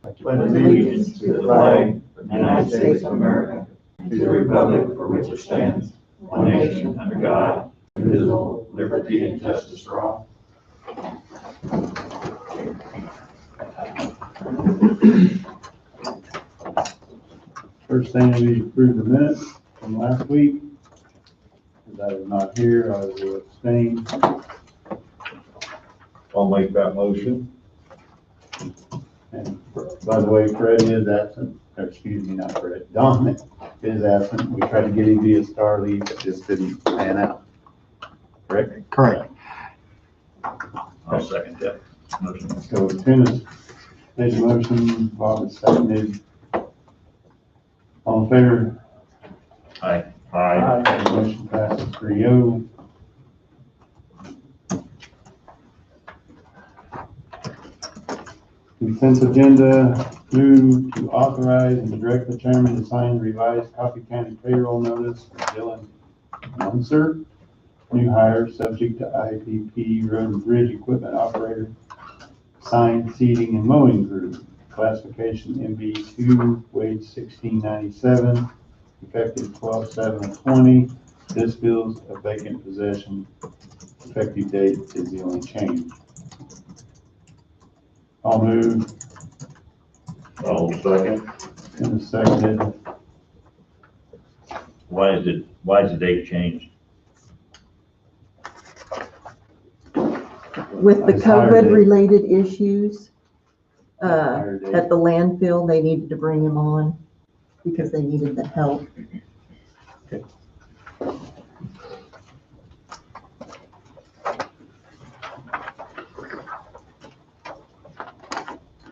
pledge allegiance to the flag of the United States of America, to the republic for which it stands, one nation under God, indivisible, liberty and justice for all. First thing, we approve the minutes from last week. As I was not here, I will abstain. I'll make that motion. And by the way, Fred is absent, or excuse me, not Fred, Don is absent. We tried to get him via Star League, but just didn't pan out. Correct? Correct. I'll second that motion. So Tim has made the motion, Bob has seconded. All in favor? Aye. Aye. Motion passes 3-0. Consent agenda, move to authorize and direct the chairman to sign revised Coffee County payroll notice for Dylan Munzer, new hire, subject to IPP road and bridge equipment operator, sign, seeding, and mowing crew, classification MB2, wage $16.97, effective 12/7/20. This fills a vacant position. Effective date is the only change. I'll move. I'll second. In a second. Why is the date changed? With the It's higher date. COVID-related issues Higher date. at the landfill, they needed to bring him on because they needed the help.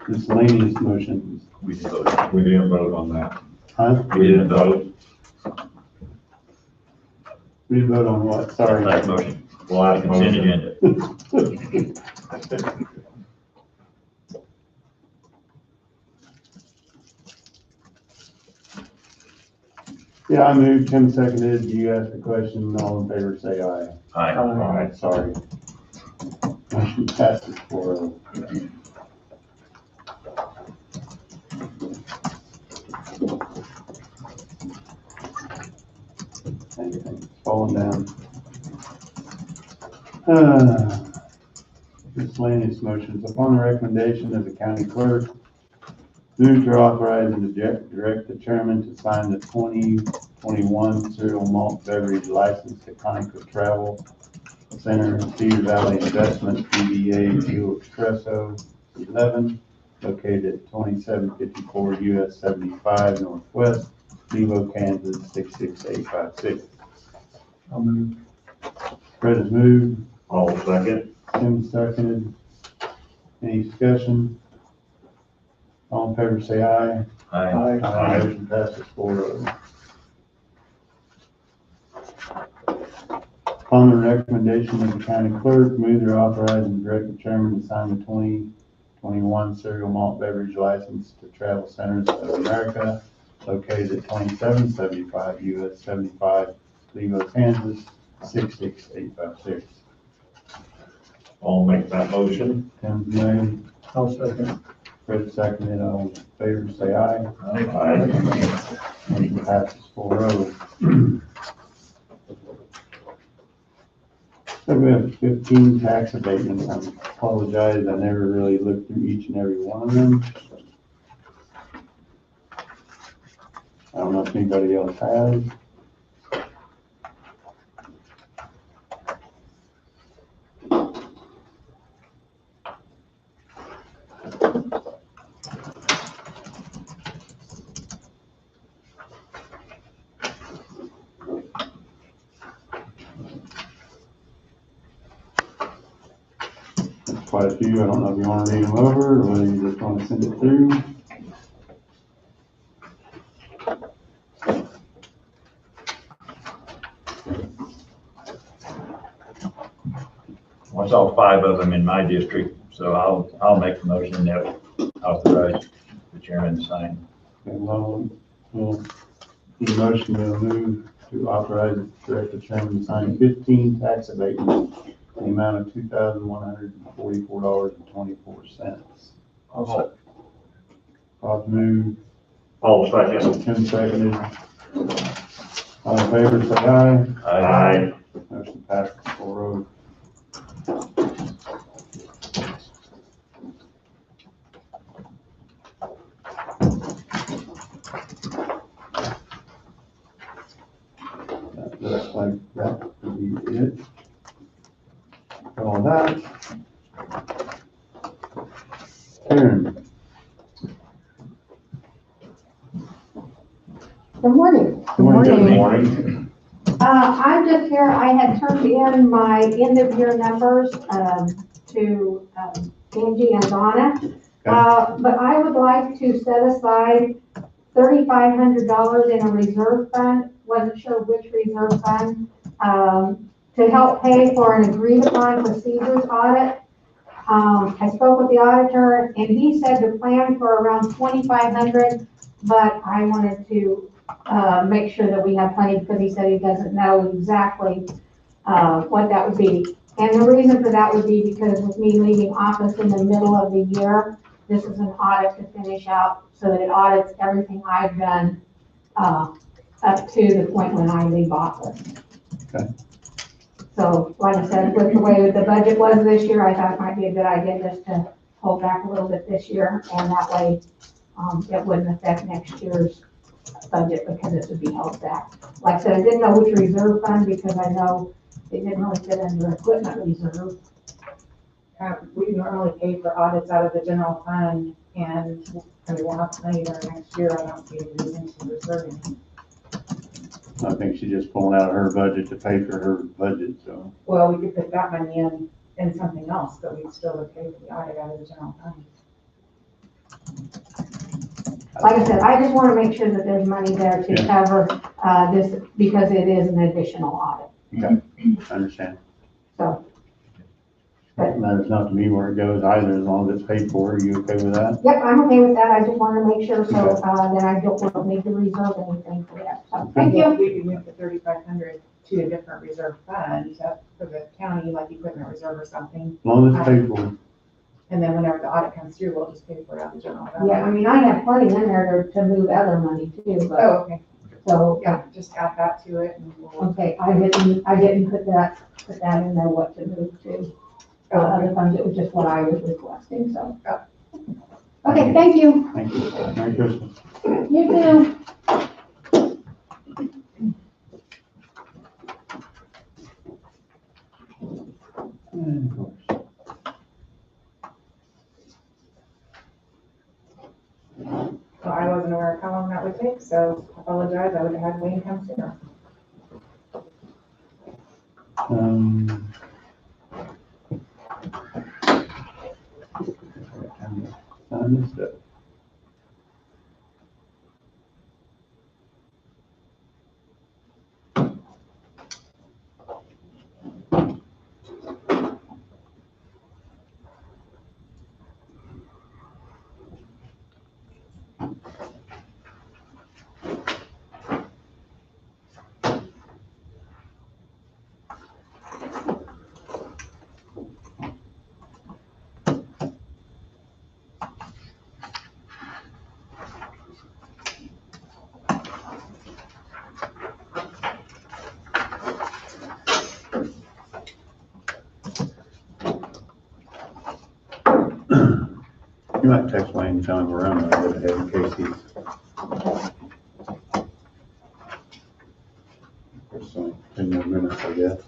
Miscellaneous motions. We didn't vote. We didn't vote on that. Huh? We didn't vote. We didn't vote on what? Sorry. Last motion. Last Consent motion. agenda. Yeah, I moved, Tim seconded. You asked the question. All in favor, say aye. Aye. Aye, sorry. Motion passes 4-0. Anything falling down. Miscellaneous motions. Upon the recommendation of the county clerk, move to authorize and direct the chairman to sign the 2021 cereal malt beverage license to Conoco Travel Center, Cedar Valley Investment, DBA Fuel Espresso 11, located at 2754 US 75 Northwest, Devo, Kansas 66856. I'll move. Fred has moved, I'll second. Tim seconded. Any discussion? All in favor, say aye. Aye. Aye. Motion passes 4-0. Upon the recommendation of the county clerk, move to authorize and direct the chairman to sign the 2021 cereal malt beverage license to Travel Centers of America, located at 2775 US 75, Devo, Kansas 66856. I'll make that motion. Tim's made, I'll second. Fred seconded. All in favor, say aye. Aye. Motion passes 4-0. So we have 15 tax abatements. I apologize, I never really looked through each and every one of them. I don't know if anybody else has. Quite a few. I don't know if you want to read them over or whether you just want to send it through. I saw 5 of them in my district, so I'll make the motion that authorize the chairman to sign. Okay, well, the motion will move to authorize the director chairman to sign 15 tax abatements in the amount of $2,144.24. Bob moved, All second. Tim seconded. All in favor, say aye. Aye. Motion passes 4-0. That looks like that would be it. All that. Karen, Good morning. good morning. Good morning. I'm just here, I had turned in my end of year numbers, to, Angie and Donna. But I would like to set aside $3,500 in a reserve fund, wasn't sure which reserve fund, to help pay for an agreed upon procedures audit. I spoke with the auditor and he said to plan for around 2,500, but I wanted to make sure that we have plenty because he said he doesn't know exactly what that would be. And the reason for that would be because with me leaving office in the middle of the year, this is an audit to finish out so that it audits everything I've done up to the point when I leave office. Okay. So like I said, with the way the budget was this year, I thought it might be a good idea just to hold back a little bit this year, and that way it wouldn't affect next year's budget because it would be held back. Like I said, I didn't know which reserve fund because I know it didn't really fit under equipment reserve. We normally pay for audits out of the general fund, and we'll have money there next year. I don't see any reason to reserve any. I think she's just pulling out of her budget to pay for her budget, so. Well, we could put that money in something else, but we'd still would pay for the audit out of the general fund. Like I said, I just want to make sure that there's money there to Yeah. cover this because it is an additional audit. I understand. So, It matters not to me where it goes either, as long as it's paid for. Are you okay with that? yep, I'm okay with that. I just want to make sure so that I don't need to reserve anything for that. So, thank you. We could move the 3,500 to a different reserve fund for the county, like equipment reserve or something. As long as it's paid for. And then whenever the audit comes through, we'll just pay for it out of the general fund. Yeah, I mean, I have plenty in there to move other money too, but, Oh, okay. so, Yeah, just add that to it and we'll. okay, I didn't put that in there, what to move to. Other funds, it was just what I was requesting, so. Okay, thank you. Thank you. Merry Christmas. You too. And of course. Well, I wasn't aware of how long that would take, so I apologize. I would have had Wayne come sooner. Sign this stuff. You might text Wayne and tell him we're on a little bit ahead in case he's. So, in the minutes, I guess.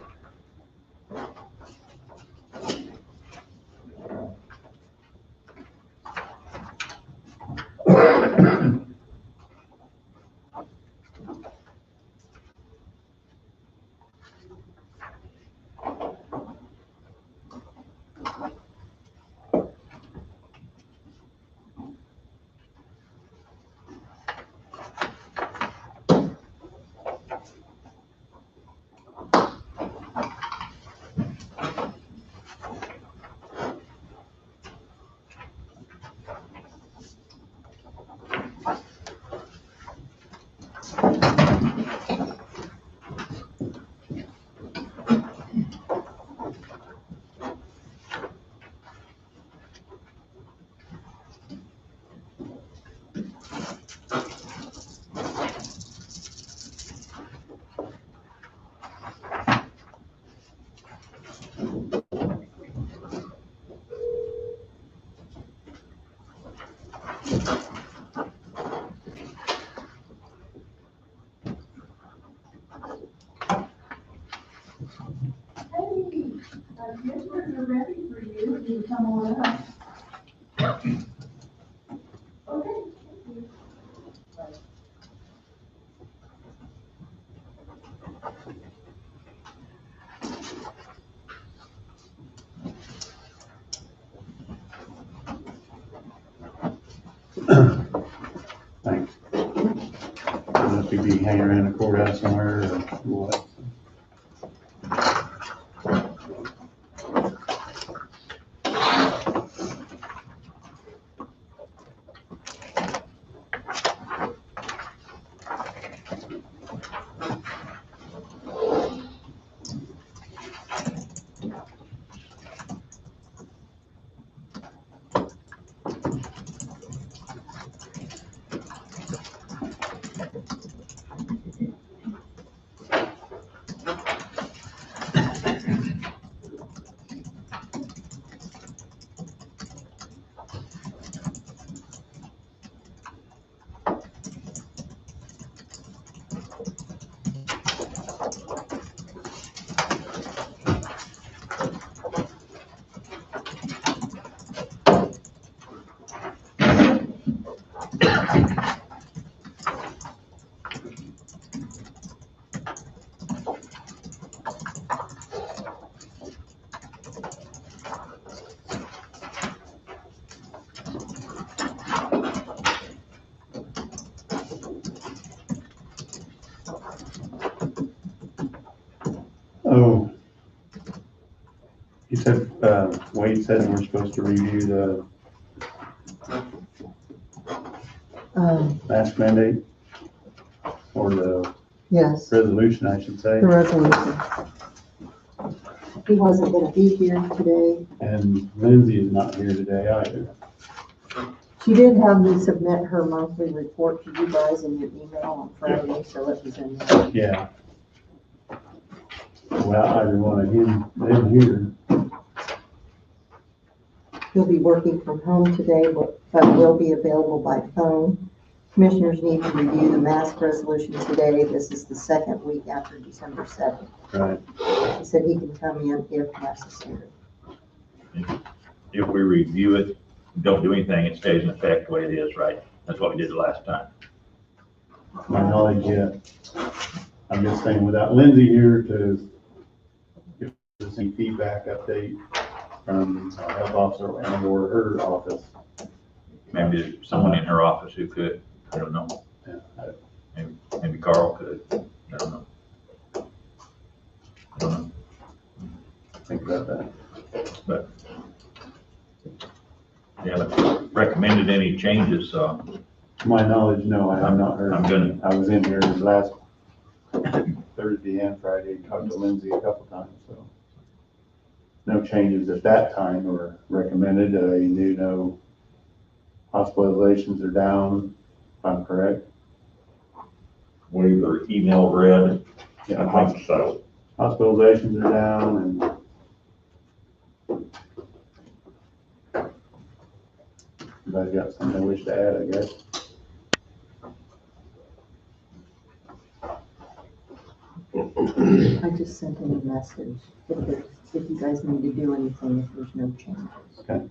Hey, guess we're ready for you. You come on up. Okay. Thanks. I don't know if you'd be hanging around the courthouse somewhere or what. Oh. You said, Wade said we're supposed to review the mask mandate? Or the Yes, resolution, I should say. the resolution. He wasn't gonna be here today. And Lindsay is not here today either. She did have me submit her monthly report to you guys in your email on Friday, so it was in there. Yeah. Well, either one of them here. He'll be working from home today, but will be available by phone. Commissioners need to review the mask resolution today. This is the second week after December 7th. Right. He said he can come in if necessary. If we review it, don't do anything, it stays in effect the way it is, right? That's what we did the last time. My knowledge, yeah. I'm just saying without Lindsay here to give us any feedback update from our health officer and or her office. Maybe there's someone in her office who could, I don't know. Yeah, Maybe Carl could, I don't know. I don't know, think about that. but they haven't recommended any changes, so To my knowledge, no, I have not heard. I'm gonna- I was in here last Thursday and Friday, talked to Lindsay a couple times, so. No changes at that time were recommended. I knew no hospitalizations are down, if I'm correct. we were email read, Yeah, I think so. hospitalizations are down and everybody got something they wish to add, I guess. I just sent him a message if you guys need to do anything, if there's no changes. Okay.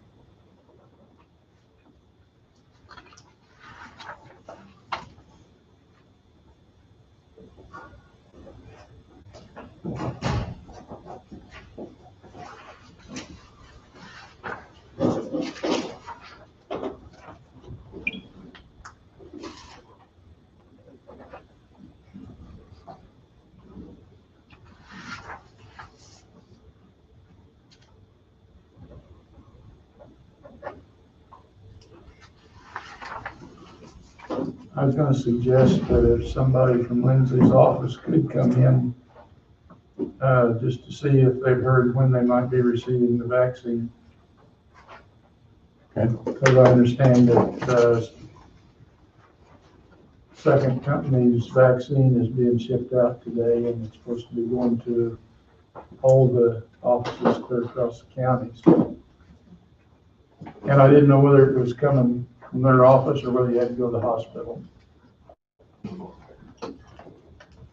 I was gonna suggest that if somebody from Lindsay's office could come in, just to see if they've heard when they might be receiving the vaccine. Okay. Because I understand that the second company's vaccine is being shipped out today, and it's supposed to be going to all the offices clear across the counties. And I didn't know whether it was coming from their office or whether you had to go to the hospital.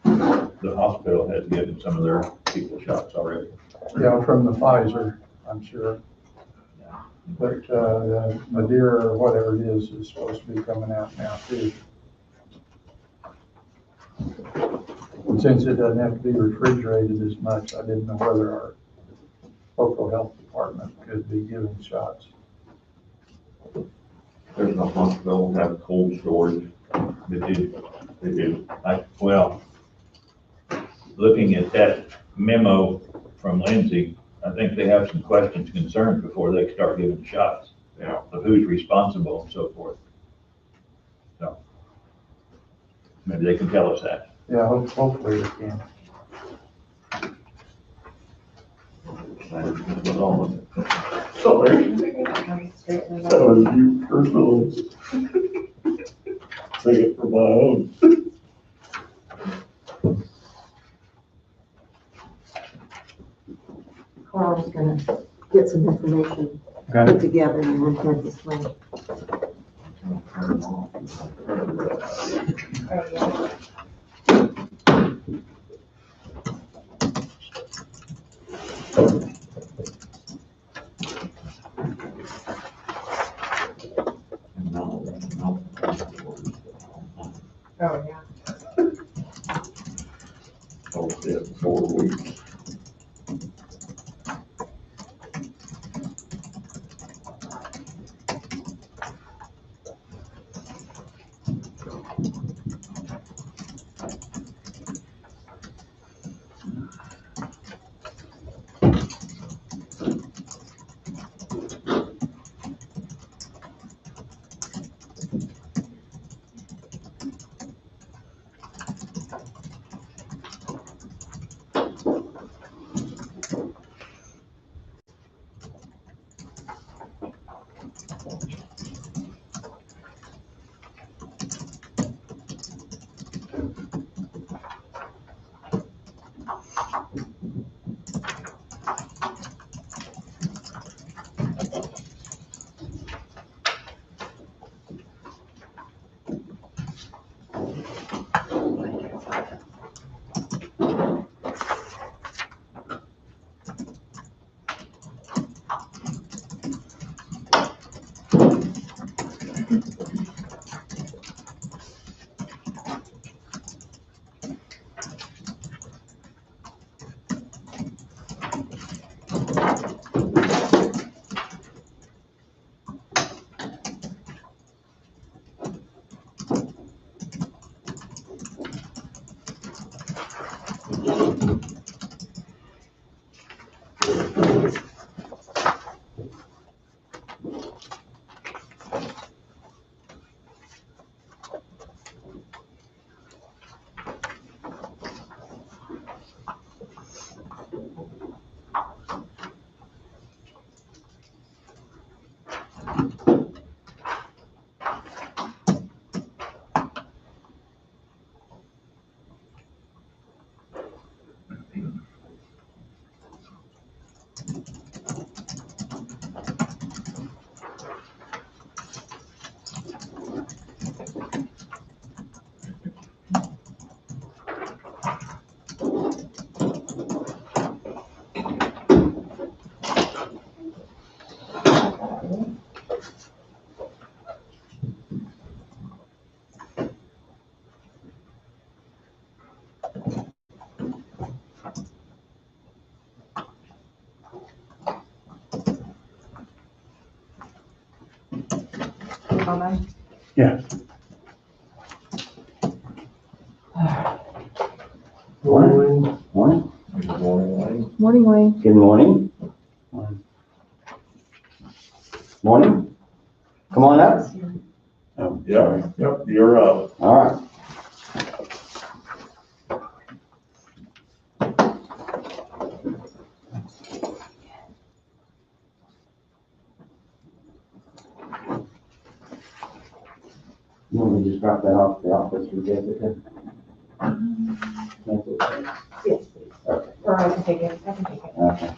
The hospital has given some of their people shots already. Yeah, from the Pfizer, I'm sure. But, the Madeira or whatever it is supposed to be coming out now too. And since it doesn't have to be refrigerated as much, I didn't know whether our local health department could be giving shots. There's no hospital have cold storage. They do. Well, looking at that memo from Lindsay, I think they have some questions, concerns before they start giving shots. Yeah. Of who's responsible and so forth. So maybe they can tell us that. Yeah, hopefully they can. Sorry, that was you personally. Take it for my own. Carl's gonna get some information Okay. put together and report this way. Oh, yeah. Oh, yeah. Oh, yeah, 4 weeks. Bye-bye. Yeah. Morning. Morning. Good morning, Wayne. Morning, Wayne. Good morning. Morning. Come on up. Oh, Yeah, yep, you're up. All right. You want me to just drop that off at the office for Jessica? Cancel it. Yes, please. Okay. Or I can take it. I can take it. Okay.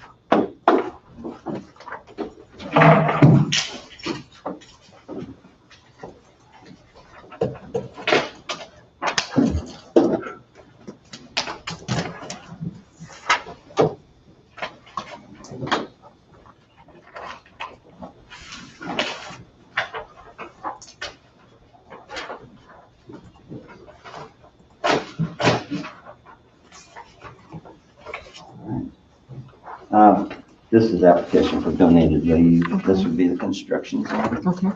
This is application for donated JU. This would be the construction zone. Okay.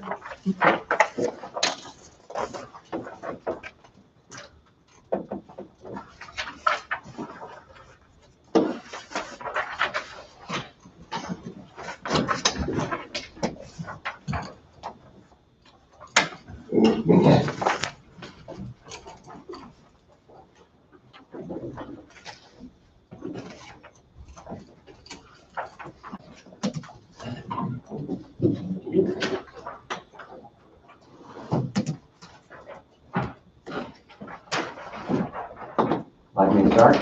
Like me to start?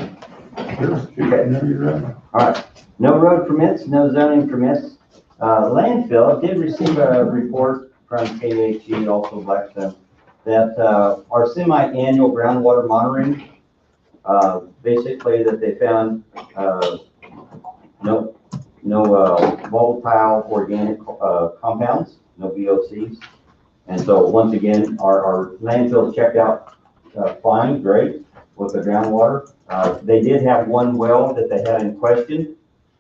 Sure, whenever you're ready. All right. No road permits, no zoning permits. Landfill did receive a report from KHE, also Blackstone, that our semi-annual groundwater monitoring, basically that they found no volatile organic compounds, no VOCs. And so once again, our landfill checked out fine, great, with the groundwater. They did have one well that they had in question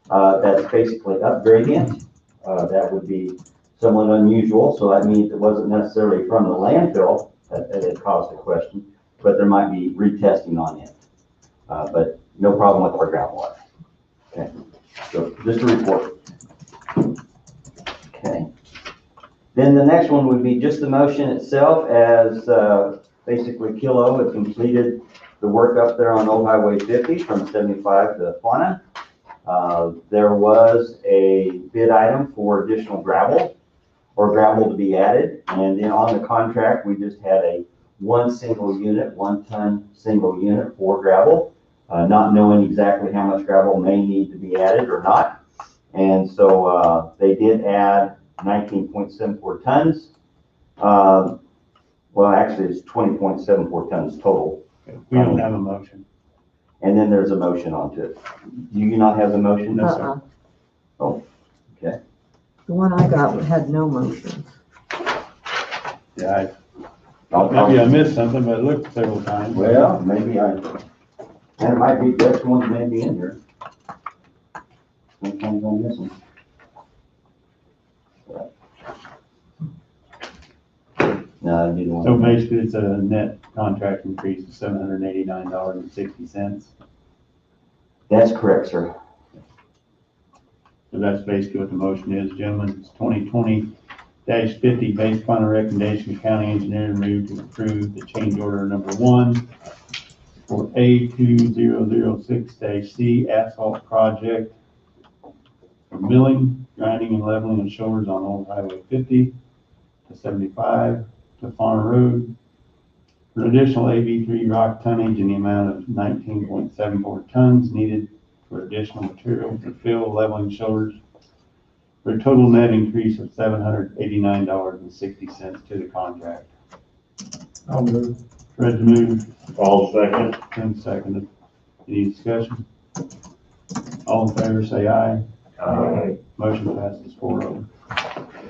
that's basically upgradient. That would be somewhat unusual, so that means it wasn't necessarily from the landfill that it caused the question, but there might be retesting on it. But no problem with our groundwater. Okay, so just a report. Okay. Then the next one would be just the motion itself, as basically Kilo had completed the work up there on Old Highway 50 from 75 to Fauna. There was a bid item for additional gravel to be added. And then on the contract, we just had a 1 ton single unit for gravel, not knowing exactly how much gravel may need to be added or not. And so they did add 19.74 tons. Well, actually it's 20.74 tons total. We don't have a motion. And then there's a motion onto it. Do you not have the motion? No, sir. Oh, okay. The one I got had no motion. Yeah, I'll- maybe I missed something, but I looked several times. Well, maybe and it might be, the extra ones may be in here. Sometimes I miss them. No, that'd be the one. So basically, it's a net contract increase of $789.60. That's correct, sir. So that's basically what the motion is, gentlemen. It's 2020-50, based upon a recommendation of county engineer, move to approve the change order number 1 for A2006-C asphalt project for milling, grinding, and leveling of shoulders on Old Highway 50 to 75 to Farm Road for additional AB3 rock tonnage in the amount of 19.74 tons needed for additional material to fill leveling shoulders for a total net increase of $789.60 to the contract. I'll move. Fred moved, All second. Tim seconded. Any discussion? All in favor, say aye. Aye. Motion passes 4-0.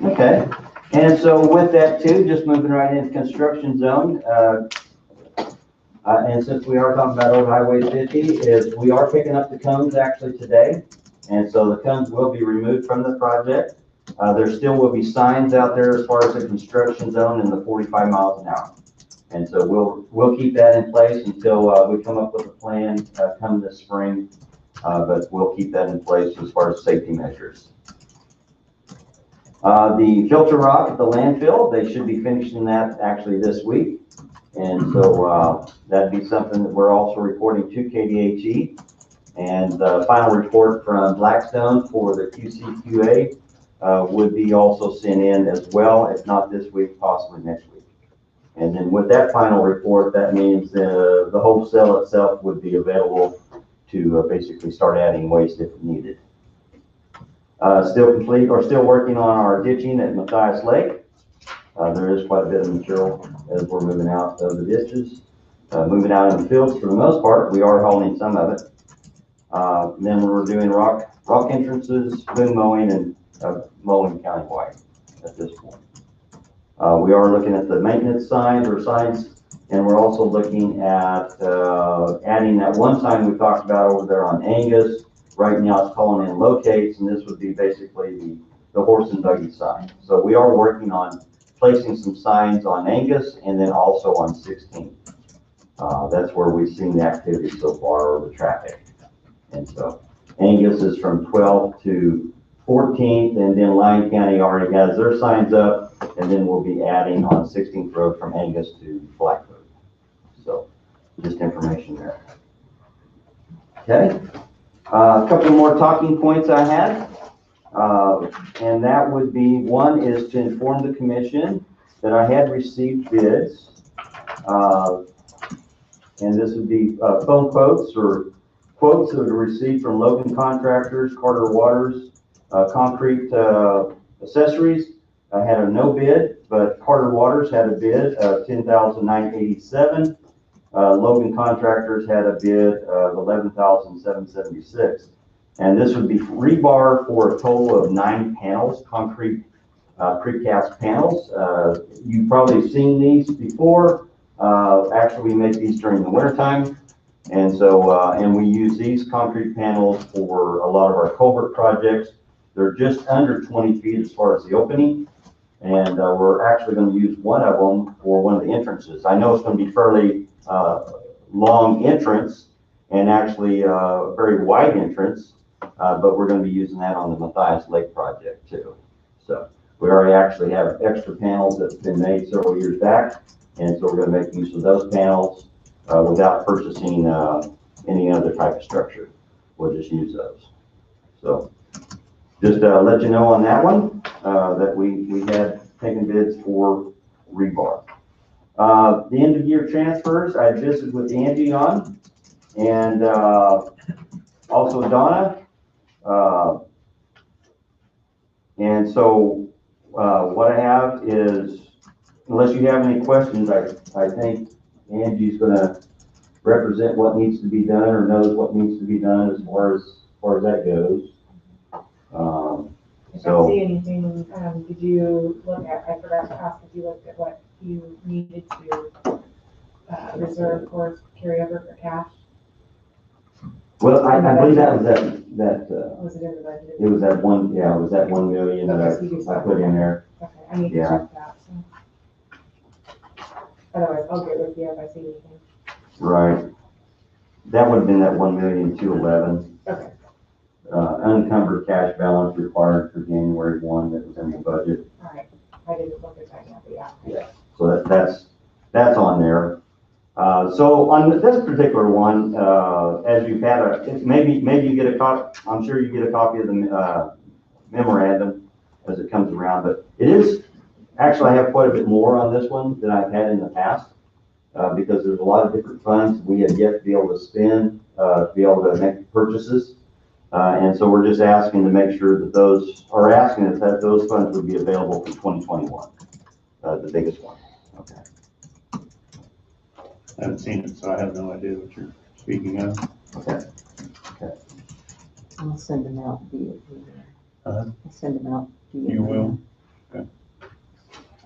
Okay. And so with that too, just moving right into construction zone, and since we are talking about Old Highway 50, is we are picking up the cones actually today. And so the cones will be removed from the project. There still will be signs out there as far as the construction zone in the 45 miles an hour. And so we'll keep that in place until we come up with a plan come this spring. But we'll keep that in place as far as safety measures. The filter rock at the landfill, they should be finishing that actually this week. And so that'd be something that we're also reporting to KDHE. And the final report from Blackstone for the QCQA would be also sent in as well, if not this week, possibly next week. And then with that final report, that means the whole cell itself would be available to basically start adding waste if needed. Still working on our ditching at Matthias Lake. There is quite a bit of material as we're moving out of the ditches. Moving out in the fields for the most part, we are hauling some of it. Then we're doing rock entrances, boom mowing, and mowing countywide at this point. We are looking at the maintenance signs, and we're also looking at adding that one sign we talked about over there on Angus right now it's calling in locates, and this would be basically the horse and buggy sign. So we are working on placing some signs on Angus and then also on 16th. That's where we've seen the activity so far, or the traffic. And so Angus is from 12th to 14th, and then Lyon County already has their signs up, and then we'll be adding on 16th Road from Angus to Blackfoot. So just information there. Okay. A couple more talking points I had, and that would be, one is to inform the commission that I had received bids, and this would be phone quotes or quotes that were received from Logan Contractors, Carter Waters, Concrete Accessories. I had a no bid, but Carter Waters had a bid of $10,987. Logan Contractors had a bid of $11,776. And this would be rebar for a total of 9 panels, concrete precast panels. You've probably seen these before. Actually, we make these during the wintertime. And so, and we use these concrete panels for a lot of our culvert projects. They're just under 20 feet as far as the opening. And we're actually going to use one of them for one of the entrances. I know it's going to be fairly long entrance and actually a very wide entrance, but we're going to be using that on the Matthias Lake project too. So we already actually have extra panels that's been made several years back. And so we're going to make use of those panels without purchasing any other type of structure. We'll just use those. So just let you know on that one that we had taken bids for rebar. The end of year transfers, I visited with Angie on, and also Donna. And so what I have is, unless you have any questions, I think Angie's going to represent what needs to be done or knows what needs to be done as far as that goes. If I see anything, did you look at, I forgot to ask if you looked at what you needed to reserve for carryover for cash? Well, I believe that was that Was it in the budget? it was that one, yeah, it was that 1 million that I put in there. Okay, I need to Yeah. check that, so. Otherwise, I'll get with you if I see anything. Right. That would have been that 1,211,000. Okay. Unencumbered cash balance required for January 1 that was in the budget. All right, I didn't look at that yet, but yeah. So that's on there. So on this particular one, as you've had maybe you get a copy, I'm sure you get a copy of the memorandum as it comes around, but it is, actually I have quite a bit more on this one than I've had in the past, because there's a lot of different funds we have yet to be able to spend, to be able to make purchases. And so we're just asking to make sure that those funds would be available for 2021, the biggest one. Okay. I haven't seen it, so I have no idea what you're speaking of. Okay. I'll send them out via email. Uh-huh. I'll send them out via You will?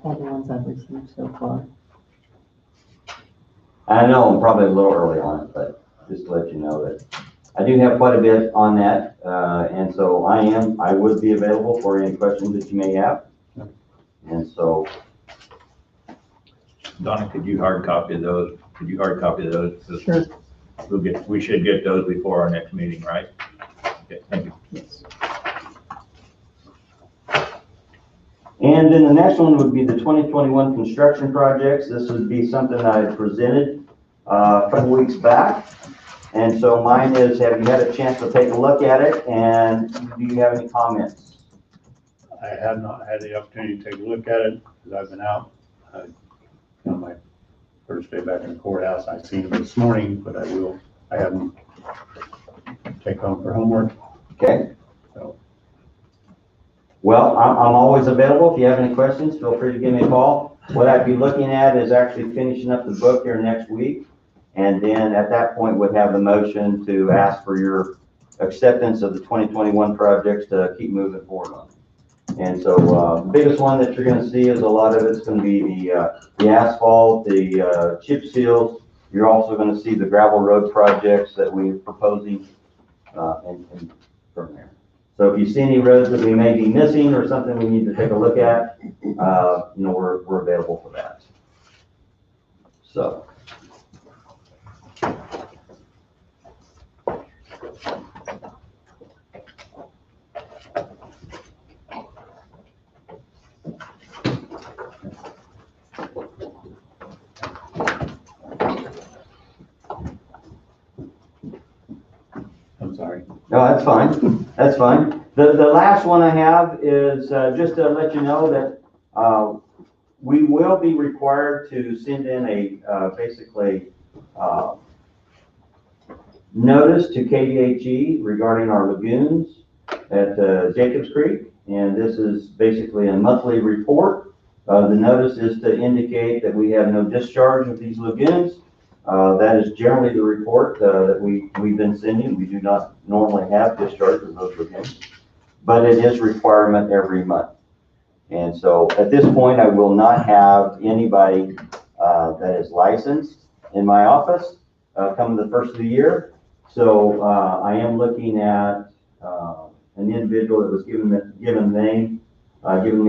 All the ones I've received so far. I know I'm probably a little early on it, but just to let you know that I do have quite a bit on that. And so I would be available for any questions that you may have. And so. Donna, could you hard copy those? Sure. We should get those before our next meeting, right? Okay, thank you. Yes. And then the next one would be the 2021 construction projects. This would be something I presented a couple weeks back. And so mine is, have you had a chance to take a look at it, and do you have any comments? I have not had the opportunity to take a look at it because I've been out. On my first day back in the courthouse, I seen it this morning, but I haven't take home for homework. Okay. So. Well, I'm always available. If you have any questions, feel free to give me a call. What I'd be looking at is actually finishing up the book here next week. And then at that point, we'd have the motion to ask for your acceptance of the 2021 projects to keep moving forward on. And so the biggest one that you're going to see is a lot of it's going to be the asphalt, the chip seals. You're also going to see the gravel road projects that we're proposing and from there. So if you see any roads that we may be missing or something we need to take a look at, we're available for that. So. I'm sorry. No, that's fine. That's fine. The last one I have is just to let you know that we will be required to send in a basically notice to KDHE regarding our lagoons at Jacobs Creek. And this is basically a monthly report. The notice is to indicate that we have no discharge of these lagoons. That is generally the report that we've been sending. We do not normally have discharge of those lagoons, but it is requirement every month. And so at this point, I will not have anybody that is licensed in my office come the first of the year. So I am looking at an individual that was given me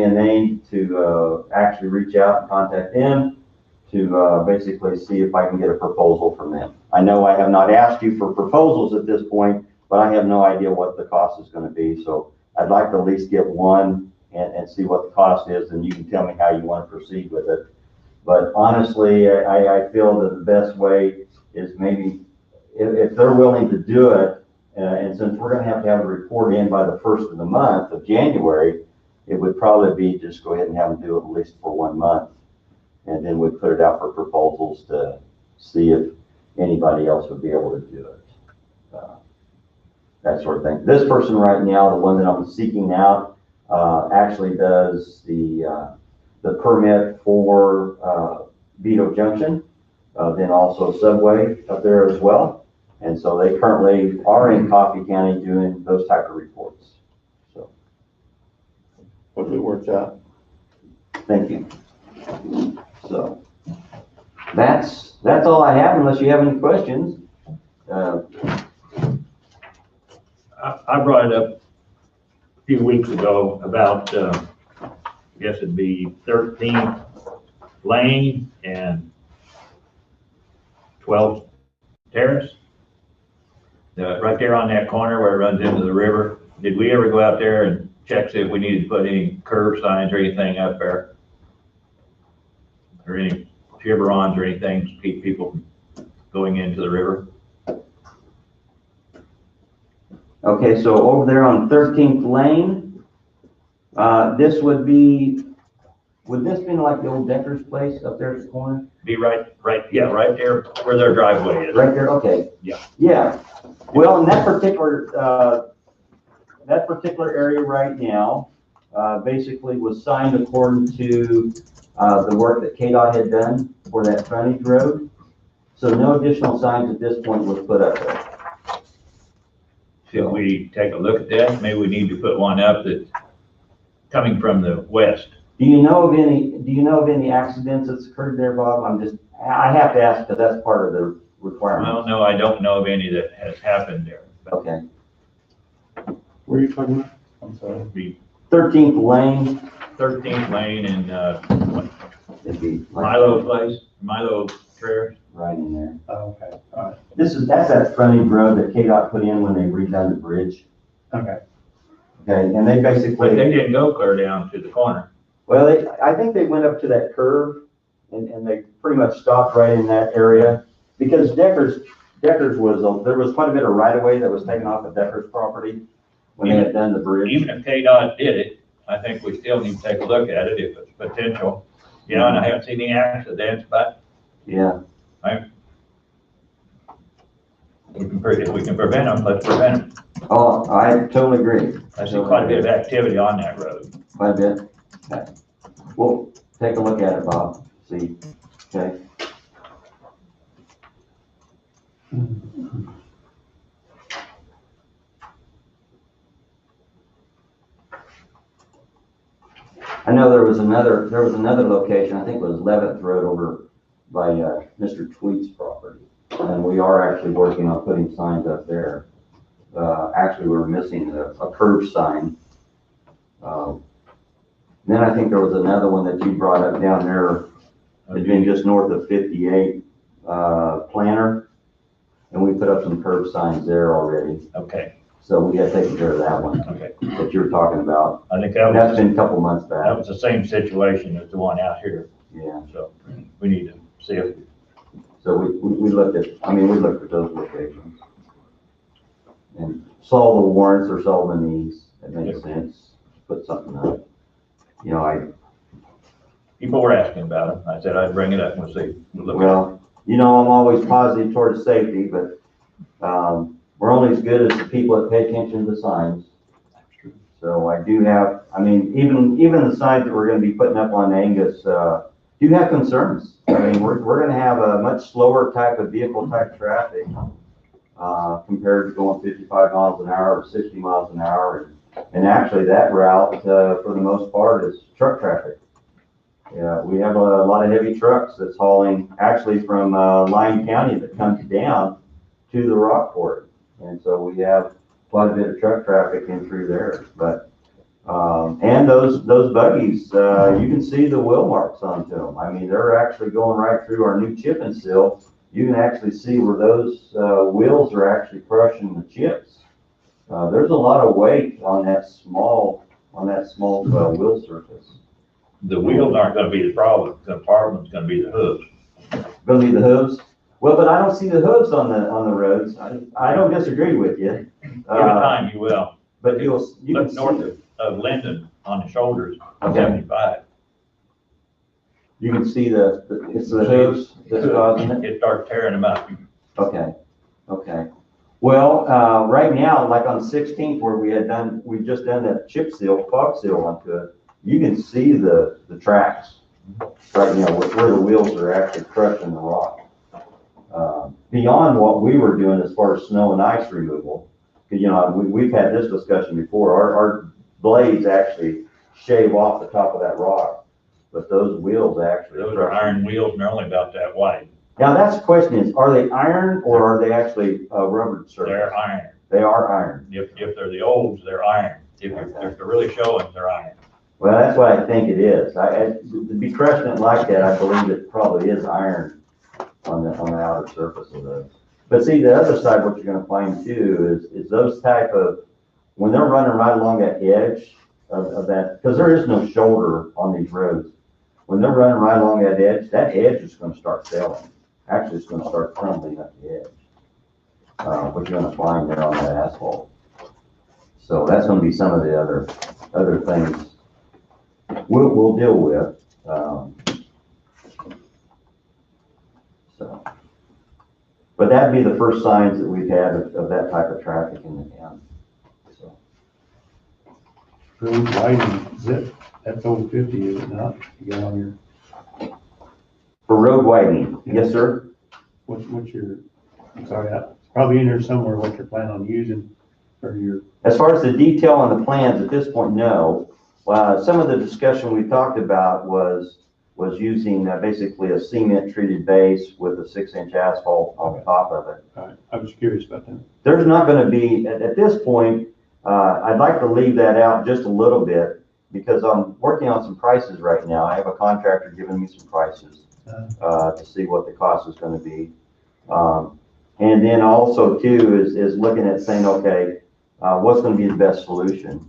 a name to actually reach out and contact them to basically see if I can get a proposal from them. I know I have not asked you for proposals at this point, but I have no idea what the cost is going to be. So I'd like to at least get one and see what the cost is, and you can tell me how you want to proceed with it. But honestly, I feel that the best way is maybe if they're willing to do it, and since we're going to have a report in by the first of the month of January, it would probably be just go ahead and have them do it at least for 1 month. And then we put it out for proposals to see if anybody else would be able to do it. That sort of thing. This person right now, the one that I'm seeking out, actually does the permit for Vito Junction, then also Subway up there as well. And so they currently are in Coffee County doing those type of reports. So. Hope it works out. Thank you. So that's all I have, unless you have any questions. I brought it up a few weeks ago about, I guess it'd be 13th Lane and 12th Terrace. Right there on that corner where it runs into the river. Did we ever go out there and check see if we needed to put any curb signs or anything up there? Or any chevrons or anything to keep people from going into the river? Okay, so over there on 13th Lane, this would this be like the old Decker's place up there at the corner? Be right there where their driveway is. Right there, okay. Yeah. Yeah, well, in that particular area right now, basically was signed according to the work that KDOT had done for that frontage road. So no additional signs at this point was put up there. Should we take a look at that? Maybe we need to put one up that's coming from the west. Do you know of any accidents that's occurred there, Bob? I have to ask because that's part of the requirement. Well, no, I don't know of any that has happened there. Okay. Where are you talking about? I'm sorry. Be 13th Lane. 13th Lane and It'd be like Milo Trails. right in there. Oh, okay, all right, That's that frontage road that KDOT put in when they redone the bridge. okay. Okay, and they But they basically, didn't go clear down to the corner. well, I think they went up to that curve and they pretty much stopped right in that area because Decker's was, there was quite a bit of right of way that was taken off of Decker's property when they had done the bridge. Even if KDOT did it, I think we still need to take a look at it if it's potential. You know, and I haven't seen any accidents, but Yeah, if we can prevent them, let's prevent them. oh, I totally agree. I see quite a bit of activity on that road. Quite a bit. Okay. We'll take a look at it, Bob, see, okay? I know there was another location, I think it was 11th Road over by Mr. Tweet's property. And we are actually working on putting signs up there. Actually, we were missing a curb sign. Then I think there was another one that you brought up down there, it'd been just north of 58, Planter. And we put up some curb signs there already. Okay, So we got taken care of that one okay. that you were talking about. I think that That's was, been a couple months that back. was the same situation as the one out here. Yeah. So we need to see if, So we looked at, we looked at those locations. And saw the warrants or saw the needs. It made sense. Put something up. You know, people were asking about it. I said I'd bring it up and we'll see. We'll look at it. well, you know, I'm always positive towards safety, but, we're only as good as the people that pay attention to the signs. So I do have, even the signs that we're gonna be putting up on Angus, do have concerns. We're gonna have a much slower type of vehicle type traffic, compared to going 55 miles an hour or 60 miles an hour. And actually that route, for the most part, is truck traffic. Yeah, we have a lot of heavy trucks that's hauling actually from, Lyon County that comes down to the Rockport. And so we have quite a bit of truck traffic in through there, but, and those buggies, you can see the wheel marks onto them. They're actually going right through our new chip and seal. You can actually see where those, wheels are actually crushing the chips. There's a lot of weight on that small wheel surface. The wheels aren't gonna be the problem. The problem's gonna be the hooves. Gonna be the hooves? Well, but I don't see the hooves on the roads. I don't disagree with you. Give it time, you will. But you can Look see north it. of Linden on the shoulders, Okay. 75. You can see it's the hooves that's causing it? It starts tearing them up. Okay, okay. Well, right now, like on 16th where we just done that chip seal, fog seal onto it, you can see the tracks right now where the wheels are actually crushing the rock. Beyond what we were doing as far as snow and ice removal, because, we've had this discussion before, our blades actually shave off the top of that rock, but those wheels actually. Those are iron wheels and they're only about that wide. Now, that's the question is, are they iron or are they actually rubber surface? They're iron. They are iron. If they're the olds, they're iron. If they're really showing, they're iron. Well, that's what I think it is. To be crushing it like that, I believe it probably is iron on the outer surface of those. But see, the other side, what you're gonna find too, is those type of, when they're running right along that edge of that, because there is no shoulder on these roads. When they're running right along that edge is gonna start failing. Actually, it's gonna start crumbling at the edge. What you're gonna find there on that asphalt. So that's gonna be some of the other things we'll deal with. But that'd be the first signs that we've had of that type of traffic in the town. So. Road widening, that's over 50, is it not? You got on your, For road widening, yes, sir? what's your, I'm sorry, it's probably in there somewhere what you're planning on using for your, As far as the detail on the plans, at this point, no. Some of the discussion we talked about was using basically a cement treated base with a 6-inch asphalt on top of it. I was curious about that. There's not going to be, at this point, I'd like to leave that out just a little bit because I'm working on some prices right now. I have a contractor giving me some prices to see what the cost is going to be. And then also too is looking at saying, okay, what's going to be the best solution?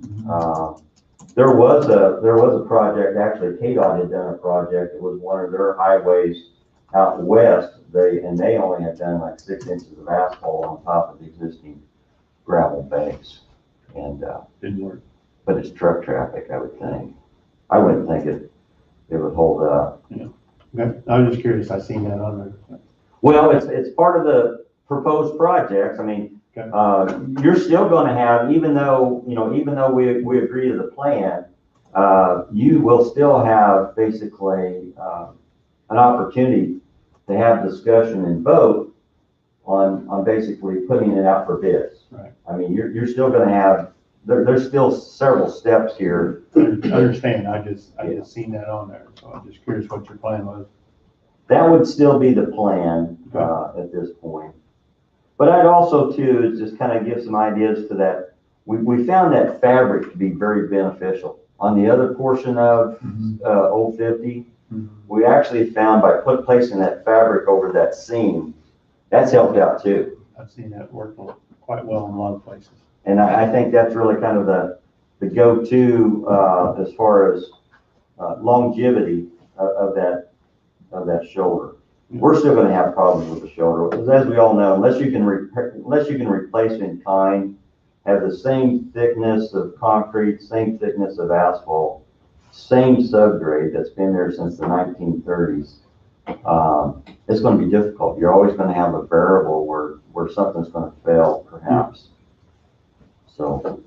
There was a project, actually KDOT had done a project. It was one of their highways out west. They only had done like 6 inches of asphalt on top of the existing gravel base. And, Didn't work. but it's truck traffic, I would think. I wouldn't think it would hold up. Yeah. Okay. I was just curious. I seen that on there. Well, it's part of the proposed projects. You're still going to have, even though we agree to the plan, you will still have basically an opportunity to have discussion and vote on basically putting it out for bids. Right. You're still going to have, there's still several steps here. I understand. I just seen that on there. So I'm just curious what your plan was. That would still be the plan at this point. But I'd also too, just kind of give some ideas to that. We found that fabric to be very beneficial. On the other portion of, Old 50, we actually found by placing that fabric over that seam, that's helped out too. I've seen that work quite well in a lot of places. And I think that's really kind of the go-to, as far as, longevity of that shoulder. We're still gonna have problems with the shoulder, because as we all know, unless you can replace it in kind, have the same thickness of concrete, same thickness of asphalt, same subgrade that's been there since the 1930s, it's gonna be difficult. You're always gonna have a variable where something's gonna fail, perhaps. So,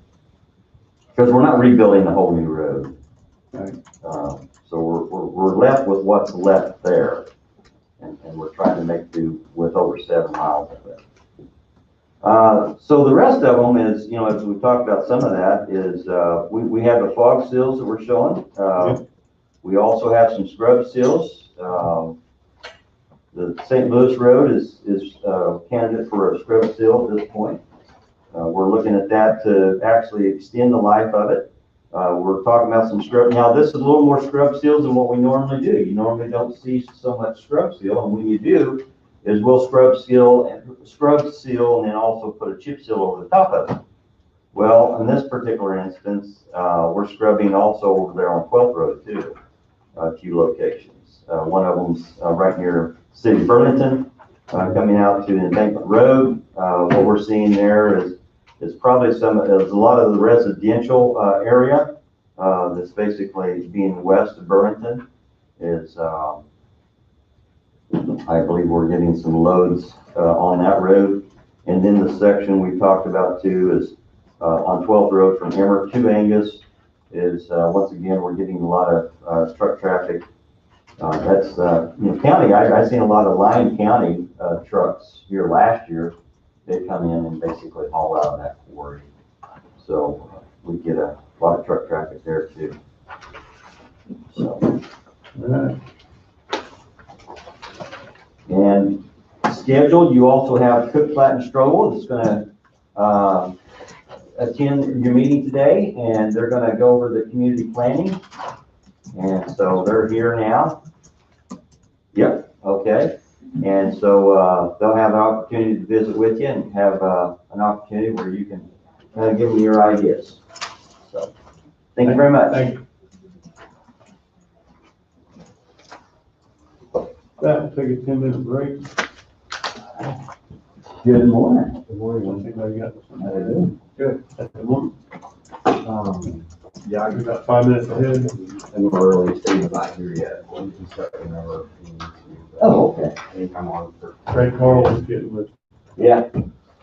because we're not rebuilding the whole new road. Right. So we're left with what's left there. And we're trying to make do with over 7 miles of it. So the rest of them is, as we talked about, some of that is, we have the fog seals that we're showing. We also have some scrub seals. The St. Louis Road is candidate for a scrub seal at this point. We're looking at that to actually extend the life of it. We're talking about some scrub. Now, this is a little more scrub seals than what we normally do. You normally don't see so much scrub seal, and when you do, is we'll scrub seal and then also put a chip seal over the top of it. Well, in this particular instance, we're scrubbing also over there on 12th Road too, a few locations. One of them's right near City of Burlington, coming out to Embankment Road. What we're seeing there is probably there's a lot of the residential area that's basically being west of Burlington is, I believe we're getting some loads on that road. And then the section we talked about too is on 12th Road from Emmer to Angus is, once again, we're getting a lot of truck traffic. That's, county, I've seen a lot of Lyon County trucks here last year. They come in and basically haul out of that quarry. So we get a lot of truck traffic there too. So. Right. And scheduled, you also have Cook, Platt, and Strobel that's gonna attend your meeting today, and they're gonna go over the community planning. And so they're here now. Yep, okay. And so they'll have an opportunity to visit with you and have an opportunity where you can kind of give them your ideas. So, thank you very much. Thank you. That will take a 10-minute break. Good morning. Good morning. Anybody got How you doing? Good. Good morning. Yeah, We're about 5 minutes ahead. and we're early, Steve's not here yet. We can start whenever we need to. Oh, okay. Anytime on for. Ray Carl was getting with Yeah.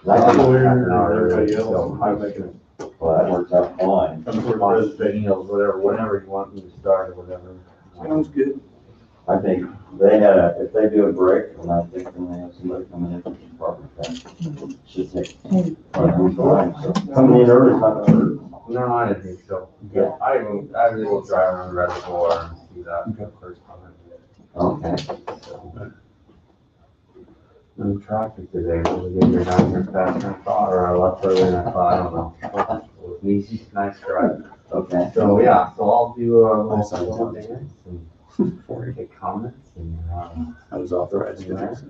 Half Lawyer an hour and everybody early, so else. I'm making Well, that works out fine. Some sort of presentation. meals, whenever you want me to start or whatever. Sounds good. I think if they do a break, and I think when they have somebody coming in from the property tax, should take. Coming in early, not early. No, I didn't think so. Yeah. I will drive around the reservoir and see that first time. Okay. No traffic today, but we get here down here faster than I thought, or I left earlier than I thought, I don't know. It was easy, nice drive. Okay. So, yeah, so I'll do a little dance and take comments and, I was authorized to do that.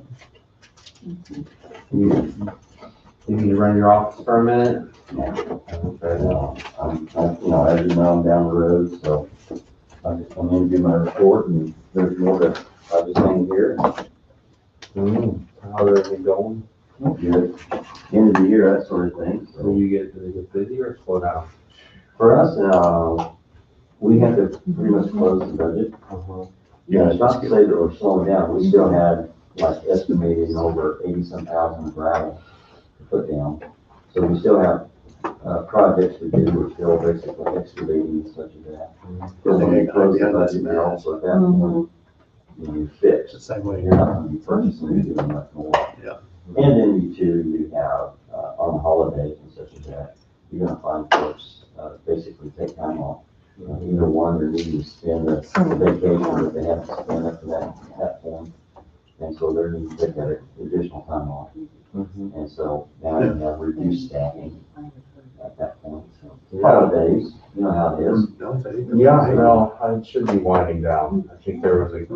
you need to run your office for a minute? Yeah. Okay. As you know, I'm down the road, so I just come in and do my report, and there's more to, I just hang here. How's everything going? Good. End of the year, that sort of thing. Do So you get busy or slow down? for us, we had to pretty much close the budget. Yeah, it's not to say that we're slowing down. We still had like estimating over 80-some thousand of gravel to put down. So we still have projects to do. We're still basically excavating and such as that. Because when you close the budget, you also at that point, you fix. It's the same way. You're not going to be purchasing or doing much more. Yeah. And then you have on holidays and such as that, you're going to find folks basically take time off. Either one, they're needing to spend the vacation that they haven't spent up to that point. And so they're needing to take that additional time off. And so now you have reduced staffing at that point, so. Holidays, you know how it is. Yeah, no, it should be winding down. I think there was like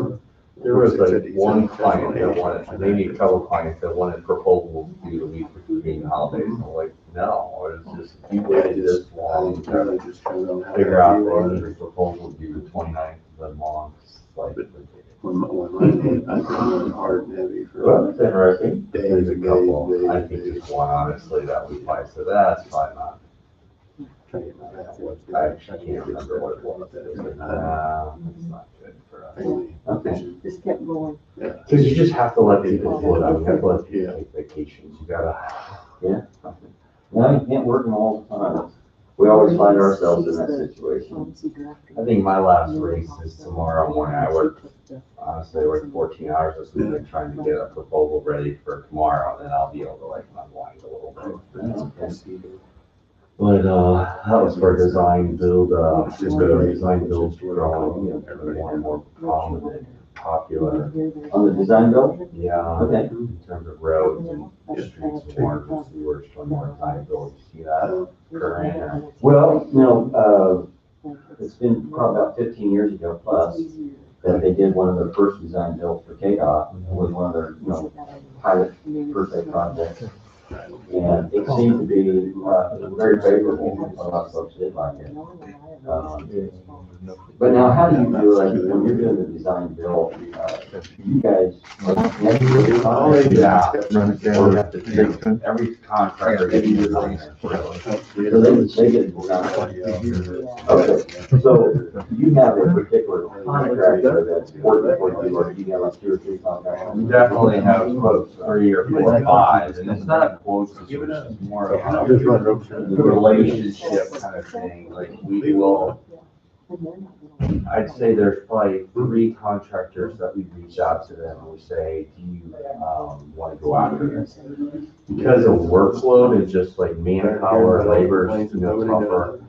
one client that wanted, maybe a couple clients that wanted proposals due the week between the holidays. I'm like, no, it's just, you waited this long to figure out that you need a proposal due the 29th of the month. It's like, well, it's interesting. There's a couple, I think there's one honestly that we applied, so that's probably not. I actually can't remember what it was. It's not good for us. Okay, just kept going. Cause you just have to let people float out, you have to let people take vacations, you gotta. Yeah. No, you can't work them all the time. We always find ourselves in that situation. I think my last race is tomorrow morning. I worked 14 hours this week and trying to get a proposal ready for tomorrow, and then I'll be able to like unwind a little bit. But, that was for design build, design build drawing, you know, more and more prominent, popular. On the design build? Yeah, Okay. in terms of roads and streets, more sewers, more design build, you see that current or? Well, it's been probably about 15 years ago plus that they did one of their first design builds for KDOT. It was one of their, pilot first aid projects. And it seemed to be, very favorable. A lot of folks did like it. But now how do you do, like, when you're doing the design build, you guys, Yeah. Every contractor gets a design. So they get designed. Okay, so you have a particular contractor that's working for you, or do you have like 2 or 3 contractors? We definitely have quotes 3 or 4 or 5, and it's not quotes, it's more of a relationship kind of thing, like we will. I'd say there's probably 3 contractors that we reach out to them and we say, do you, want to go after this? Because the workload is just like manpower, labor, tougher.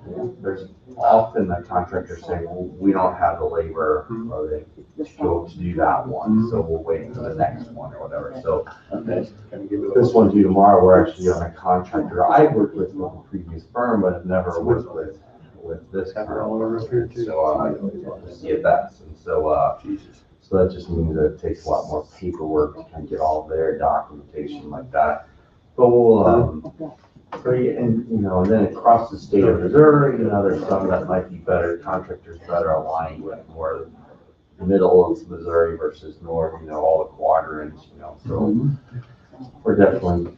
There's often the contractors say, well, we don't have the labor or the skill to do that one, so we'll wait for the next one or whatever. So this one due tomorrow, we're actually on a contractor I've worked with a previous firm, but I've never worked with this current. So I see it best. And so that just means that it takes a lot more paperwork to kind of get all their documentation like that. But we'll, and then across the state of Missouri, there's some that might be better, contractors that are aligned with more the middle of Missouri versus north, all the quadrants, so we're definitely,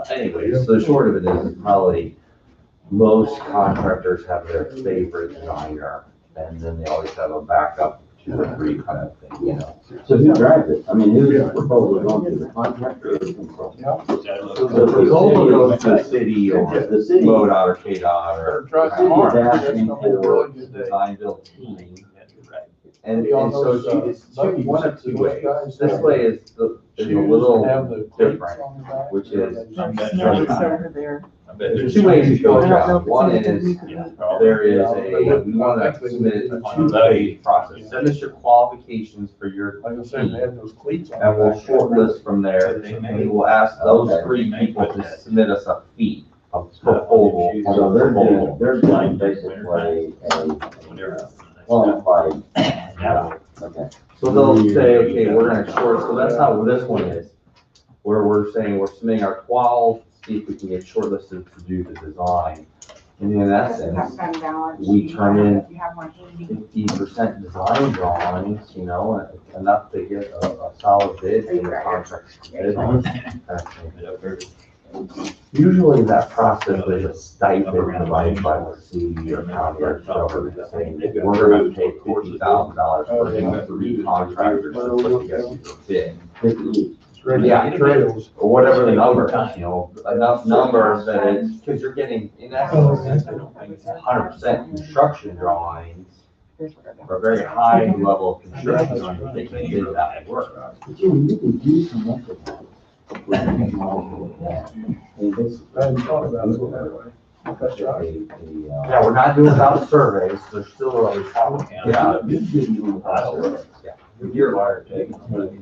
anyway, so the short of it is probably most contractors have their favorite designer, and then they always have a backup 2 or 3 kind of thing, So who drives it? I mean, who's the proposal going to, the contractor or the consultant? So the proposal goes to the city or The city. MoDOT or KDOT or. Is asking for the design build team. And so it's one of 2 ways. This way is a little different, which is. There's 2 ways to go about. One is, there is we want to submit a 2-phase process. Send us your qualifications for your Like I said, they have those cleats on. and we'll shortlist from there. And we will ask those 3 people to submit us a fee, a proposal. So they're doing basically a qualified. Okay. So they'll say, okay, we're gonna short, so that's how this one is. Where we're saying we're submitting our qual, see if we can get shortlisted to do the design. And in essence, we turn in 50% design drawings, enough to get a solid bid in the contract. Usually that process is a stipend provided by the city or county or government saying, we're gonna pay $40,000 for 3 contractors to put together a bid. Yeah, Trails. or whatever the number, enough numbers that it's, because you're getting, in essence, 100% construction drawings, or a very high level of construction drawings, they can do that work. But you can do some of that. I hadn't thought about it that way. That's right. Yeah, we're not doing without surveys, there's still a, yeah. You didn't even. If you're a liar, take basically,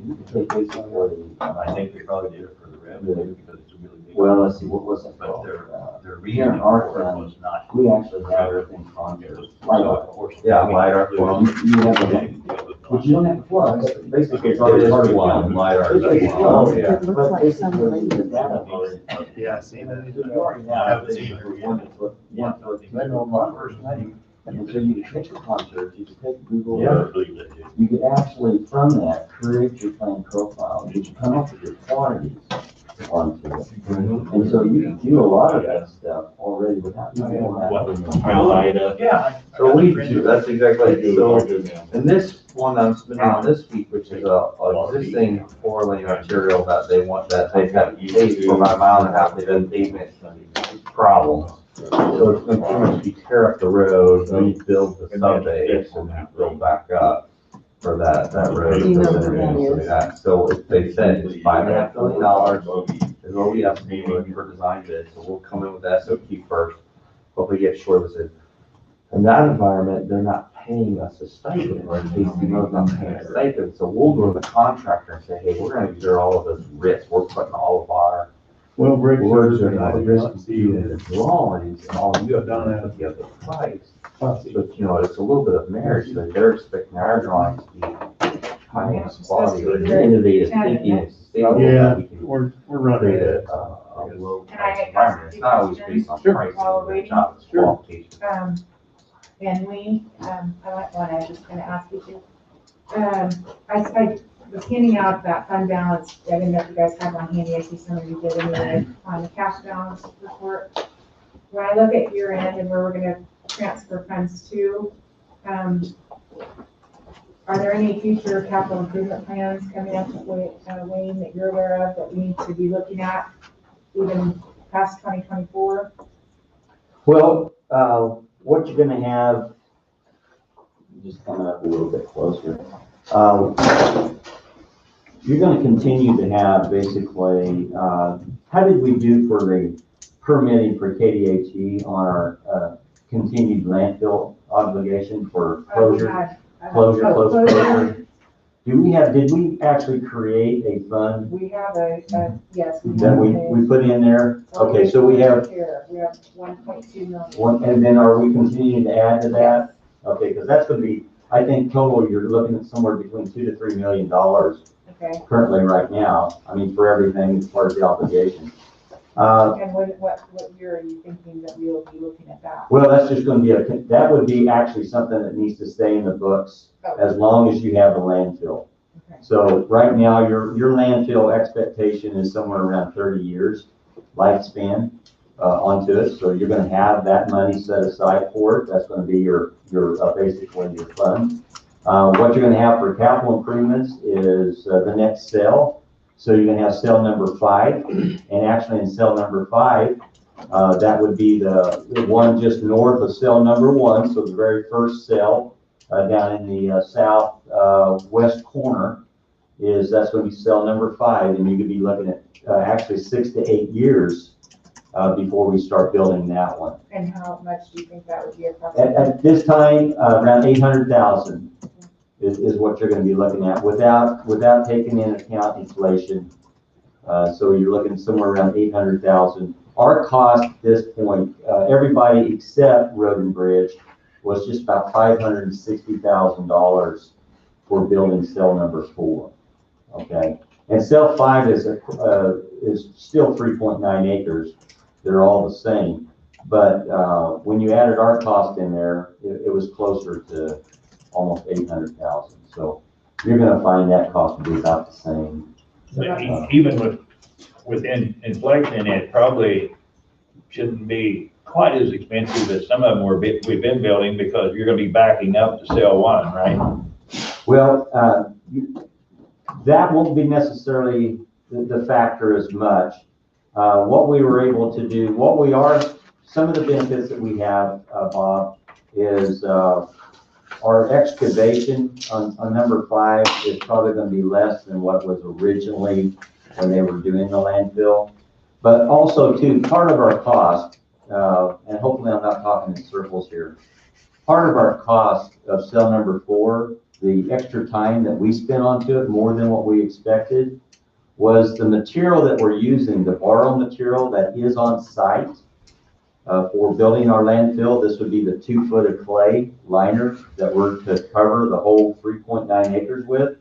I think they probably did it for the revenue because it's a really big. Well, let's see, what was it But called? their Here in reason our for it town, was not. we actually have everything on here. So, of course. Yeah, LiDAR. Well, you have a, but you don't have plugs, basically it's already part of one. LiDAR. It's Oh, yeah. It looks But like some basically, the related. data. Yeah, I see that. You already have everything for one foot, they know one person. And so you can take the concerts, you can take Google Yeah, I Earth, believe that, too. you could actually from that create your plan profile, you can come up with your quantities onto it. And so you can do a lot of that stuff already without even having. Yeah. So we do, that's exactly, so, and this one I'm submitting on this week, which is a existing 4-lane arterial that they want, that they've got paved for about a mile and a half, they've been pavement problems. So it's gonna pretty much be tear up the road, rebuild the sub-base, and then build back up for that road. Do you know what that is? Yeah, so if they said it's $5.5 million is what we estimated for design bid, so we'll come in with the SOP first, hopefully get shortlisted. In that environment, they're not paying us a stipend, or KCMO's not paying a stipend, so we'll go to the contractor and say, hey, we're gonna bear all of this risk, we're putting all of our Well, Rick, words shows are not that risky in the drawings, and all you have done is put together the price. But, you know, it's a little bit of marriage, that they're expecting our drawings to be high-end quality, or innovative thinking, and sustainable. Yeah, We can we're create running. a low Can I price ask environment. It's you not always questions? based on Sure. price, While it's we're a job, it's Sure. qualification. And I might wanna just kinda ask you to. I was handing out that fund balance, I didn't know if you guys had one handy, I see some of you did anyway, on the cash balance report. When I look at year end and where we're gonna transfer funds to, are there any future capital improvement plans coming up, Wayne, that you're aware of that we need to be looking at, even past 2024? Well, what you're gonna have, just coming up a little bit closer. You're gonna continue to have basically, how did we do for the permitting for KDHE on our, continued landfill obligation for closure? Closure. Did we actually create a fund We have yes. that we put in there? Okay, so we have We have 1.2 million. one, and then are we continuing to add to that? Okay, because that's gonna be, I think total, you're looking at somewhere between $2 to $3 million Okay, currently right now. I mean, for everything as part of the obligation. and what year are you thinking that we will be looking at that? Well, that's just gonna be that would be actually something that needs to stay in the books as long as you have a landfill. Okay. So right now, your landfill expectation is somewhere around 30 years lifespan onto it. So you're gonna have that money set aside for it. That's gonna be your basically your fund. What you're gonna have for capital improvements is the next cell. So you're gonna have cell number 5, and actually in cell number 5, that would be the one just north of cell number 1. So the very first cell down in the south west corner that's going to be cell number 5, and you could be looking at actually 6 to 8 years before we start building that one. And how much do you think that would be approximately? At this time, around 800,000 is what you're going to be looking at without taking into account inflation. So you're looking somewhere around 800,000. Our cost at this point, everybody except Road and Bridge, was just about $560,000 for building cell number 4. Okay, and cell 5 is still 3.9 acres. They're all the same, but when you added our cost in there, it was closer to almost 800,000. So you're going to find that cost to be about the same. But even within inflation, it probably shouldn't be quite as expensive as some of them we've been building, because you're gonna be backing up to cell 1, right? Well, that won't be necessarily the factor as much. What we were able to do, some of the benefits that we have, Bob, is our excavation on number 5 is probably going to be less than what was originally when they were doing the landfill. But also too, part of our cost, and hopefully I'm not talking in circles here, part of our cost of cell number 4 the extra time that we spent onto it, more than what we expected, was the material that we're using, the borrow material that is on site for building our landfill. This would be the 2 foot of clay liner that we're to cover the whole 3.9 acres with.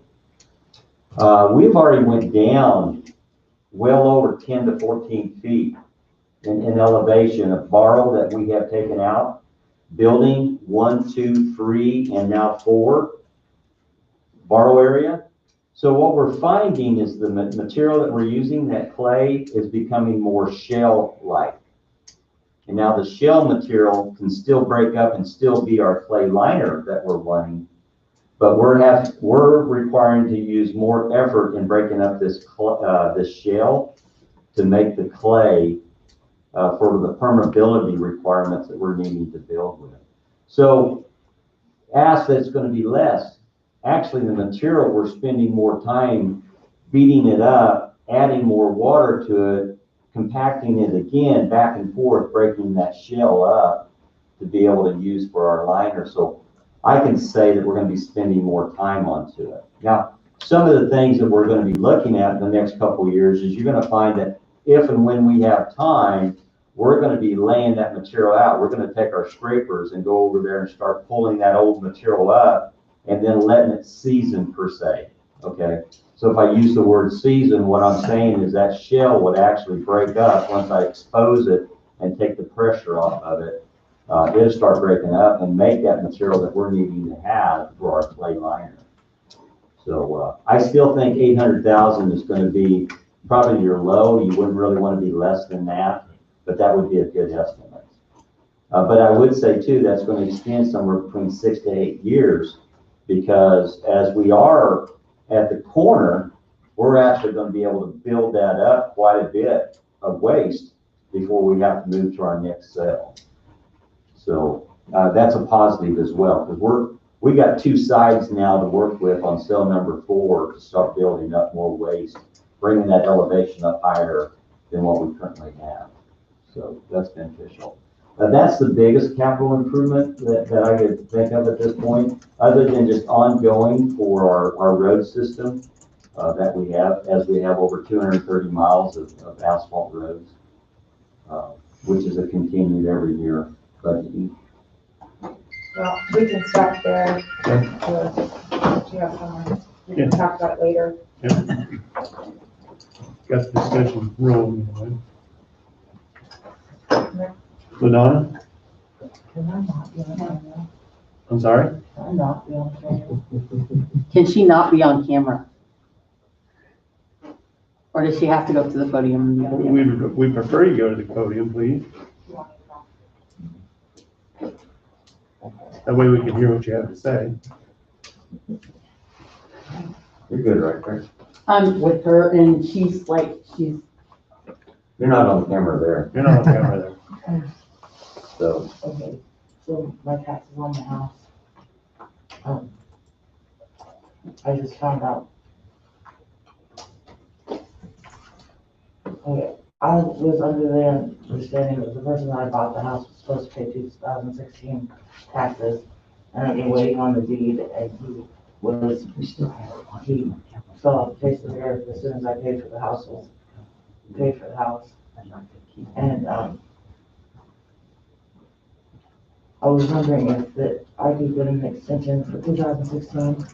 We've already went down well over 10 to 14 feet in elevation of borrow that we have taken out. Building 1, 2, 3, and now 4 borrow area. So what we're finding is the material that we're using, that clay, is becoming more shell-like. And now the shell material can still break up and still be our clay liner that we're running, but we're requiring to use more effort in breaking up this shell to make the clay for the permeability requirements that we're needing to build with. So ask that it's going to be less. Actually, the material, we're spending more time beating it up, adding more water to it, compacting it again, back and forth, breaking that shell up to be able to use for our liner. So I can say that we're going to be spending more time onto it. Now, some of the things that we're going to be looking at in the next couple of years is you're going to find that if and when we have time, we're going to be laying that material out. We're going to take our scrapers and go over there and start pulling that old material up and then letting it season, per se, okay? So if I use the word season, what I'm saying is that shell would actually break up once I expose it and take the pressure off of it. It'll start breaking up and make that material that we're needing to have for our clay liner. So I still think 800,000 is going to be probably your low. You wouldn't really want to be less than that, but that would be a good estimate. But I would say too, that's going to extend somewhere between 6 to 8 years, because as we are at the corner, we're actually going to be able to build that up quite a bit of waste before we have to move to our next sale. So that's a positive as well, because we got 2 sides now to work with on cell number 4 to start building up more waste, bringing that elevation up higher than what we currently have. So that's beneficial. That's the biggest capital improvement that I could think of at this point, other than just ongoing for our road system that we have, as we have over 230 miles of asphalt roads, which is a continued every year budgeting. Well, we can stop there. Do you have someone? We can talk about it later. Yep. Got the discussion rolling anyway. LaDonna? Can I not be on camera? I'm sorry? Can I not be on camera? Can she not be on camera? Or does she have to go to the podium? We prefer you go to the podium, please. That way we can hear what you have to say. You're good right there. I'm with her and she's. You're not on camera there. You're not on camera there. So, Okay, so my taxes on the house. I just found out. Okay, I was under the understanding that the person that I bought the house was supposed to pay 2016 taxes, and I've been waiting on the deed, and he fell off the face of the earth as soon as I paid for the house. And, I was wondering if that I could get an extension for 2016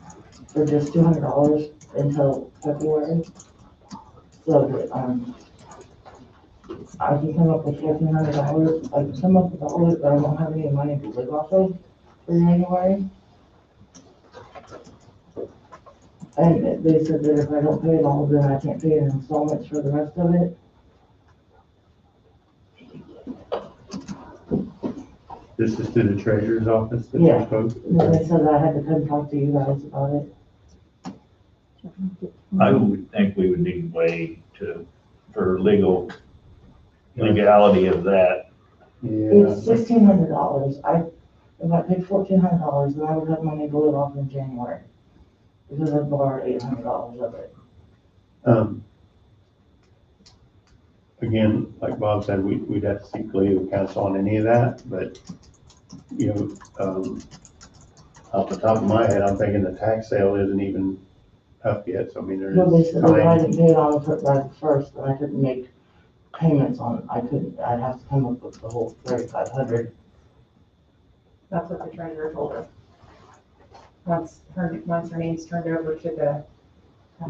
for just $200 until February. So that, I can come up with $1,400. I can come up with all of it, but I don't have any money to live off of for January. And they said that if I don't pay it all, then I can't pay in installments for the rest of it. This is to the treasurer's office that Yeah. you spoke? And they said I had to come talk to you guys about it. I would think we would need a way for legality of that. Yeah. It's $1,600. If I paid $1,400, then I would have money to live off in January. Because I borrowed $800 of it. Again, like Bob said, we'd have to seek legal counsel on any of that, but, Off the top of my head, I'm thinking the tax sale isn't even up yet, so I mean, Well, they there's said that I time. didn't pay it on the first, and I couldn't make payments on, I'd have to come up with the whole 3,500. That's what the treasurer told her. Once her name's turned over to the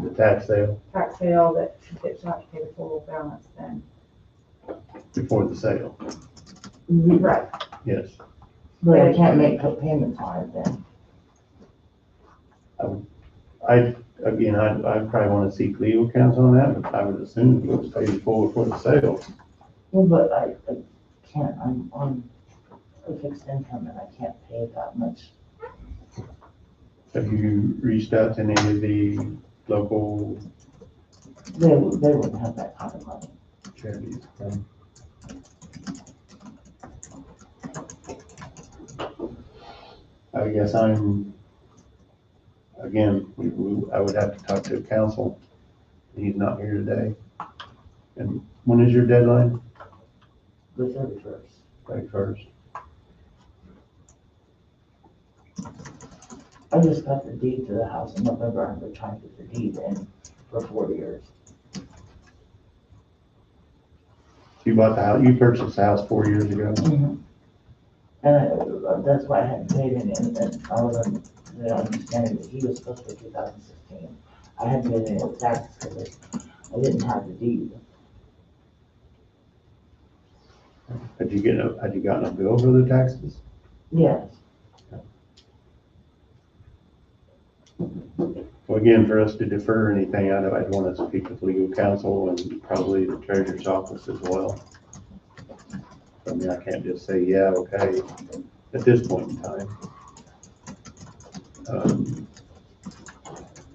The tax sale tax sale, that she'll have to pay the full balance then. before the sale, Right. yes. But I can't make payments on it then. I'd probably want to seek legal counsel on that, but I would assume it was paid full before the sale. Well, but I can't, I'm on a fixed income and I can't pay that much. Have you reached out to any of the local They wouldn't have that kind of money. charities? I guess I would have to talk to counsel. He's not here today. And when is your deadline? The 31st. 31st. I just got the deed to the house in November, and we're trying to get the deed in for 4 years. You bought the house, you purchased the house 4 years ago? And that's why I hadn't paid any, and I was under the understanding that he was supposed to pay 2016. I hadn't paid any of the taxes because I didn't have the deed. Had you gotten a bill for the taxes? Yes. Well, again, for us to defer anything, I'd want to speak with legal counsel and probably the treasurer's office as well. I mean, I can't just say, yeah, okay, at this point in time.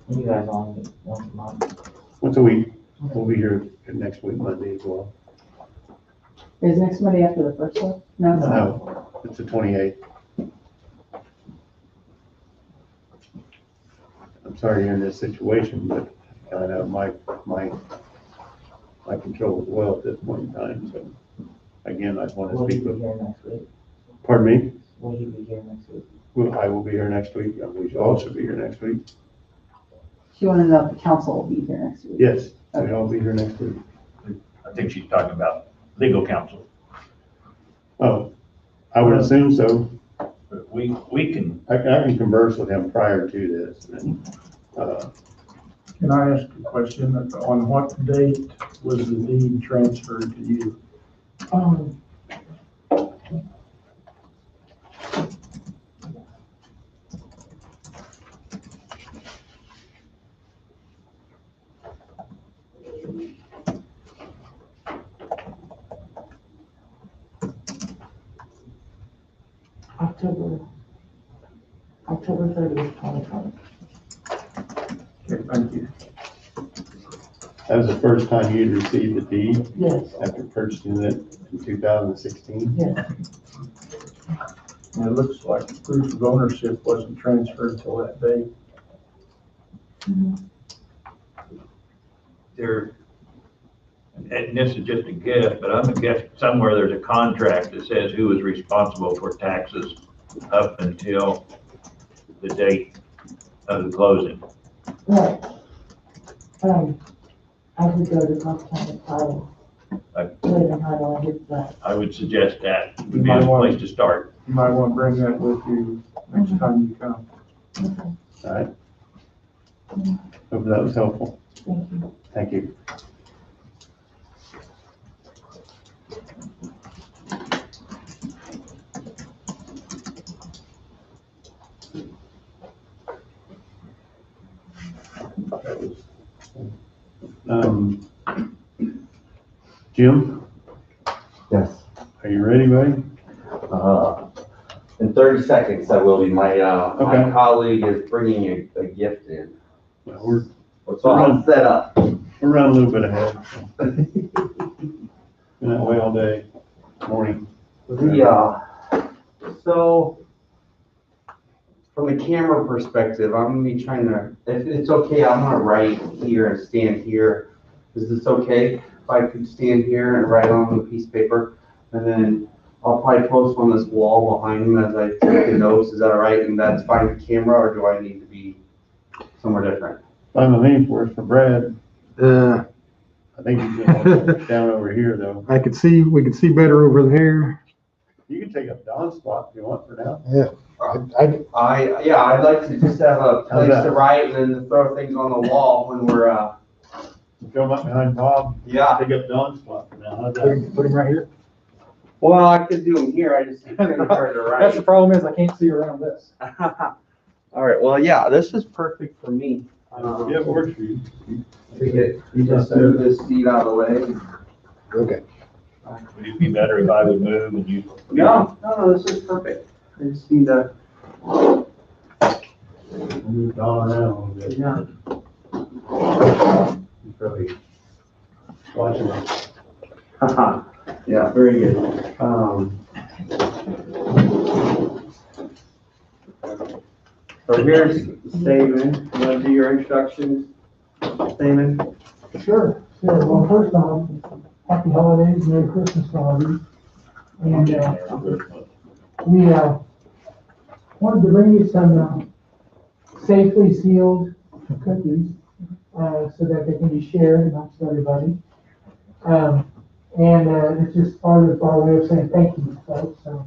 You guys only meet once a month. Once a week, we'll be here next week, Monday as well. Is next Monday after the first one? No. No, it's the 28th. I'm sorry you're in this situation, but kind of my control as well at this point in time, so. Again, I want to Will you speak be with, here next week? pardon me? Will you be here next week? Well, I will be here next week, and we all should be here next week. She wanted to know if the council will be here next week. Yes, we'll all be here next week. I think she's talking about legal counsel. Oh, I would assume so. But we can, I can converse with him prior to this, and, Can I ask a question? On what date was the deed transferred to you? October 30th, 2020. Okay, thank you. that was the first time you'd received the deed Yes, after purchasing it in 2016. yes. And it looks like the proof of ownership wasn't transferred until that date. there, and this is just a guess, but I'm gonna guess somewhere there's a contract that says who is responsible for taxes up until the date of the closing. Right. I could go to Cobb County Title. Right. Wait, I did that. I would suggest that would be a place to start. You might want to bring that with you next time you come. All right. Hope that was helpful. Thank you. Thank you. Jim, Yes. are you ready, buddy? In 30 seconds, I will be. My Okay. colleague is bringing a gift in. Well, we're So I'm set up. running a little bit ahead. Been that way all day, morning. So from the camera perspective, I'm gonna be trying to, if it's okay, I'm gonna write here and stand here. Is this okay? If I could stand here and write on the piece of paper, and then I'll probably post on this wall behind him as I take the notes. Is that all right? And that's fine for camera, or do I need to be somewhere different? I'm leaning for Brad. Uh, I think he's gonna down over here though. we could see better over there. You can take up Don's spot if you want for now. Yeah, I'd like to just have a place that? to write and then throw things on the wall when we're, Throw him up behind Bob. yeah. Take up Don's spot for now. How's that? Put him right here. Well, I could do them here. I just, it's kind of hard to write. That's the problem is I can't see around this. All right, well, yeah, this is perfect for me. Yeah, it works for you. You just move this seat out of the way. Okay. Would it be better if I would move and you? No, this is perfect. I just need to, Move Don around a little bit. yeah. He's probably watching us. Yeah, very good. So here's Stamen. You want to do your introduction, Stamen? Sure. Well, first off, happy holidays, Merry Christmas to all of you. And, we, wanted to bring you some, safely sealed cookies, so that they can be shared amongst everybody. And it's just part of our way of saying thank you, folks, so.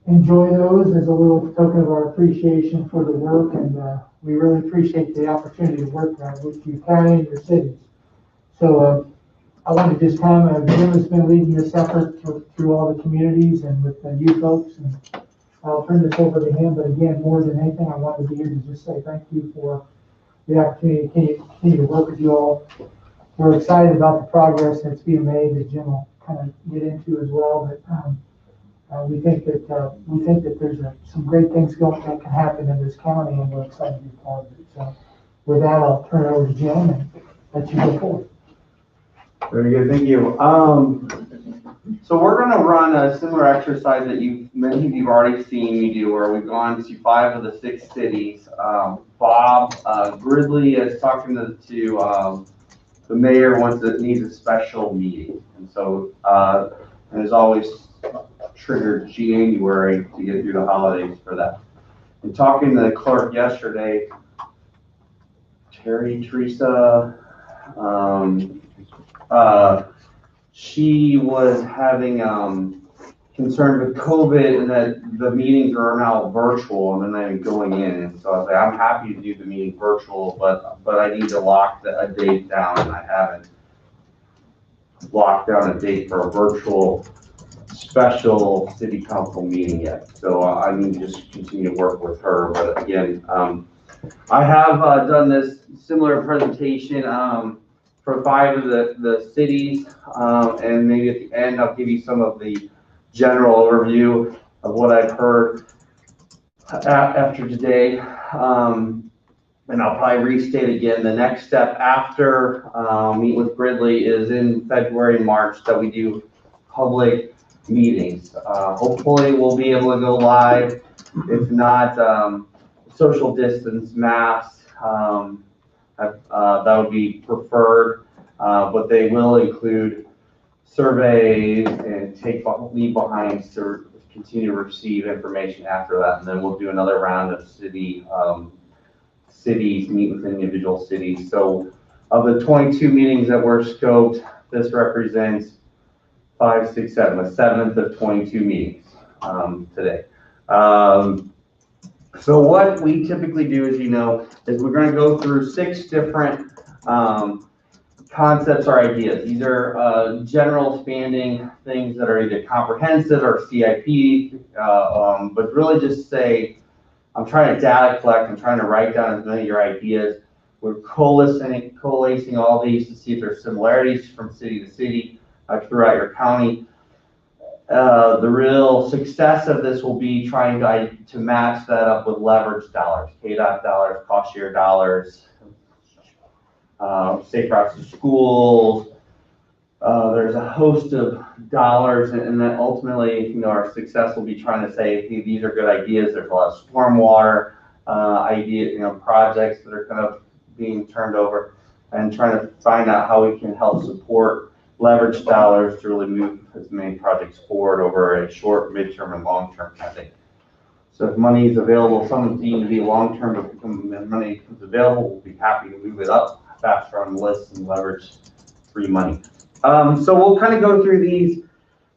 Enjoy those as a little token of our appreciation for the work, and we really appreciate the opportunity to work with you county and your cities. So I want to just come, Jim has been leading this effort through all the communities and with you folks, and I'll turn this over to him, but again, more than anything, I wanted to be here to just say thank you for the opportunity to continue to work with you all. We're excited about the progress that's being made that Jim will kind of get into as well, but we think that there's some great things that can happen in this county, and we're excited to be part of it. So with that, I'll turn it over to Jim and let you go forward. Very good, thank you. So we're gonna run a similar exercise that many of you've already seen me do, where we've gone to 5 of the 6 cities. Bob Gridley is talking to the mayor needs a special meeting, and so and as always triggered January to get through the holidays for that. And talking to the clerk yesterday, Teresa, she was having concern with COVID and that the meetings are now virtual and then I'm going in. And so I was like, I'm happy to do the meeting virtual, but I need to lock a date down, and I haven't locked down a date for a virtual special city council meeting yet. So I need to just continue to work with her. But again, I have done this similar presentation for 5 of the cities, and maybe at the end I'll give you some of the general overview of what I've heard after today. And I'll probably restate again, the next step after meet with Gridley is in February and March that we do public meetings. Hopefully we'll be able to go live. If not, social distance masks, that would be preferred, but they will include surveys and leave behinds to continue to receive information after that. And then we'll do another round of cities, meet with individual cities. So of the 22 meetings that were scoped, this represents 5, 6, 7, the 7th of 22 meetings today. So what we typically do, as you know, is we're going to go through 6 different concepts or ideas. These are general spanning things that are either comprehensive or CIP, but really just say, I'm trying to data collect, I'm trying to write down as many of your ideas. We're coalescing all these to see if there's similarities from city to city throughout your county. The real success of this will be trying to match that up with leverage dollars, KDOT dollars, cost share dollars, safe routes to schools. There's a host of dollars, and then ultimately, our success will be trying to say, hey, these are good ideas. There's a lot of stormwater projects that are kind of being turned over, and trying to find out how we can help support leverage dollars to really move as many projects forward over a short, midterm, and long-term kind of thing. So if money is available, someone's deemed to be long-term, but when money becomes available, we'll be happy to move it up faster on the list and leverage free money. So we'll kind of go through these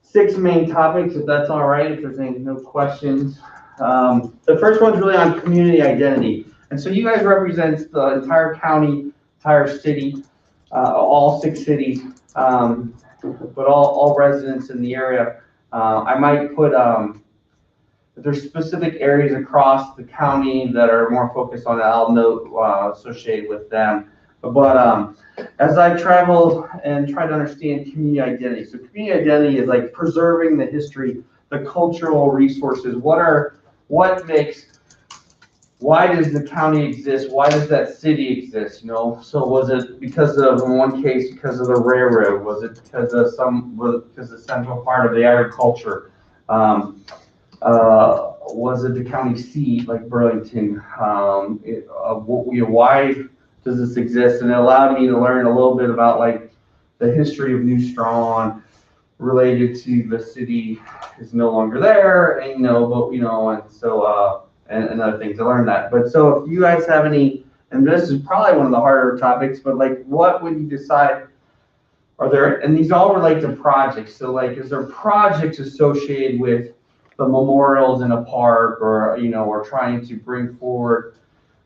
6 main topics, if that's all right, if there's no questions. The first one's really on community identity. And so you guys represent the entire county, entire city, all 6 cities, but all residents in the area. I might put, if there's specific areas across the county that are more focused on it, I'll note associated with them. But as I travel and try to understand community identity, so community identity is like preserving the history, the cultural resources. Why does the county exist? Why does that city exist? So was it because of, in one case, because of the railroad? Was it because of the central part of the agriculture? Was it the county seat, like Burlington? Why does this exist? And it allowed me to learn a little bit about like the history of New Strawn related to the city is no longer there, and and so and other things. I learned that. But so if you guys have any, and this is probably one of the harder topics, but like what would you decide? And these all relate to projects. So like, is there projects associated with the memorials in a park, or or trying to bring forward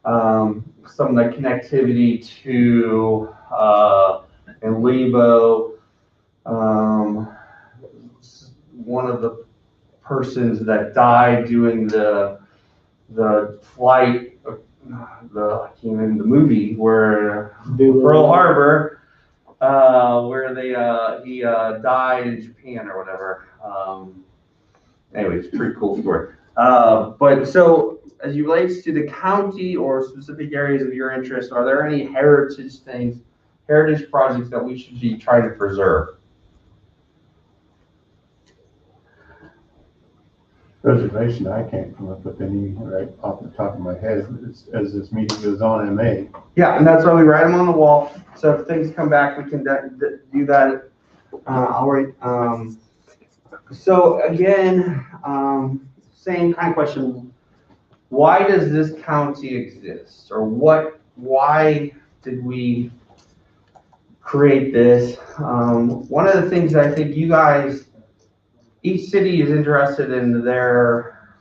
some of the connectivity to in Lebo, one of the persons that died doing the flight, the movie where Pearl Harbor, where he died in Japan or whatever. Anyway, it's a pretty cool story. But so as it relates to the county or specific areas of your interest, are there any heritage projects that we should be trying to preserve? Preservation, I can't come up with any right off the top of my head as this meeting goes on in May. Yeah, and that's why we write them on the wall. So if things come back, we can do that. I'll write. So again, same kind of question. Why does this county exist? Or why did we create this? One of the things I think you guys, each city is interested in their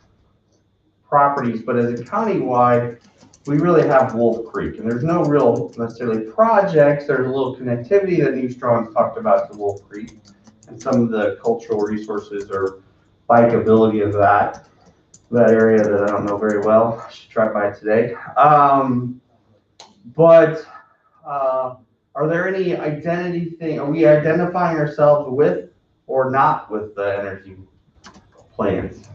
properties, but as a county-wide, we really have Wolf Creek, and there's no real necessarily projects. There's a little connectivity that New Strawn's talked about to Wolf Creek, and some of the cultural resources or bikeability of that area that I don't know very well. I should try by today. But are there any identity thing? Are we identifying ourselves with or not with the energy plans?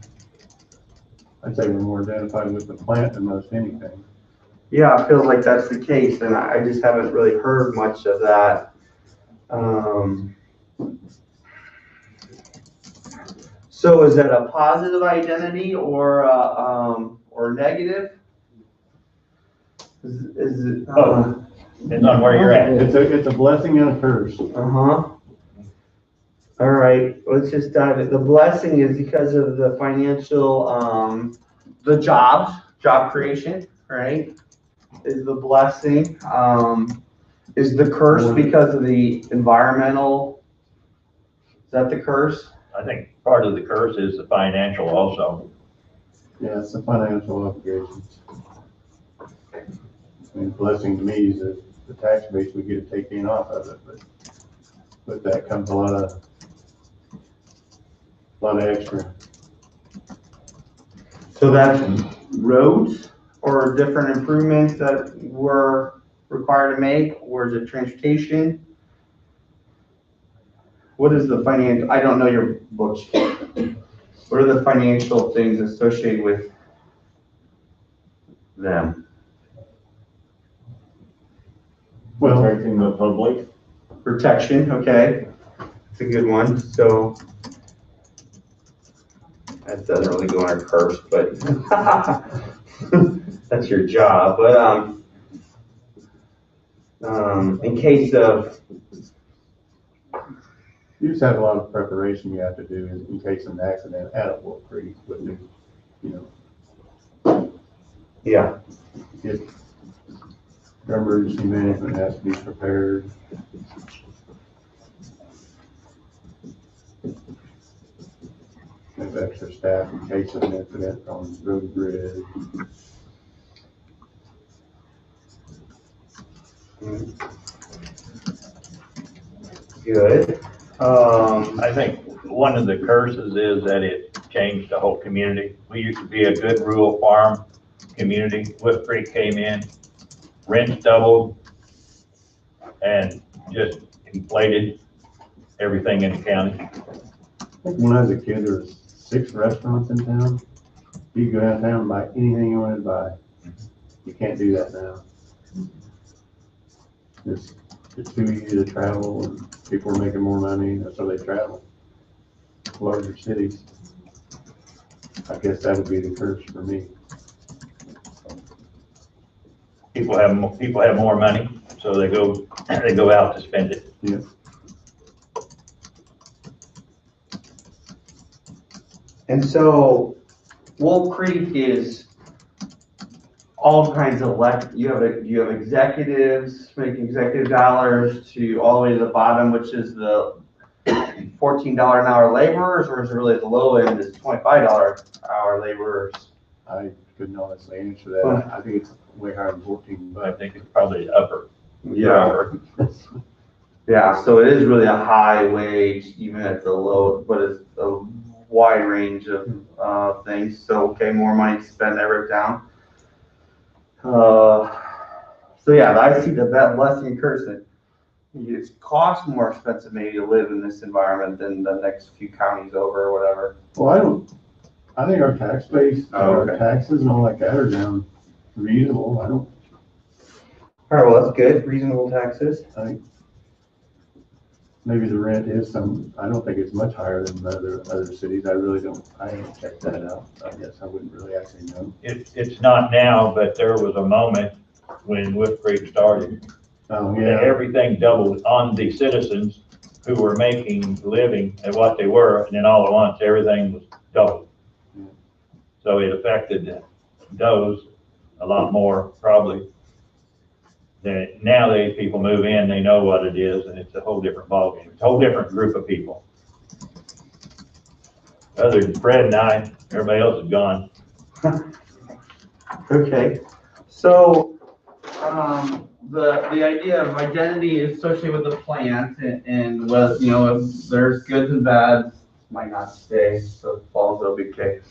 I'd say we're more identified with the plant than most anything. Yeah, it feels like that's the case, and I just haven't really heard much of that. So is that a positive identity or negative? Is it? Depends on where you're at. It's a blessing and a curse. All right, let's just dive in. The blessing is because of the financial, the job creation, right? Is the blessing. Is the curse because of the environmental? Is that the curse? I think part of the curse is the financial also. Yeah, it's the financial obligations. I mean, blessing to me is the tax base we get to take in off of it, but with that comes a lot of extra. So that's roads or different improvements that we're required to make, or is it transportation? What is the financial? I don't know your books. What are the financial things associated with them? Well, Protecting the public. Protection, okay. It's a good one. So that doesn't really go on our curse, but that's your job. But in case of You just have a lot of preparation you have to do in case of an accident at a Wolf Creek with the, Yeah. emergency management has to be prepared. Have extra staff in case of an incident on the road bridge. Good. I think one of the curses is that it changed the whole community. We used to be a good rural farm community. Wolf Creek came in, rents doubled, and just inflated everything in the county. When I was a kid, there was 6 restaurants in town. You could go downtown and buy anything you wanted to buy. You can't do that now. It's too easy to travel, and people are making more money, so they travel. Larger cities. I guess that would be the curse for me. People have more money, so they go out to spend it. Yeah. And so Wolf Creek is all kinds of you have executives making executive dollars to all the way to the bottom, which is the $14 an hour laborers, or is it really the low end is $25 hour laborers? I couldn't honestly answer that. I think it's way higher than 14, I but think it's probably upper. Yeah. Yeah, so it is really a high wage, even at the low, but it's a wide range of things. So, okay, more money to spend, I wrote down. So yeah, I see the blessing and curse that it costs more expensive maybe to live in this environment than the next few counties over or whatever. well, I think our tax base, Oh, our okay. taxes and all like that are down reasonable. All right, well, that's good, reasonable taxes. I think maybe the rent is I don't think it's much higher than other cities. I haven't checked that out. I guess I wouldn't really actually know. It's not now, but there was a moment when Wolf Creek started. Oh, that yeah. Everything doubled on the citizens who were making a living at what they were, and then all at once, everything was doubled. So it affected those a lot more probably. Now people move in, they know what it is, and it's a whole different ballgame. It's a whole different group of people. Other than Fred and I, everybody else is gone. Okay, so the idea of identity is associated with the plant, and with, if there's goods and bads, might not stay, so it falls over okay.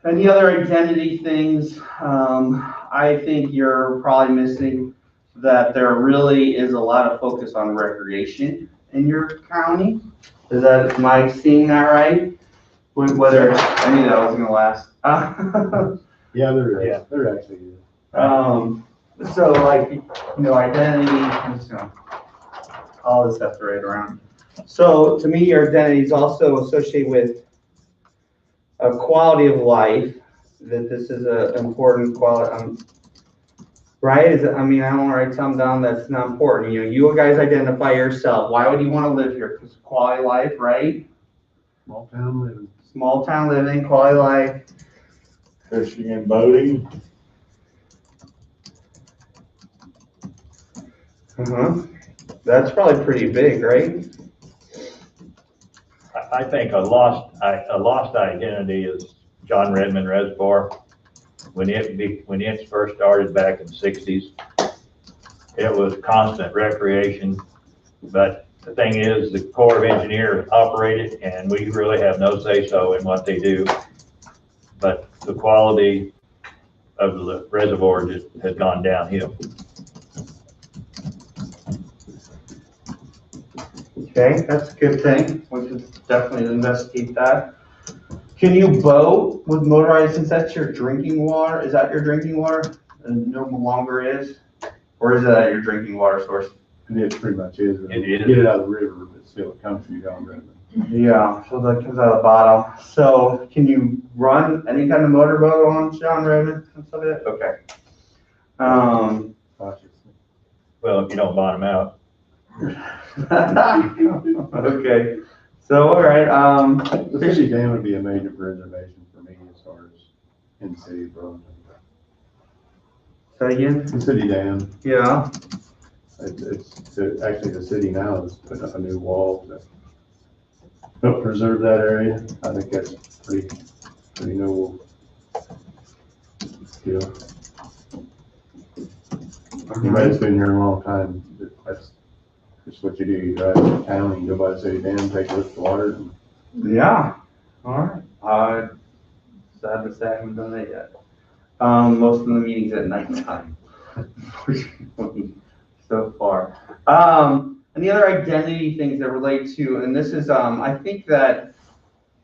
Any other identity things? I think you're probably missing that there really is a lot of focus on recreation in your county. Am I seeing that right? Whether, I knew that wasn't gonna last. Yeah, there actually is. So like, identity, I'm just gonna, all this stuff to write around. So to me, your identity is also associated with a quality of life, that this is an important quality, right? I don't want to write something down that's not important. You guys identify yourself. Why would you want to live here? Because quality of life, right? Small town living. Small town living, quality of life. Fishing and boating. That's probably pretty big, right? I think a lost identity is John Redmond Reservoir. When it first started back in the 60s, it was constant recreation. But the thing is, the Corps of Engineers operate it, and we really have no say-so in what they do. But the quality of the reservoir just has gone downhill. Okay, that's a good thing. We should definitely investigate that. Can you boat with motorized, since that's your drinking water? Is that your drinking water? And no longer is? Or is that your drinking water source? It pretty much is. It is. Get it out of the river, but still it comes from John Redmond. Yeah, so that comes out of the bottom. So can you run any kind of motorboat on John Redmond and stuff like that? Okay. Cautiously. Well, if you don't bottom out. Okay, so, all right, The city dam would be a major preservation for me as far as in the city of Burlington. say again? The city dam, Yeah, actually the city now is putting up a new wall to help preserve that area. I think that's pretty noble deal. Anybody's been here a long time, that's just what you do. You drive to town and you go by the city dam, take a look at the water. And yeah, all right. Sad to say I haven't done that yet. Most of the meetings at nighttime, unfortunately, so far. And the other identity things that relate to, and this is, I think that,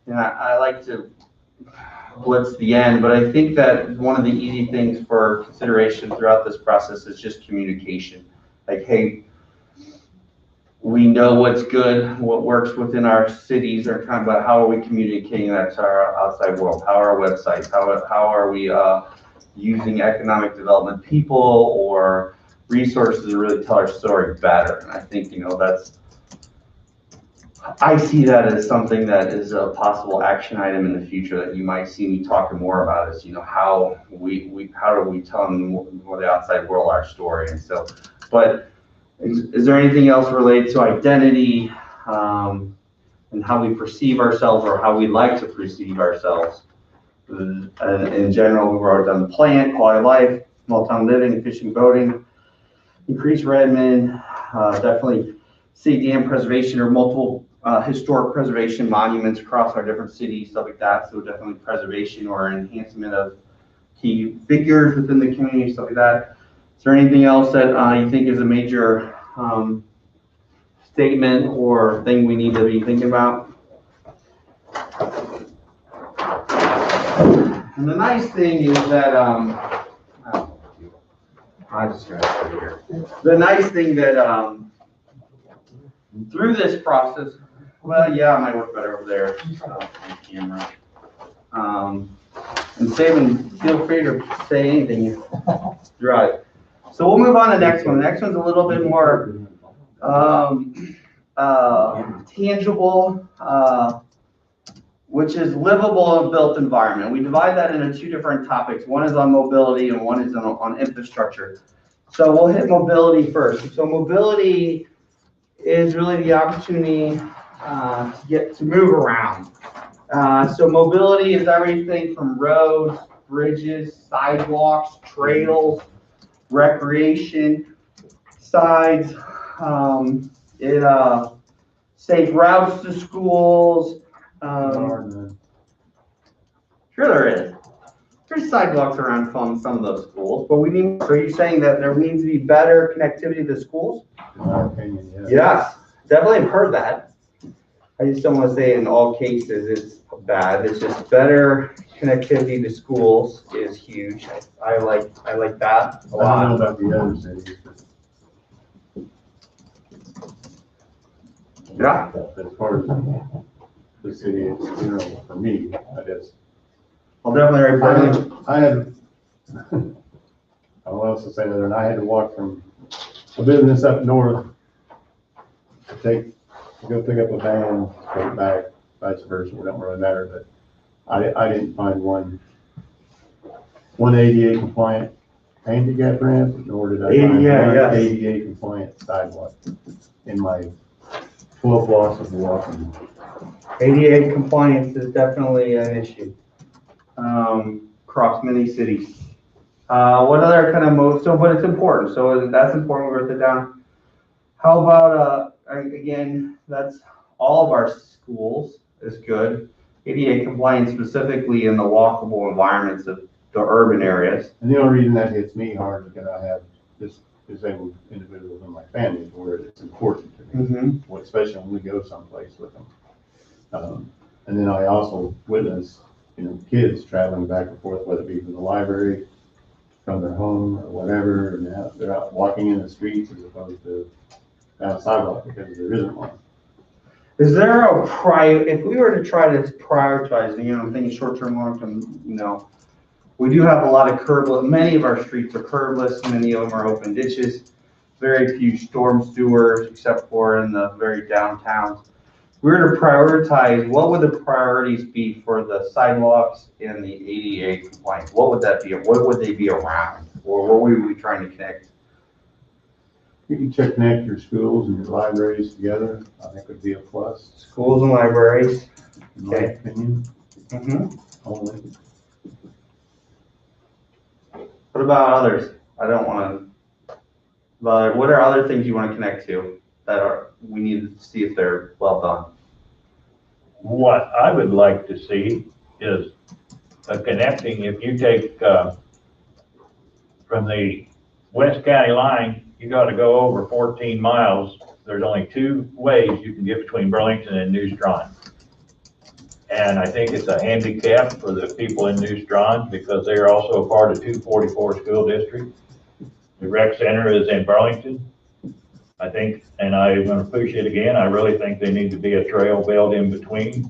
and I like to blitz the end, but I think that one of the easy things for consideration throughout this process is just communication. Like, hey, we know what's good, what works within our cities, or kind of about how are we communicating that to our outside world? How are our websites? How are we using economic development people or resources to really tell our story better? And I think, I see that as something that is a possible action item in the future that you might see me talking more about is, how do we tell more the outside world our story? And so, but is there anything else related to identity, and how we perceive ourselves or how we like to perceive ourselves? In general, we've already done the plant, quality of life, small town living, fishing, boating, increased Redmond, definitely city dam preservation or multiple historic preservation monuments across our different cities, stuff like that. So definitely preservation or enhancement of key figures within the community, stuff like that. Is there anything else that you think is a major statement or thing we need to be thinking about? And the nice thing is that, I just got it over here. The nice thing that through this process, well, yeah, it might work better over there on camera. And Sam, feel free to say anything throughout it. So we'll move on to the next one. The next one's a little bit more tangible, which is livable and built environment. We divide that into two different topics. One is on mobility and one is on infrastructure. So we'll hit mobility first. So mobility is really the opportunity to move around. So mobility is everything from roads, bridges, sidewalks, trails, recreation, sides, safe routes to schools. Sure there is. There's sidewalks around some of those schools, but we need, so you're saying that there needs to be better connectivity to schools? in my opinion, yes. Yes, definitely have heard that. I just don't want to say in all cases it's bad. It's just better connectivity to schools is huge. I like that a lot. I don't know about the other cities, but Yeah. as far as the city, it's, for me, I guess. I'll definitely report. I had, I don't know what else to say other than I had to walk from a business up north to go pick up a van, straight back, vice versa, it don't really matter, but I didn't find one ADA compliant handicap ramp, nor did I find one ADA compliant sidewalk in my 12 blocks of walking. ADA compliance is definitely an issue across many cities. What other kind of but it's important. So that's important. We wrote it down. How about again? That's all of our schools is good. ADA compliance specifically in the walkable environments of the urban areas. And the only reason that hits me hard is because I have disabled individuals in my family where it's important to me, especially when we go someplace with them. And then I also witness, kids traveling back and forth, whether it be from the library, from their home or whatever, and they're out walking in the streets as opposed to down a sidewalk because there isn't one. Is there if we were to try to prioritize, I'm thinking short-term, long-term, we do have a lot of many of our streets are curbless, many of them are open ditches. Is very few storm sewers except for in the very downtowns. If we were to prioritize, what would the priorities be for the sidewalks and the ADA compliance? What would that be? What would they be around? Or what were we trying to connect? You can check connect your schools and your libraries together. I think would be a plus, Schools and libraries. in my opinion, only. What about others? I don't want to, but what are other things you want to connect to that are, we need to see if they're well done? What I would like to see is a connecting, if you take, from the West County line, you gotta go over 14 miles. There's only 2 ways you can get between Burlington and New Strand. And I think it's a handicap for the people in New Strand because they are also a part of 244 school district. The rec center is in Burlington. I think, and I'm gonna push it again, I really think they need to be a trail built in between.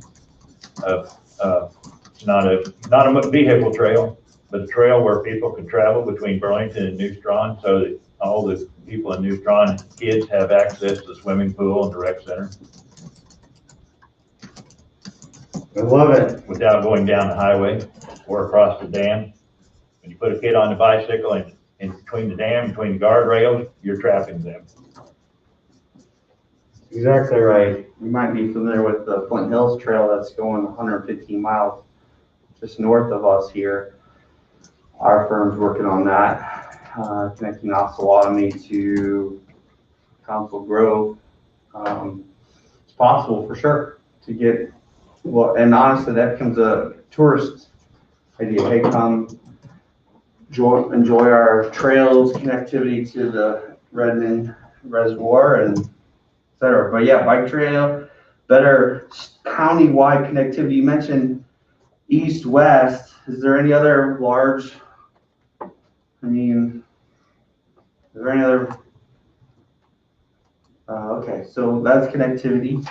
Not a vehicle trail, but a trail where people can travel between Burlington and New Strand so that all the people in New Strand, kids have access to the swimming pool and the rec center. I love it. Without going down the highway or across the dam. When you put a kid on the bicycle and in between the dam, between the guardrails, you're trapping them. Exactly right. You might be familiar with the Flint Hills Trail that's going 115 miles just north of us here. Our firm's working on that, connecting Osawatomie to Council Grove. It's possible for sure to get, well, and honestly, that becomes a tourist idea. Hey, come enjoy our trails, connectivity to the Redmond Reservoir, and et cetera. But yeah, bike trail, better county-wide connectivity. You mentioned east-west. Is there any other large, is there any other? Okay, so that's connectivity.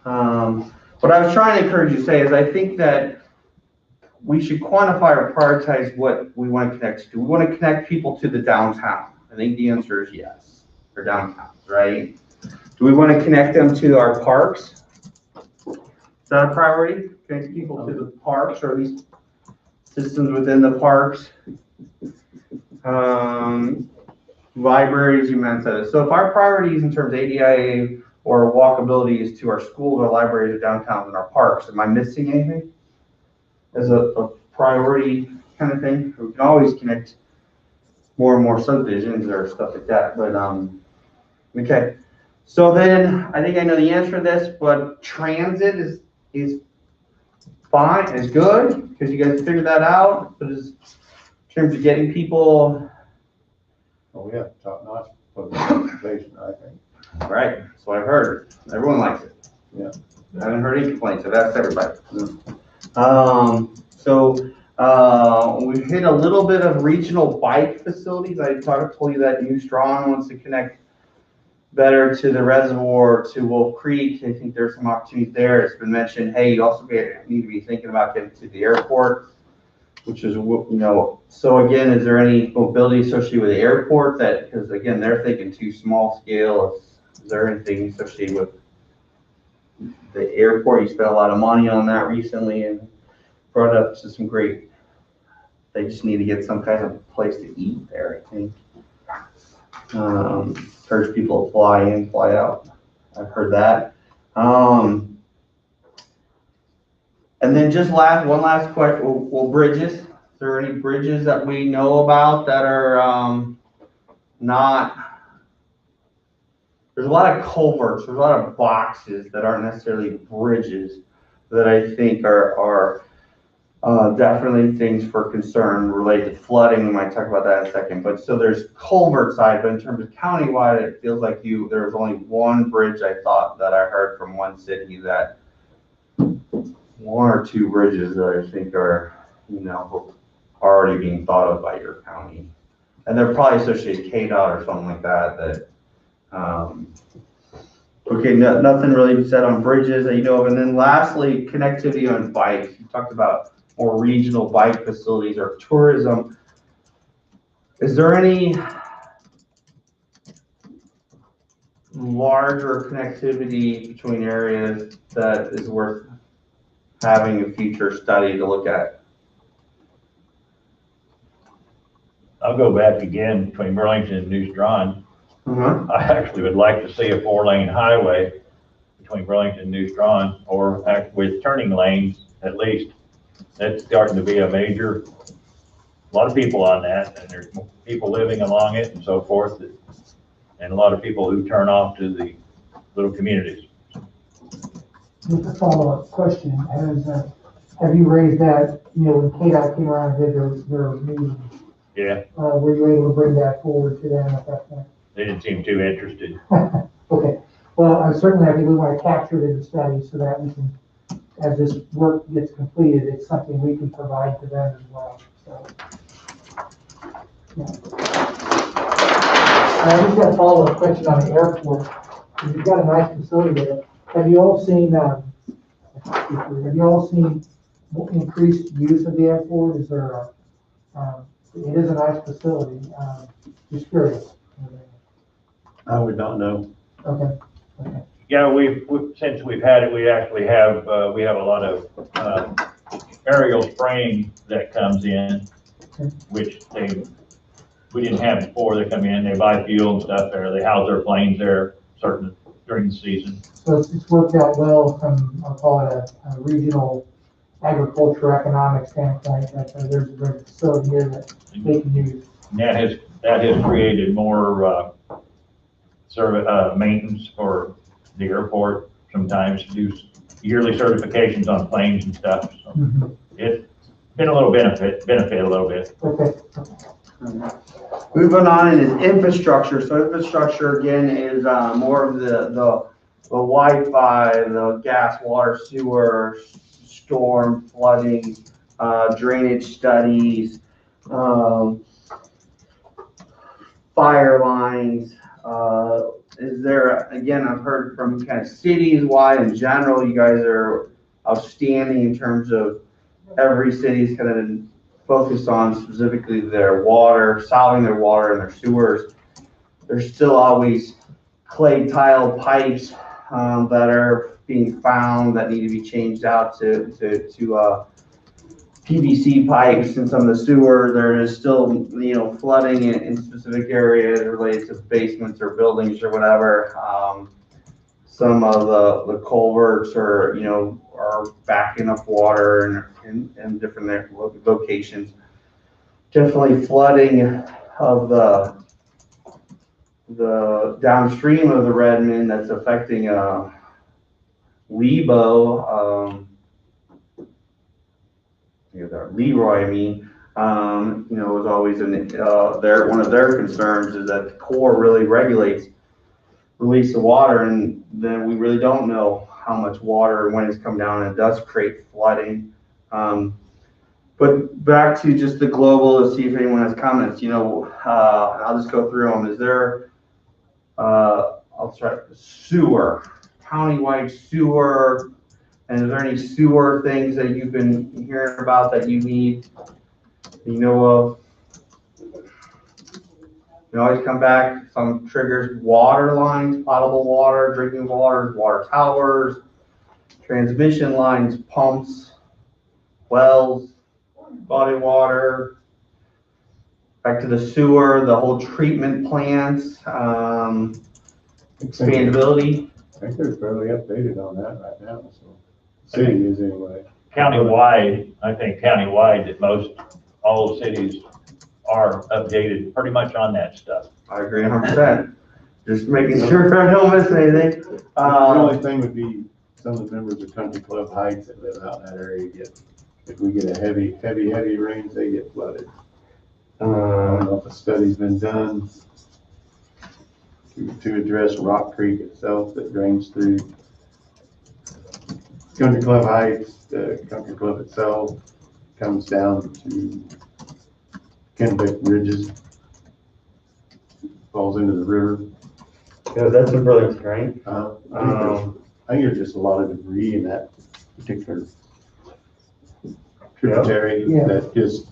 What I was trying to encourage you to say is I think that we should quantify or prioritize what we want to connect to. Do we want to connect people to the downtown? I think the answer is yes, or downtowns, right? Do we want to connect them to our parks? Is that a priority? Connect people to the parks, or at least systems within the parks? Libraries, you mentioned. So if our priorities in terms of ADA or walkability is to our schools, our libraries, our downtowns, and our parks, am I missing anything as a priority kind of thing? We can always connect more and more subdivisions or stuff like that, but okay. So then I think I know the answer to this, but transit is fine, is good, because you guys figured that out, but in terms of getting people. Oh, yeah, top notch public transportation, I think. Right, that's what I've heard. Everyone likes it. Yeah. I haven't heard any complaints, so that's everybody. We hit a little bit of regional bike facilities. I told you that New Strand wants to connect better to the reservoir, to Wolf Creek. I think there's some opportunities there. It's been mentioned, hey, you also need to be thinking about getting to the airport, which is, so again, is there any mobility associated with the airport that, because again, they're thinking too small scale. Is there anything associated with the airport? You spent a lot of money on that recently and brought up to some great, they just need to get some kind of place to eat there, I think. Encourage people to fly in, fly out. I've heard that. And then just one last question, well, bridges. Is there any bridges that we know about that are not, there's a lot of culverts, there's a lot of boxes that aren't necessarily bridges that I think are definitely things for concern related to flooding. We might talk about that in a second. But so there's culvert side, but in terms of countywide, it feels like there was only one bridge I thought that I heard from one city that one or two bridges that I think are, already being thought of by your county. And they're probably associated with KDOT or something like that, okay, nothing really said on bridges that you know of. And then lastly, connectivity on bikes. You talked about more regional bike facilities or tourism. Is there any larger connectivity between areas that is worth having a future study to look at. I'll go back again between Burlington and New Strand. Uh-huh. I actually would like to see a 4-lane highway between Burlington and New Strand, or with turning lanes at least. That's starting to be a major, a lot of people on that, and there's people living along it and so forth, and a lot of people who turn off to the little communities. Just a follow-up question, have you raised that, when KDOT came around and did their meeting, Yeah, were you able to bring that forward to them at that point? they didn't seem too interested. Okay, well, certainly I think we want to capture it in the study so that we can, as this work gets completed, it's something we can provide to them as well, so. Yeah. I just got a follow-up question on the airport. You've got a nice facility there. Have you all seen increased use of the airport? Is there it is a nice facility, just curious. I would not know. Okay. Yeah, since we've had it, we actually have, we have a lot of aerial spraying that comes in, which we didn't have before. They come in, they buy fuel and stuff there, they house their planes there during the season. So it's worked out well from, I'll call it a regional agriculture economic standpoint, that there's a great facility here that they can use. And that has created more maintenance for the airport, sometimes do yearly certifications on planes and stuff. So it's been a little benefit a little bit. Okay. Moving on is infrastructure. So infrastructure again is more of the Wi-Fi, the gas, water, sewer, storm, flooding, drainage studies, fire lines. Is there, again, I've heard from kind of cities wide in general, you guys are outstanding in terms of every city's kind of focused on specifically their water, solving their water and their sewers. There's still always clay tile pipes that are being found that need to be changed out to PVC pipes in some of the sewer. There is still, flooding in specific areas related to basements or buildings or whatever. Some of the culverts are backing up water in different locations. Definitely flooding of the downstream of the Redmond that's affecting Leroy, was always one of their concerns is that the Corps really regulates release of water, and then we really don't know how much water when it's come down, and it does create flooding. But back to just the global, to see if anyone has comments. I'll just go through them. Is there I'll start sewer, countywide sewer, and is there any sewer things that you've been hearing about that you need, of? You always come back, some triggers, water lines, potable water, drinking water, water towers, transmission lines, pumps, wells, body water, back to the sewer, the whole treatment plants, expandability. I think they're fairly updated on that right now, so city is anyway. Countywide, I think countywide that all cities are updated pretty much on that stuff. I agree 100%. Just making sure I don't miss anything. The only thing would be some of the members of Country Club Heights that live out in that area if we get a heavy rains, they get flooded. I don't know if a study's been done to address Rock Creek itself that drains through Country Club Heights. The Country Club itself comes down to Kennebec Ridges, falls into the river. Yeah, that's in Burlington, right? I think there's just a lot of debris in that particular tributary that just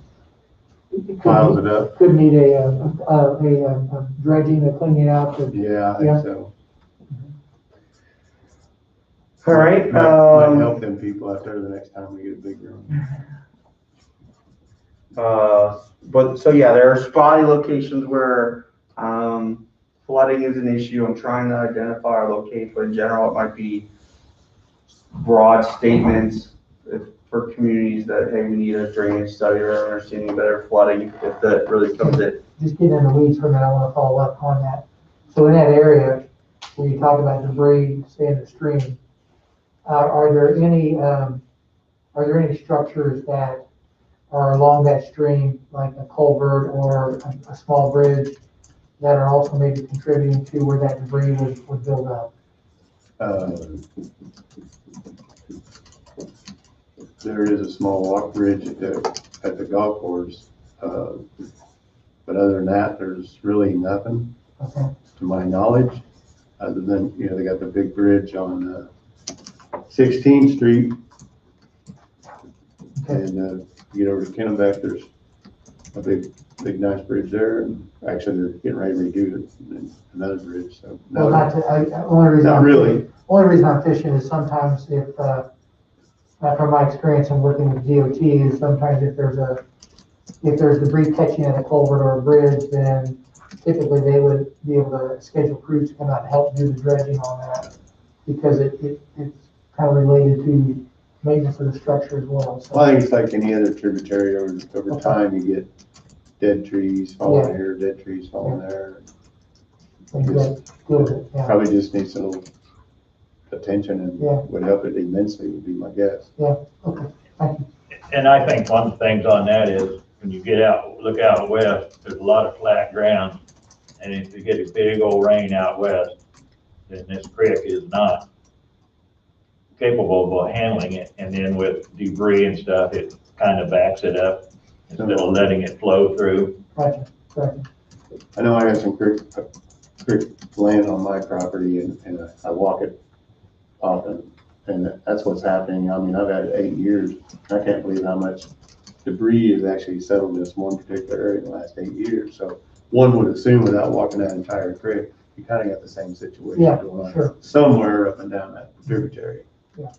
piles it up. Could need a dredging to clean it out. Yeah, I think so. All right, Might help them people out there the next time we get a big room. but, so yeah, there are spotty locations where, flooding is an issue. I'm trying to identify or locate, but in general, it might be broad statements for communities that, hey, we need a drainage study or understanding better flooding, if that really comes in. Just getting in the weeds for a minute, I want to follow up on that. So in that area, when you talk about debris, say in the stream, are there any structures that are along that stream, like a culvert or a small bridge, that are also maybe contributing to where that debris would build up? There is a small walk bridge at the golf course, but other than that, there's really nothing, Okay. to my knowledge, other than, they got the big bridge on 16th Street. And you get over to Kennebec, there's a big nice bridge there, and actually they're getting ready to redo another bridge, so. Well, No, not really. Only reason I'm fishing is sometimes if, from my experience in working with DOT, is sometimes if there's debris catching at a culvert or a bridge, then typically they would be able to schedule crews to come out and help do the dredging on that, because it's kind of related to maintenance of the structure as well. So. Well, I think it's like any other tributary, over time, you get dead trees falling here, dead trees falling there. Probably just needs a little attention, and would help it immensely, would be my guess. Yeah, okay, thank you. And I think one of the things on that is, when you look out west, there's a lot of flat ground. And if you get a big old rain out west, then this creek is not capable of handling it. And then with debris and stuff, it kind of backs it up instead of letting it flow through. Gotcha. I know I got some creek land on my property, and I walk it often, and that's what's happening. I mean, I've had 8 years. I can't believe how much debris has actually settled in this one particular area in the last 8 years. So one would assume, without walking that entire creek, you kind of got the same situation going on somewhere up and down that tributary. Yeah,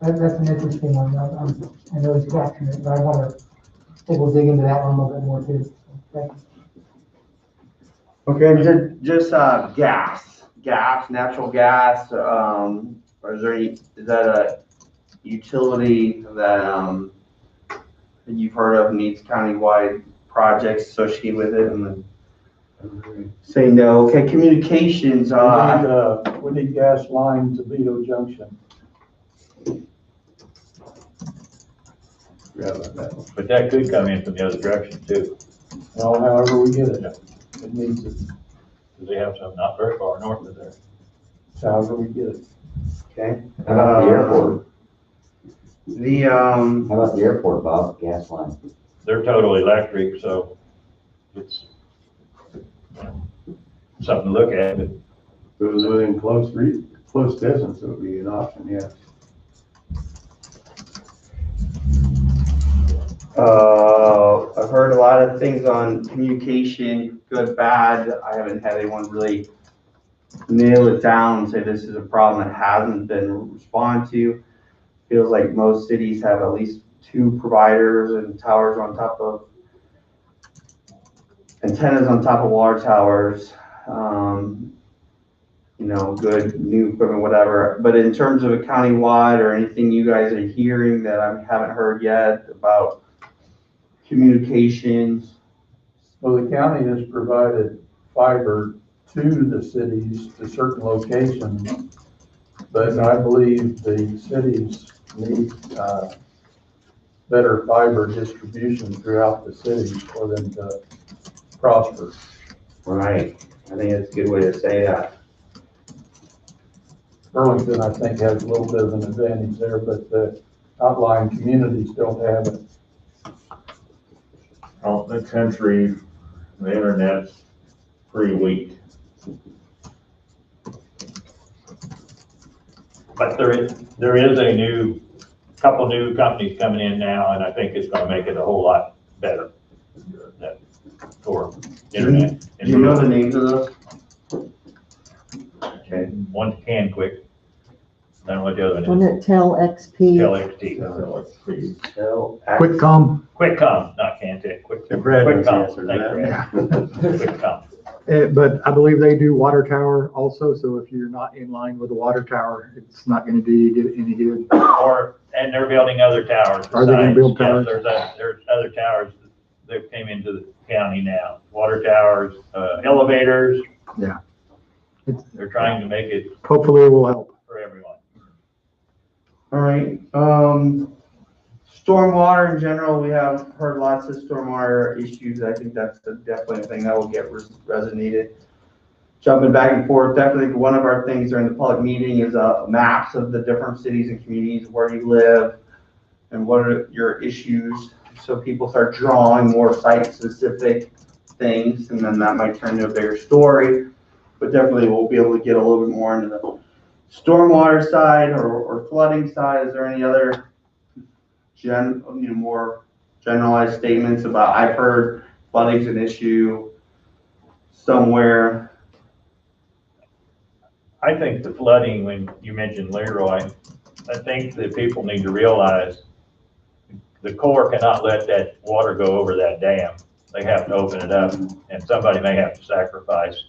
that's an interesting one. I know he's capturing it, but I think we'll dig into that one a little bit more too. So, thank you. Okay, just gas, natural gas. Is that a utility that you've heard of needs countywide projects associated with it? And then say no. Okay, communications. We need gas line to Vito Junction. But that could come in from the other direction too. Well, however we get it, it needs it. Because they have some not very far north of there. However we get it. Okay. How about the airport? How about the airport, Bob? Gas line. They're totally electric, so it's something to look at. If it was within close distance, it would be an option, yes. I've heard a lot of things on communication, good, bad. I haven't had anyone really nail it down and say this is a problem that hasn't been responded to. Feels like most cities have at least 2 providers and towers on top of antennas on top of water towers. Good new equipment, whatever. But in terms of a countywide or anything you guys are hearing that I haven't heard yet about communications? Well, the county has provided fiber to the cities to certain locations, but I believe the cities need better fiber distribution throughout the cities for them to prosper. Right. I think that's a good way to say that. Burlington, I think, has a little bit of an advantage there, but the outlying communities don't have it. Out in the country, the internet's pretty weak. But there is a couple new companies coming in now, and I think it's gonna make it a whole lot better for internet. Do you know the names of those? Okay. One's CanQuick, I don't know what the other Wasn't one is. it Tel XP? LXT. Quick.com. QuickCom, not Cantech, Quick. And Brad knows the QuickCom. answer to Thank you, Brad. QuickCom. But I believe they do water tower also, so if you're not in line with the water tower, it's not gonna do you any good. And they're building other towers. Are they gonna build besides. towers? Yes, there's other towers that came into the county now, water towers, elevators. Yeah. They're trying to make it Hopefully it will help. for everyone. All right, stormwater in general, we have heard lots of stormwater issues. I think that's definitely a thing that will get resonated. Jumping back and forth, definitely one of our things during the public meeting is maps of the different cities and communities where you live and what are your issues. So people start drawing more site-specific things, and then that might turn into a bigger story. But definitely we'll be able to get a little bit more into the stormwater side or flooding side. Is there any other more generalized statements about, I've heard flooding's an issue somewhere? I think the flooding, when you mentioned Leroy, I think that people need to realize the Corps cannot let that water go over that dam. They have to open it up, and somebody may have to sacrifice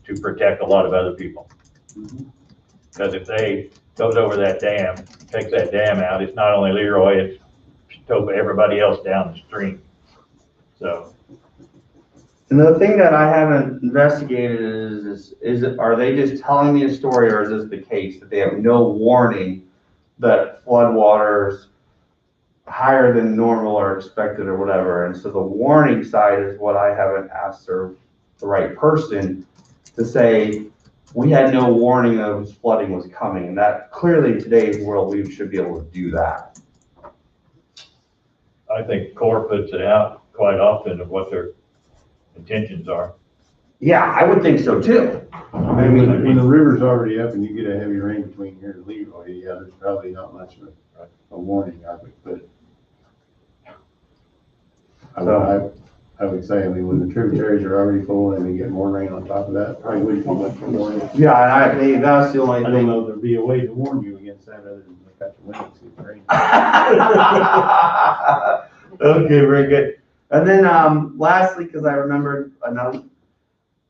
to protect a lot of other people. Because if they goes over that dam, takes that dam out, it's not only Leroy, it's everybody else down the stream. So. And the thing that I haven't investigated are they just telling me a story, or is this the case that they have no warning that flood waters higher than normal are expected or whatever? And so the warning side is what I haven't asked the right person to say, we had no warning that flooding was coming. And that clearly in today's world, we should be able to do that. I think Corps puts it out quite often of what their intentions are. Yeah, I would think so too. I mean, when the river's already up and you get a heavy rain between here and Leroy, yeah, there's probably not much of a warning of it, but I would say, I mean, when the tributaries are already full and we get more rain on top of that, probably wouldn't be much more warning. Yeah, and that's the only I thing. don't know if there'd be a way to warn you against that other than to catch a wind and see the rain. Okay, very good. And then lastly, because I remembered another,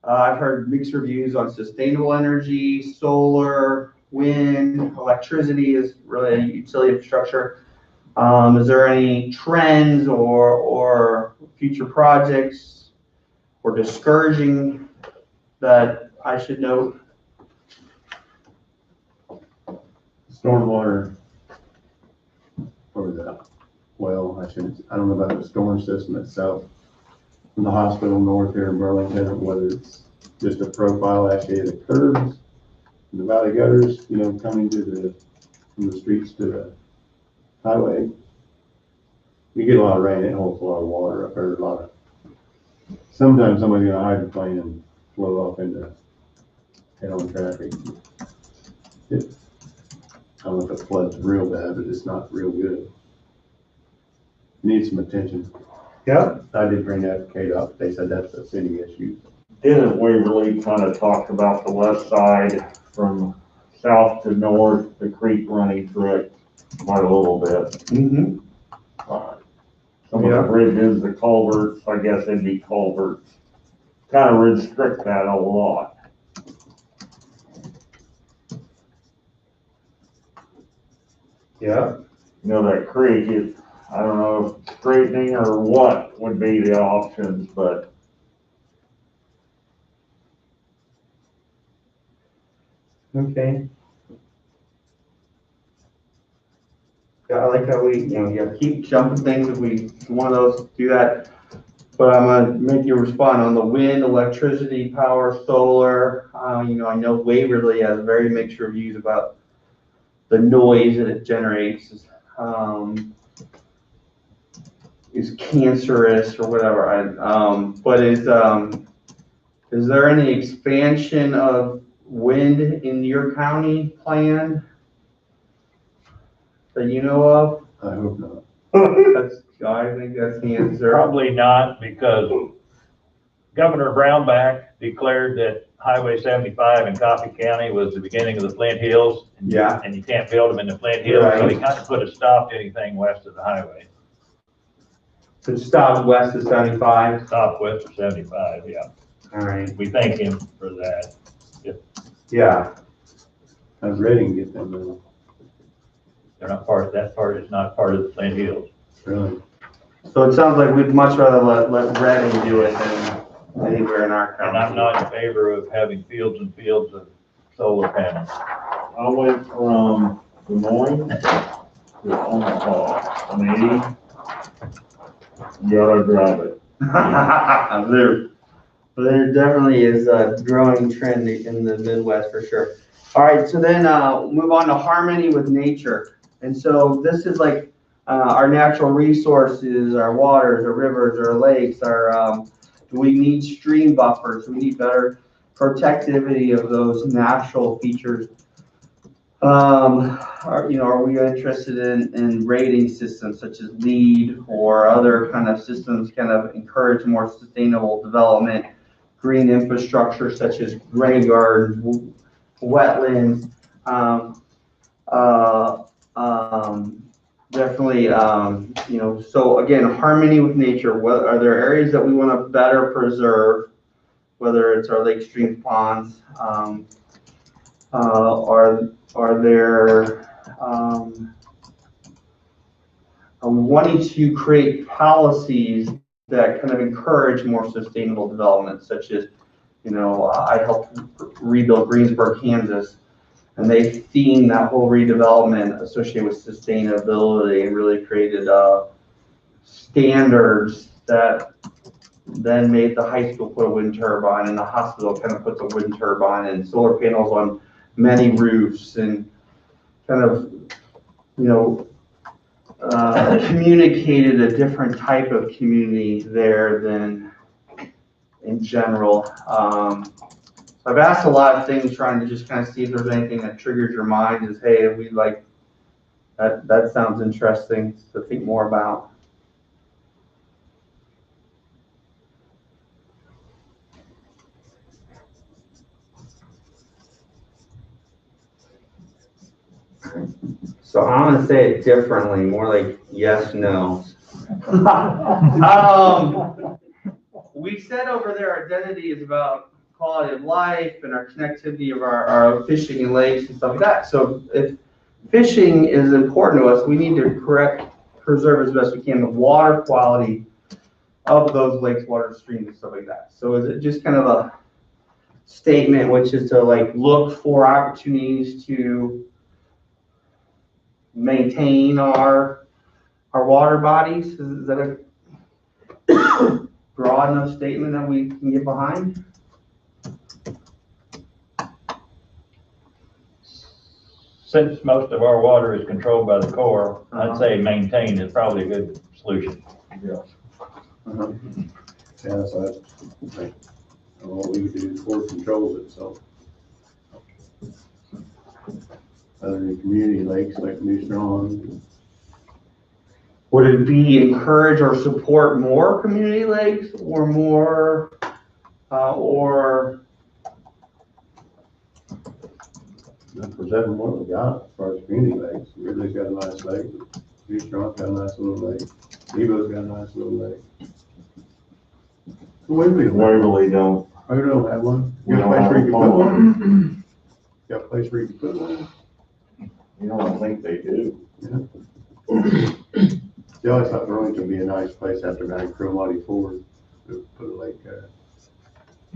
I've heard mixed reviews on sustainable energy, solar, wind, electricity is really a utility infrastructure. Is there any trends or future projects or discouraging that I should note? Stormwater, or the well, I don't know about the storm system itself. From the hospital north here in Burlington, whether it's just a profile actually of the curbs, the valley gutters, you know, coming to from the streets to the highway. You get a lot of rain, it holds a lot of water. I've heard a lot of, sometimes somebody's gonna hydroplane and flow off into head-on traffic. I don't know if it floods real bad, but it's not real good. Needs some attention. Yep. I did bring that to KDOT, they said that's a city issue. Didn't Waverly kind of talked about the west side from south to north, the creek running through it quite a little bit? Mm-hmm. Some of the bridges, the culverts, I guess it'd be culverts, kind of restrict that a lot. Yeah. You know, that creek is, I don't know if straightening or what would be the options, but Okay. Yeah, I like how we, you keep jumping things if we one of those do that. But I'm gonna make you respond on the wind, electricity, power, solar. I know Waverly has very mixed reviews about the noise that it generates. Is cancerous or whatever. But is there any expansion of wind in your county planned that you know of? I hope not. I think that's the answer. Probably not, because Governor Brownback declared that Highway 75 in Coffee County was the beginning of the Flint Hills. Yeah. And you can't build them in the Flint Hills, so he Right. kind of put a stop to anything west of the highway. So it stops west of 75. Stop west of 75, yeah. All right. We thank him for that. Yeah. How's Reading get them now? They're not part of that part, it's not part of the Flint Hills. Really? So it sounds like we'd much rather let Reading do it than anywhere in our county. And I'm not in favor of having fields and fields of solar panels. I went from Des Moines to Omaha, on 80. You gotta drive it. There definitely is a growing trend in the Midwest for sure. All right, so then move on to harmony with nature. And so this is like our natural resources, our waters, our rivers, our lakes, we need stream buffers. We need better protectivity of those natural features. Are we interested in rating systems such as LEED or other kind of systems kind of encourage more sustainable development, green infrastructure such as rain gardens, wetlands, definitely, so again, harmony with nature. What are there areas that we want to better preserve, whether it's our lake, streams, ponds, are there wanting to create policies that kind of encourage more sustainable development, such as, I helped rebuild Greensburg, Kansas, and they themed that whole redevelopment associated with sustainability and really created standards that then made the high school put a wind turbine and the hospital kind of puts a wind turbine and solar panels on many roofs and kind of, communicated a different type of community there than in general. I've asked a lot of things trying to just kind of see if there's anything that triggers your mind is, hey, we like, that sounds interesting to think more about. So I'm gonna say it differently, more like yes, no. We said over there, our identity is about quality of life and our connectivity of our fishing and lakes and stuff like that. So if fishing is important to us, we need to preserve as best we can the water quality of those lakes, water streams, and stuff like that. So is it just kind of a statement, which is to like look for opportunities to maintain our water bodies? Is that a broad enough statement that we can get behind? Since most of our water is controlled by the Corps, I'd say maintain is probably a good solution. Yeah. Yeah, so that's, like, all we do, the Corps controls it, so. Other than community lakes like New Strong. Would it be encourage or support more community lakes or more, or? Preserving what we got as far as community lakes. Ridley's got a nice lake. New Strong's got a nice little lake. Evo's got a nice little lake. Waverly don't. I don't have one. We You got a don't place have where you a can put one? Got a place where you can put one? I think they do. Yeah, I always thought Burlington would be a nice place after going to Cromartie Ford to put a lake there.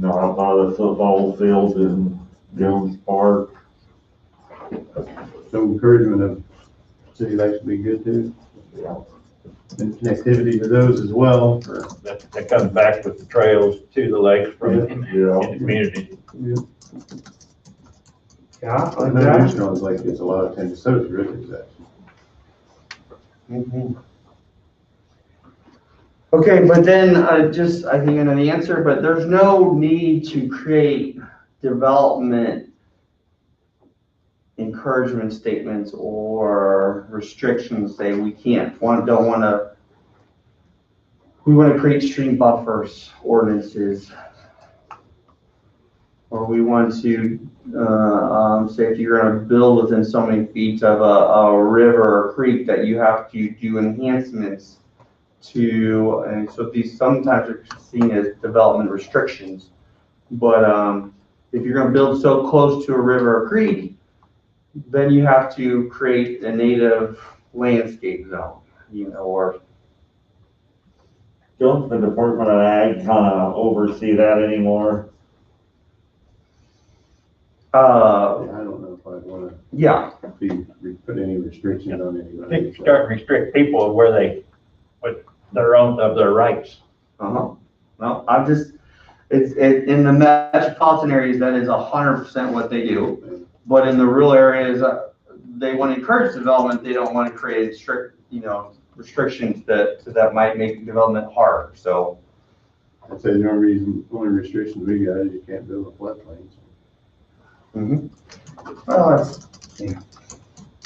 Out by the football field in Jones Park. So encouragement of city lakes would be good too. And connectivity to those as well. That comes back with the trails to the lakes from in the community. Yeah. Yeah, I know New Strong's lake gets a lot of attention, so does Ridley's actually. Okay, but then I think I know the answer, but there's no need to create development encouragement statements or restrictions say we can't, we want to create stream buffers ordinances. or we want to, say if you're gonna build within so many feet of a river or creek, that you have to do enhancements to, and so these sometimes are seen as development restrictions. But, if you're gonna build so close to a river or creek, then you have to create a native landscape zone, or. Don't the Department of Ag kind of oversee that anymore? Yeah, I don't know if I'd wanna Yeah, put any restrictions on I think anybody. you start to restrict people where they, with their own, of their rights. well, I'm just, in the metropolitan areas, that is 100% what they do. But in the rural areas, they want to encourage development, they don't want to create strict, restrictions that might make development harder, so. I'd say the only restrictions we got is you can't build a floodplain. Well, that's, yeah.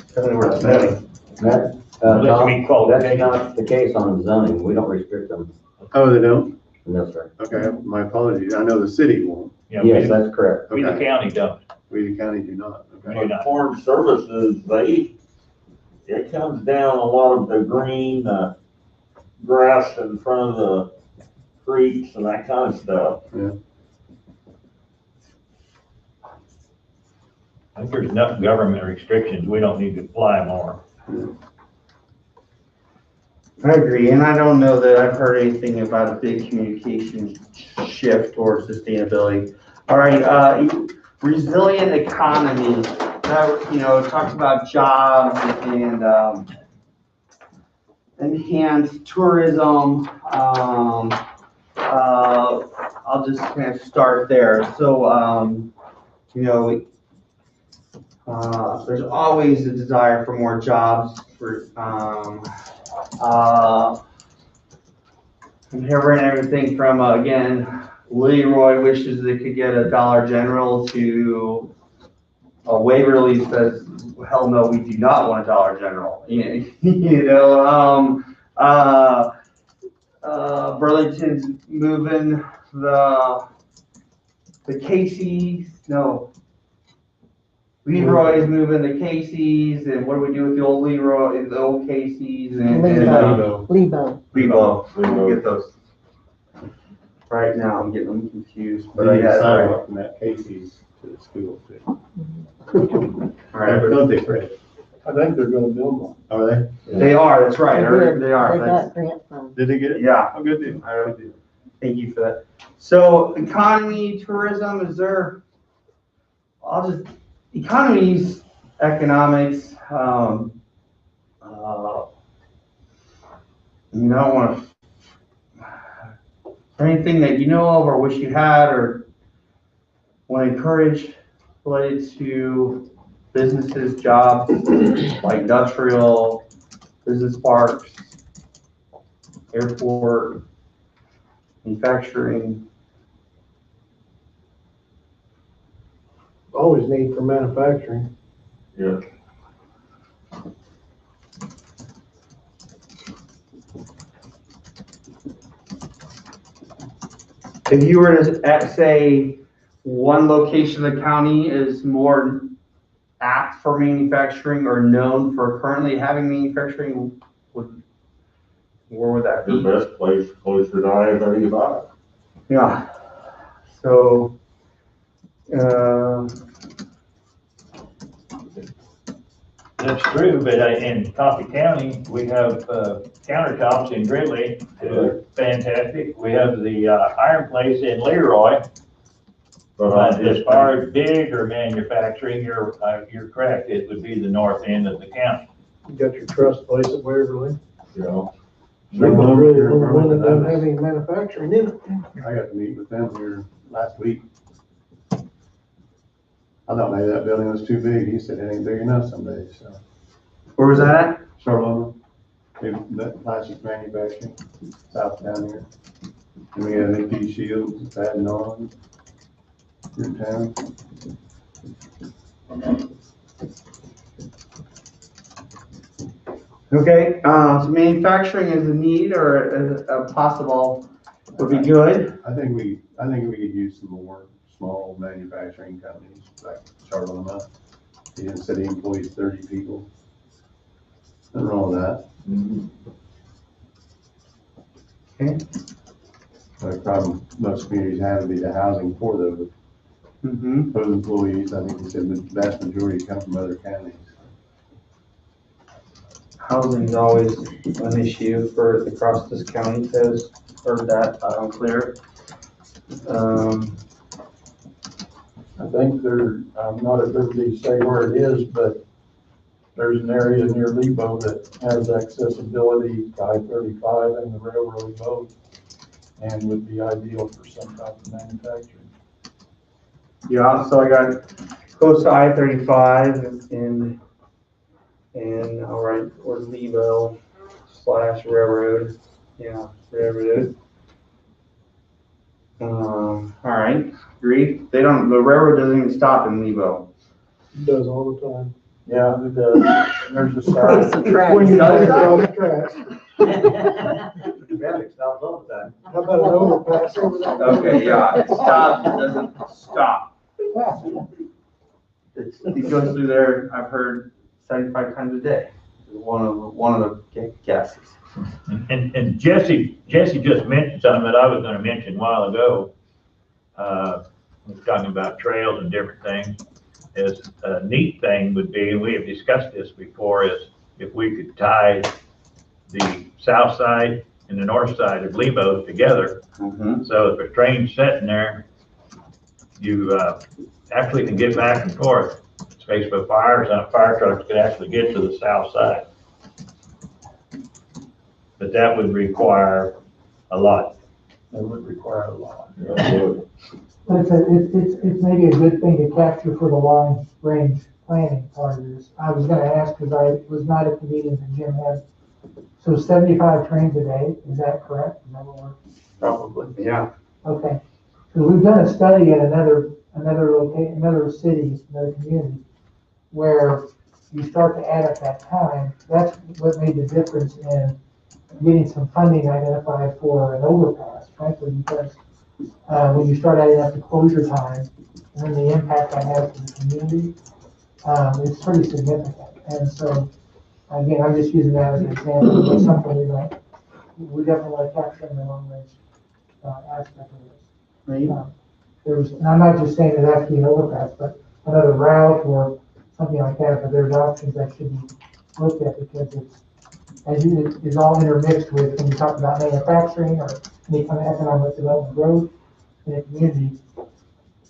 Definitely worth noting. That's not the case on zoning. We don't restrict them. Oh, they don't? No, sir. Okay, my apologies. I know the city won't. Yeah, Yes, that's correct. we the county don't. We, the county, do not. Okay. We do not. Farm Services, it comes down a lot of the green, grass in front of the creeks and that kind of stuff. I think there's enough government restrictions, we don't need to apply more. I agree, and I don't know that I've heard anything about a big communication shift towards sustainability. All right, resilient economy, that, it talks about jobs and, enhanced tourism. I'll just kind of start there. So, there's always a desire for more jobs. I'm hearing everything from, again, Leroy wishes they could get a Dollar General to Waverly says, hell no, we do not want a Dollar General. Burlington's moving the Casey's, no. Leroy is moving the Casey's, and what do we do with the old Leroy, the old Casey's and Lebo. Get those. Right now, I'm getting them confused, but But I I got it right. sidewalk from that Casey's to the school too. All right, Don't they, Fred? I think they're gonna build one. Are they? they are, that's right, they They are. got grant from. Did they get it? Yeah, Oh, good deal. I really do. Thank you for that. So economy, tourism, economies, economics, I don't want to, anything that you know of or wish you had or want to encourage related to businesses, jobs, like industrial, business parks, airport, manufacturing? Always need for manufacturing. Yeah. If you were to say one location of the county is more apt for manufacturing or known for currently having manufacturing, where would that The be? best place closer to I-35. Yeah, so, That's true, but in Coffee County, we have countertops in Gridley, fantastic. We have the iron place in Leroy. But as far as big or manufacturing, you're correct, it would be the north end of the county. You got your trust place at Waverly. Yeah. They don't really want them having manufacturing in it. I got to meet with them here last week. I thought maybe that building was too big. He said it ain't big enough someday, so. where was that at? Charlotte, that plastic manufacturing, south down here. And we got AP Shields, adding on through town. Okay, so manufacturing is a need or a possible would be good. I think we could use some more small manufacturing companies, like Charlotte. The city employs 30 people. Nothing wrong with that. Okay. The problem most communities have would be the housing for those employees. I think he said the vast majority come from other counties. Housing is always an issue for across this county, because heard that loud and clear. I think I'm not at liberty to say where it is, but there's an area near Lebo that has accessibility to I-35 and the railroad both, and would be ideal for some type of manufacturing. Yeah, so I got close to I-35 and all right, or Lebo / railroad. Yeah, railroad. All right, agree. The railroad doesn't even stop in Lebo. It does all the time. Yeah, it does. There's a sign. When you drive on the tracks. Traffic stops all the time. How about an overpass over there? Okay, yeah, it stops, it doesn't stop. It goes through there, I've heard 75 times a day. One of the guesses. And Jesse just mentioned something that I was gonna mention a while ago. We was talking about trails and different things. Is a neat thing would be, and we have discussed this before, is if we could tie the south side and the north side of Lebo together. So if a train's sitting there, you actually can get back and forth. Space for fire trucks could actually get to the south side. But that would require a lot. It would require a lot. But it's maybe a good thing to capture for the long range planning part of this. I was gonna ask, because I was not at the meeting that Jim had. So 75 trains a day, is that correct? Is that what we're? Probably, yeah. Okay. So we've done a study at another city, another community, where you start to add up that time. That's what made the difference in getting some funding identified for an overpass, frankly, because when you start adding up the closure time and then the impact that has to the community, it's pretty significant. And so, again, I'm just using that as an example of something we definitely want to capture in the long range aspect of this. Right. And I'm not just saying that that's the overpass, but another route or something like that, but there's options that should be looked at, because it's all intermixed with, when you talk about manufacturing or any kind of economic development growth in a community,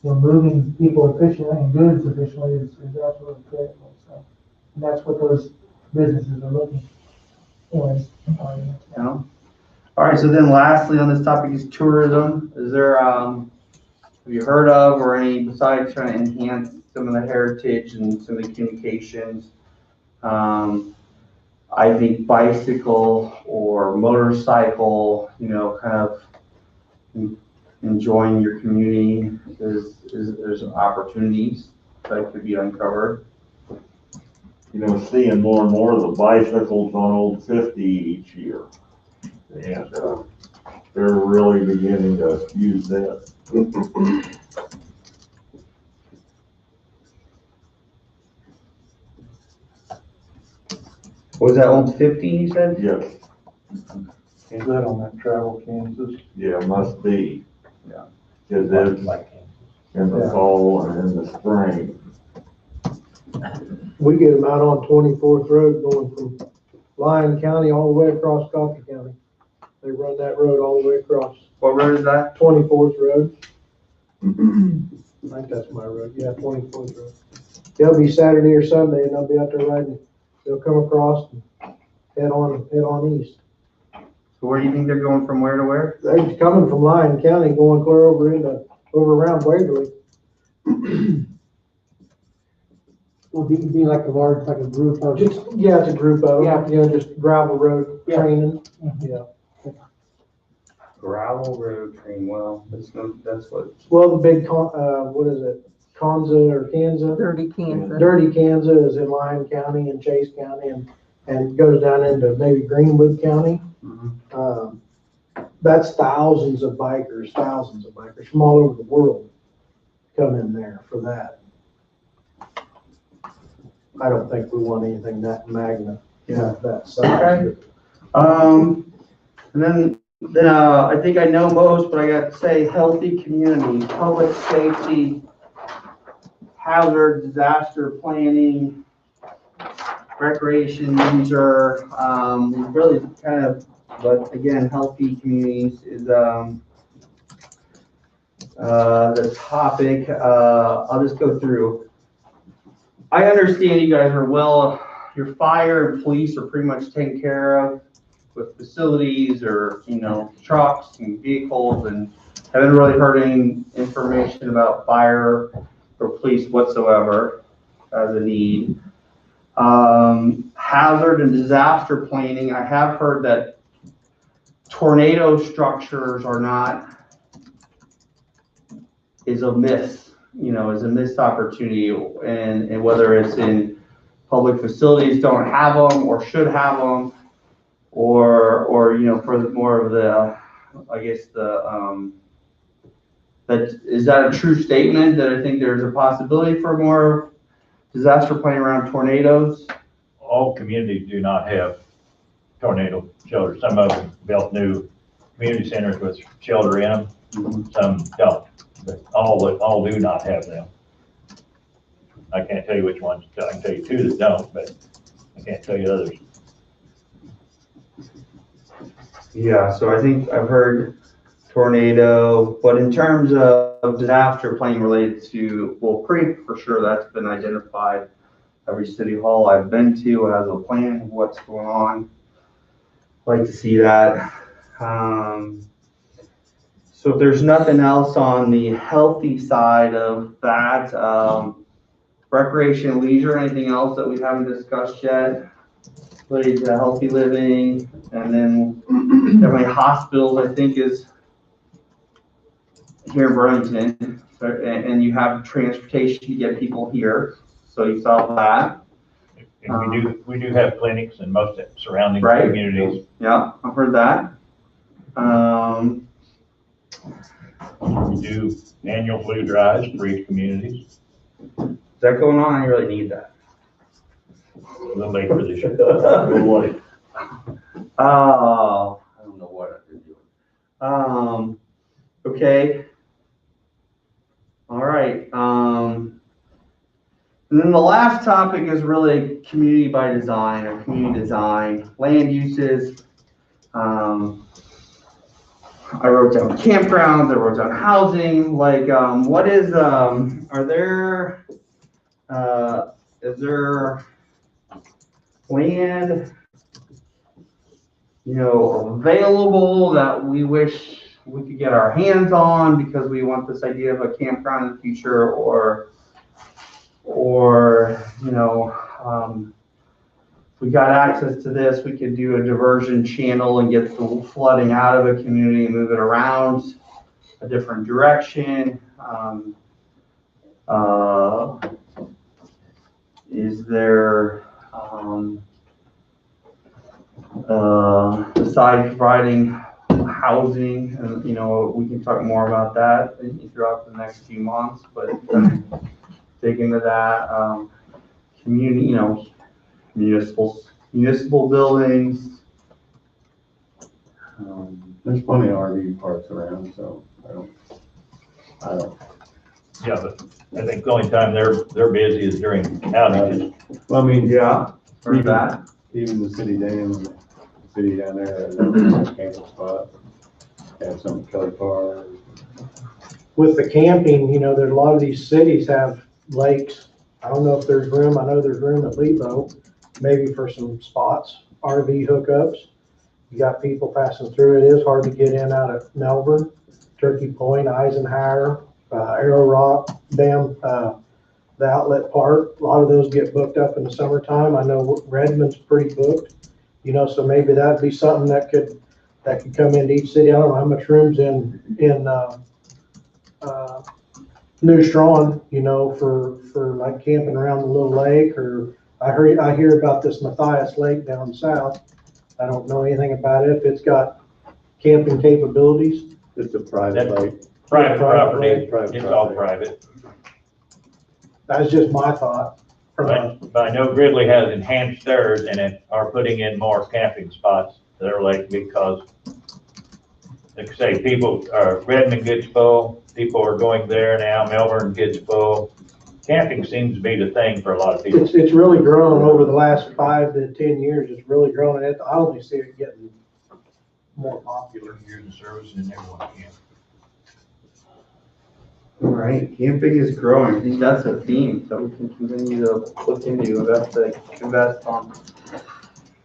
moving people efficiently and goods efficiently is absolutely critical. So, and that's what those businesses are looking for. Yeah. All right, so then lastly on this topic is tourism. Is there, have you heard of, or any, besides trying to enhance some of the heritage and some of the communications, I think bicycle or motorcycle, kind of enjoying your community, there's opportunities that could be uncovered. Seeing more and more of the bicycles on Old 50 each year. And they're really beginning to use that. Was that Old 50, you said? Yes. Is that on that Travel Kansas? Yeah, must be. Yeah. Because it's in the fall and in the spring. We get them out on 24th Road going from Lyon County all the way across Coffee County. They run that road all the way across. What road is that? 24th Road. I think that's my road. Yeah, 24th Road. They'll be Saturday or Sunday, and they'll be out there riding. They'll come across and head on east. So where do you think they're going, from where to where? They're coming from Lyon County, going clear over around Waverly. Will be like a large, like a group of. It's a group of them. Yeah. Just gravel road training. Yeah. Gravel road train. Well, that's what. Well, the big what is it? Kanza or Kansas? Dirty Kansas. Dirty Kansas is in Lyon County and Chase County, and goes down into maybe Greenwood County. That's thousands of bikers from all over the world come in there for that. I don't think we want anything that magna, that size. And then, I think I know most, but I got to say, healthy community, public safety, hazard, disaster planning, recreation, leisure, really kind of, but again, healthy communities is, the topic. I'll just go through. I understand you guys are your fire and police are pretty much taken care of with facilities or, trucks and vehicles, and haven't really heard any information about fire or police whatsoever as a need. Hazard and disaster planning, I have heard that tornado structures is a miss, is a missed opportunity, and whether it's in public facilities don't have them or should have them, or for more of the, I guess is that a true statement that I think there's a possibility for more disaster planning around tornadoes? All communities do not have tornado shelters. Some of them built new community centers with shelter in them. Some don't, but all do not have them. I can't tell you which ones. I can tell you two that don't, but I can't tell you others. Yeah, so I think I've heard tornado, but in terms of disaster planning related to Wolf Creek, for sure that's been identified. Every city hall I've been to has a plan of what's going on. I'd like to see that. So if there's nothing else on the healthy side of that, recreation and leisure, anything else that we haven't discussed yet related to healthy living, and then definitely hospitals, I think, is here in Burlington, and you have transportation to get people here, so you saw that. And we do have clinics in most surrounding communities. Yeah, I've heard that. We do annual food drives for each community. Is that going on? I really need that. A little late for this year. A little late. Oh, I don't know what I've been doing. Okay. All right. And then the last topic is really community by design or community design, land uses. I wrote down campgrounds, I wrote down housing, like, what is, is there land, available that we wish we could get our hands on because we want this idea of a campground in the future, or if we got access to this, we could do a diversion channel and get the flooding out of a community and move it around a different direction. Is there, besides providing housing, and we can talk more about that throughout the next few months, but dig into that. Community, municipal buildings. There's plenty of RV parks around, so I don't. Yeah, but I think the only time they're busy is during outages. Well, I mean, yeah, for that. Even the city dam, the city down there, has a camping spot. Have some at Kelly Park. With the camping, there's a lot of these cities have lakes. I don't know if there's room. I know there's room at Lebo, maybe for some spots, RV hookups. You got people passing through. It is hard to get in out of Melbourne, Turkey Point, Eisenhower, Arrow Rock, Dam, the outlet park. A lot of those get booked up in the summertime. I know Redmond's pretty booked, so maybe that'd be something that could come into each city. I don't know how much room's in New Strawn, for like camping around the little lake, or I hear about this Matthias Lake down south. I don't know anything about it. If it's got camping capabilities. It's a private lake. private property, Private it's all property. private. That's just my thought. But I know Gridley has enhanced theirs and are putting in more camping spots to their lake because, like I say, Redmond gets full, people are going there now, Melbourne gets full. Camping seems to be the thing for a lot of people. It's really grown over the last 5 to 10 years. It's really grown, and I only see it getting more popular. Years of service and everyone can. All right, camping is growing. I think that's a theme that we can continue to look into, invest on.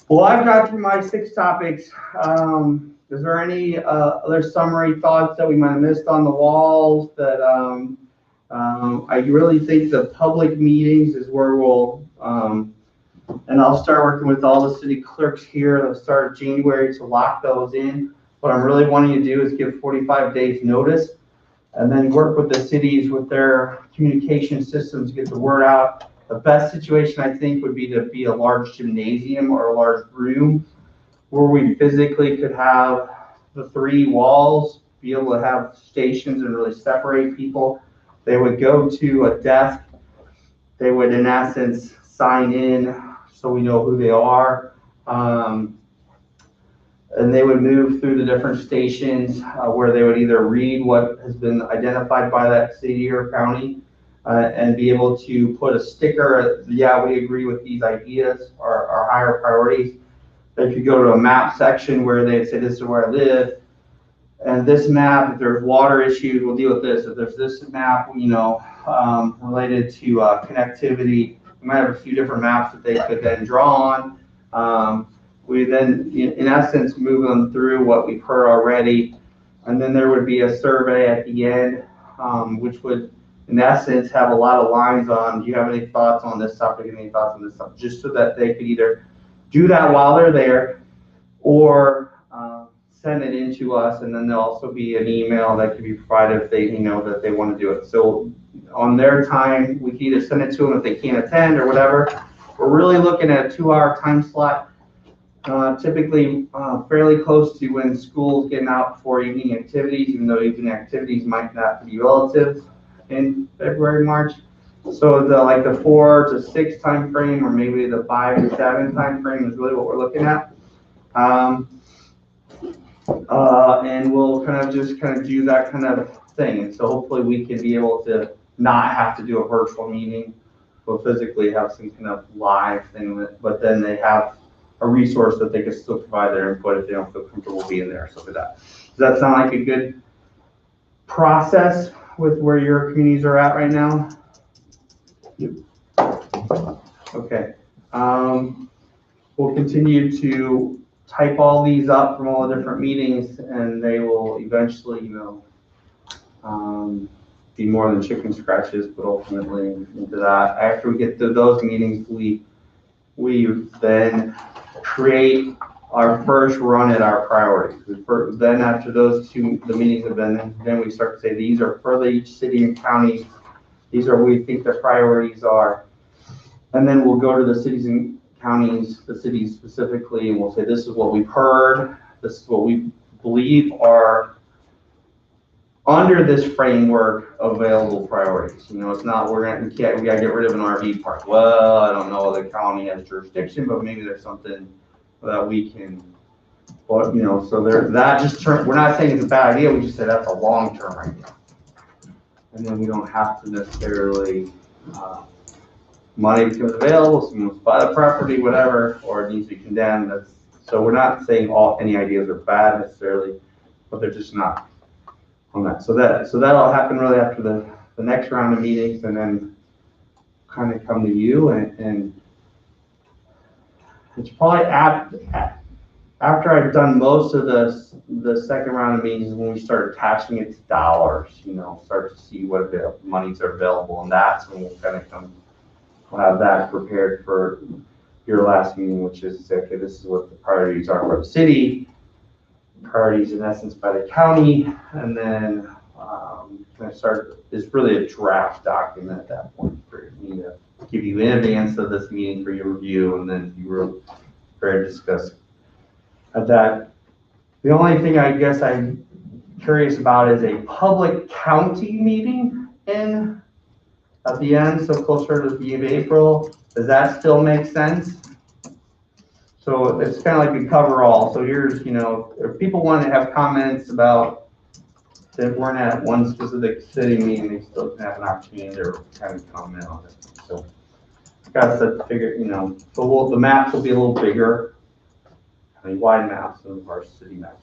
Well, I've got through my 6 topics. Is there any other summary thoughts that we might have missed on the walls that I really think the public meetings is where we'll, and I'll start working with all the city clerks here at the start of January to lock those in. What I'm really wanting to do is give 45 days notice and then work with the cities with their communication systems to get the word out. The best situation I think would be to be a large gymnasium or a large room where we physically could have the 3 walls, be able to have stations and really separate people. They would go to a desk. They would, in essence, sign in so we know who they are. And they would move through the different stations where they would either read what has been identified by that city or county and be able to put a sticker, yeah, we agree with these ideas, our higher priorities. They could go to a map section where they'd say, this is where I live. And this map, if there's water issues, we'll deal with this. If there's this map, related to connectivity, we might have a few different maps that they could then draw on. We then, in essence, move them through what we've heard already. And then there would be a survey at the end, which would, in essence, have a lot of lines on, do you have any thoughts on this topic, any thoughts on this topic, just so that they could either do that while they're there or send it in to us, and then there'll also be an email that can be provided if they that they want to do it. So on their time, we can either send it to them if they can't attend or whatever. We're really looking at a 2-hour time slot, typically fairly close to when school's getting out for evening activities, even though evening activities might not be relative in February, March. So the 4 to 6 time frame, or maybe the 5 to 7 time frame is really what we're looking at. And we'll kind of do that kind of thing. And so hopefully we can be able to not have to do a virtual meeting. We'll physically have some kind of live thing, but then they have a resource that they can still provide their input if they don't feel comfortable being there. So for that, does that sound like a good process with where your communities are at right now? Yep. Okay. We'll continue to type all these up from all the different meetings, and they will eventually, be more than chicken scratches, but ultimately into that. After we get to those meetings, we then create our first run at our priorities. Then after those the meetings have been, then we start to say, these are for each city and county. These are what we think the priorities are. And then we'll go to the cities and counties, the cities specifically, and we'll say, this is what we've heard. This is what we believe are under this framework available priorities. It's not, we gotta get rid of an RV park. Well, I don't know, the county has jurisdiction, but maybe there's something that we can, so we're not saying it's a bad idea, we just say that's a long-term idea. And then we don't have to necessarily, money becomes available, someone wants to buy the property, whatever, or it needs to be condemned. So we're not saying any ideas are bad necessarily, but they're just not on that. So that'll happen really after the next round of meetings, and then kind of come to you, and it's probably after I've done most of the second round of meetings when we start attaching it to dollars, start to see what monies are available, and that's when we'll kind of we'll have that prepared for your last meeting, which is, okay, this is what the priorities are for the city, priorities in essence by the county, and then it's really a draft document at that point for me to give you in advance of this meeting for your review, and then you were prepared to discuss at that. The only thing I guess I curious about is a public county meeting at the end, so closer to the end of April. Does that still make sense? So it's kind of like we cover all. So here's, if people want to have comments about if we're at one specific city meeting, they still can have an opportunity to kind of comment on it. So got to figure, so the maps will be a little bigger. I mean, wide maps of our city maps.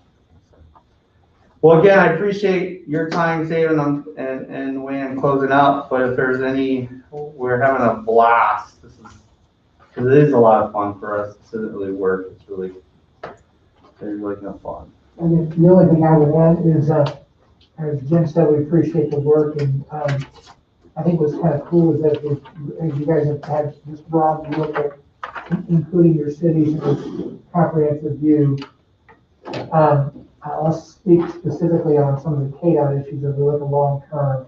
Well, again, I appreciate your time, David, and the way I'm closing out. But if there's we're having a blast. Because it is a lot of fun for us. It doesn't really work. It's really kind of fun. And the only thing I would add is, as Jim said, we appreciate the work, and I think what's kind of cool is that as you guys have had this broad look at including your cities in this comprehensive view. I'll speak specifically on some of the KDOT issues as we look at long term.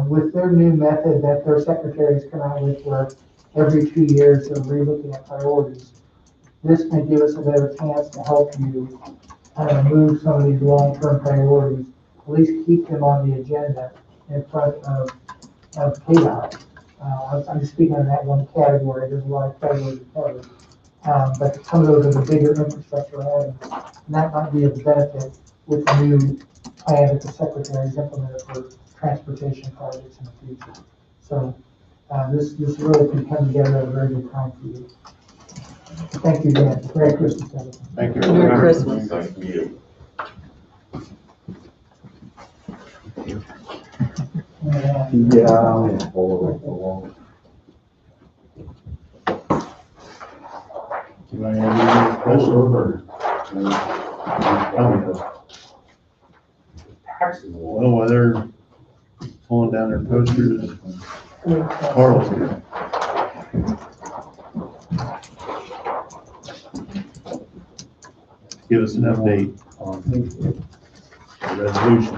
With their new method that their secretaries come out with, where every 2 years they're relooking at priorities, this may give us a better chance to help you move some of these long-term priorities, at least keep them on the agenda in front of KDOT. I'm just speaking on that one category. There's a lot of categories to cover. But some of those are the bigger infrastructure items, and that might be of benefit with the new plan that the secretaries implemented for transportation projects in the future. So this really can come together at a very good time for you. Thank you again. Merry Christmas, everyone. Thank you. Merry Christmas. Thank you. Do I have any questions or? Well, while they're pulling down their posters, Carl's here. Give us an update on the resolution.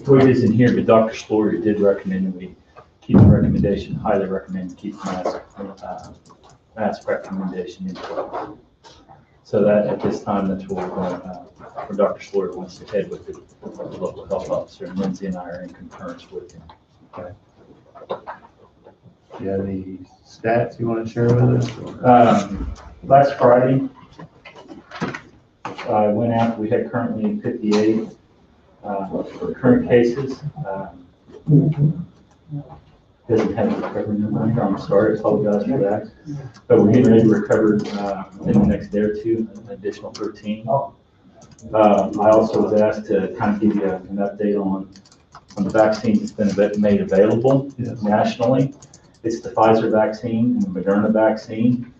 Troy isn't here, but Dr. Story did recommend that we keep the recommendation, highly recommend to keep mask recommendation in place. So that at this time, that's what we're going, for Dr. Story wants to head with the local health officer, and Lindsay and I are in concurrence with him. Okay. Do you have any stats you want to share with us? Last Friday, I went out, we had currently 58 current cases. Doesn't have the recovery number here, I'm sorry, I apologize for that. But we're getting ready to recover in the next day or two, an additional 13. I also was asked to kind of give you an update on the vaccine that's been made available nationally. It's the Pfizer vaccine and the Moderna vaccine.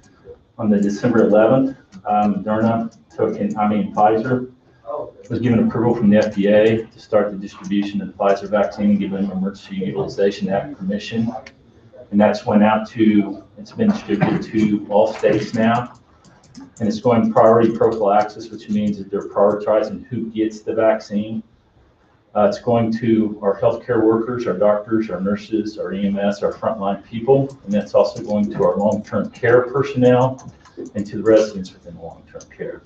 On the December 11th, Pfizer was given approval from the FDA to start the distribution of the Pfizer vaccine, given Emergency Utilization Act permission. And that's went out it's been distributed to all states now. And it's going priority prophylaxis, which means that they're prioritizing who gets the vaccine. It's going to our healthcare workers, our doctors, our nurses, our EMS, our frontline people, and that's also going to our long-term care personnel and to the residents within the long-term care.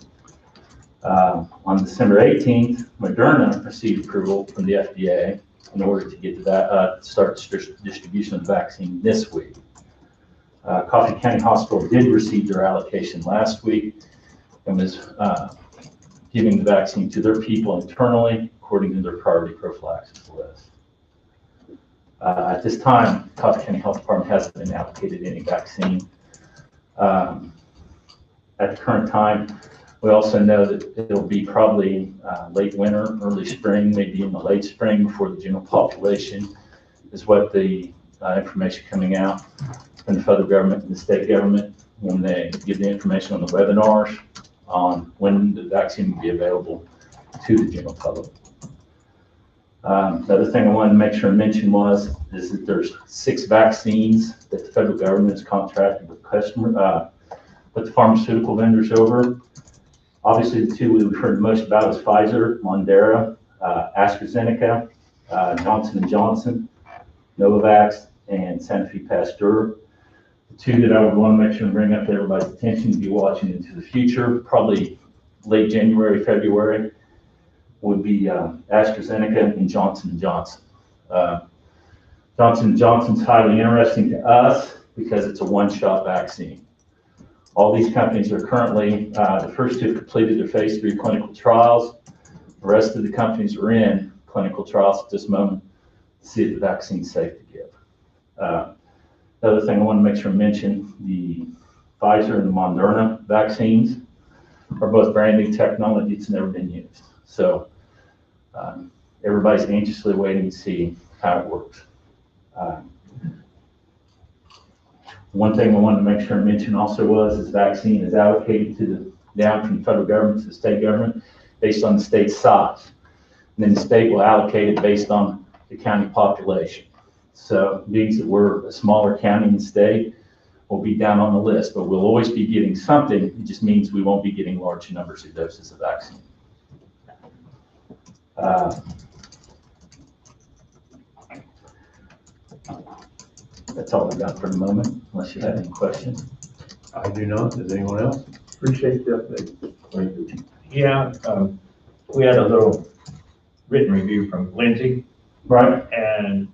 On December 18th, Moderna received approval from the FDA in order to get to that, start distribution of the vaccine this week. Coffee County Hospital did receive their allocation last week and was giving the vaccine to their people internally according to their priority prophylaxis list. At this time, Coffee County Health Department hasn't been allocated any vaccine. At the current time, we also know that it'll be probably late winter, early spring, maybe in the late spring before the general population is what the information coming out from the federal government and the state government when they give the information on the webinars on when the vaccine will be available to the general public. The other thing I wanted to make sure I mention is that there's 6 vaccines that the federal government has contracted with with the pharmaceutical vendors over. Obviously, the 2 we've heard most about is Pfizer, Moderna, AstraZeneca, Johnson & Johnson, Novavax, and Sanofi Pasteur. The 2 that I would want to make sure and bring up to everybody's attention to be watching into the future, probably late January, February, would be AstraZeneca and Johnson & Johnson. Johnson & Johnson's highly interesting to us because it's a one-shot vaccine. All these companies are currently, the first two have completed their phase 3 clinical trials. The rest of the companies are in clinical trials at this moment to see if the vaccine's safe to give. The other thing I want to make sure I mention, the Pfizer and the Moderna vaccines are both brand new technology. It's never been used. So everybody's anxiously waiting to see how it works. One thing I wanted to make sure I mention also was this vaccine is allocated down from the federal government to the state government based on the state's size. And then the state will allocate it based on the county population. So it means that we're a smaller county in the state, we'll be down on the list, but we'll always be getting something. It just means we won't be getting large numbers of doses of vaccine. That's all I got for the moment, unless you have any questions. I do not. Does anyone else? Appreciate the update. Yeah, we had a little written review from Lindsay. Right. And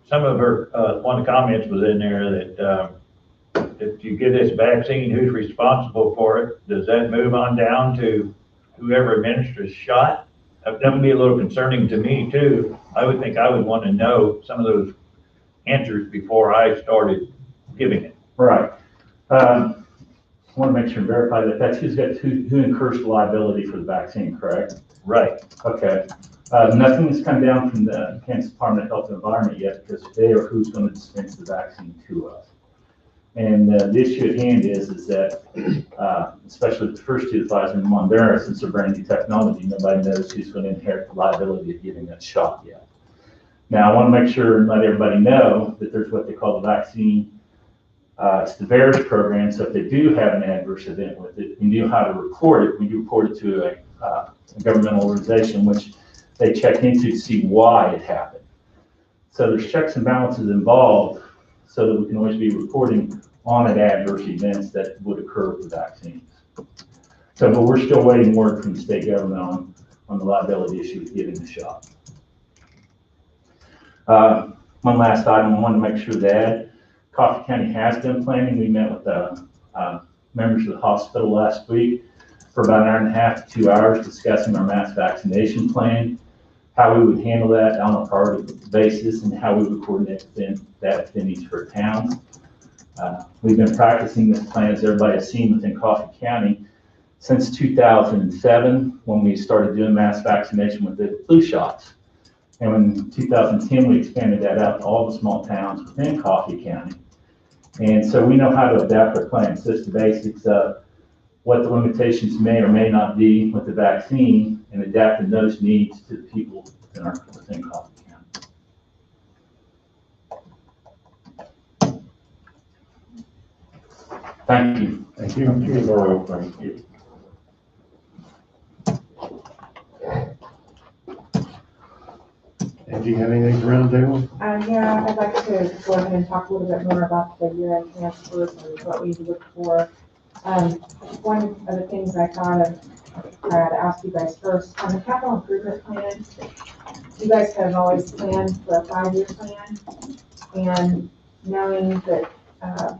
some of her, one of the comments was in there that if you get this vaccine, who's responsible for it? Does that move on down to whoever administers the shot? That would be a little concerning to me too. I would think I would want to know some of those answers before I started giving it. Right. I want to make sure and verify that that's who incurs the liability for the vaccine, correct? Right. Okay. Nothing has come down from the Kansas Department of Health and Environment yet because they are who's going to dispense the vaccine to us. And the issue at hand is that, especially the first two, the Pfizer and Moderna, since they're brand new technology, nobody knows who's going to inherit the liability of giving that shot yet. Now, I want to make sure and let everybody know that there's what they call the vaccine. It's the VAERS program. So if they do have an adverse event with it, we know how to report it. We report it to a governmental organization, which they check into to see why it happened. So there's checks and balances involved so that we can always be reporting on an adverse events that would occur with the vaccines. So, but we're still waiting word from the state government on the liability issue of giving the shot. One last item I want to make sure that Coffee County has been planning. We met with members of the hospital last week for about an hour and a half to 2 hours discussing our mass vaccination plan, how we would handle that on a priority basis, and how we would coordinate within each of our towns. We've been practicing this plan, as everybody has seen, within Coffee County since 2007, when we started doing mass vaccination with the flu shots. And in 2010, we expanded that out to all the small towns within Coffee County. And so we know how to adapt our plans. Just the basics of what the limitations may or may not be with the vaccine and adapting those needs to the people within Coffee County. Thank you. Thank you. Thank you. And do you have anything to round table? Yeah, I'd like to go ahead and talk a little bit more about the year-end transfers and what we look for. One of the things I thought of, I had to ask you guys first, on the capital improvement plan, you guys have always planned for a 5-year plan. And knowing that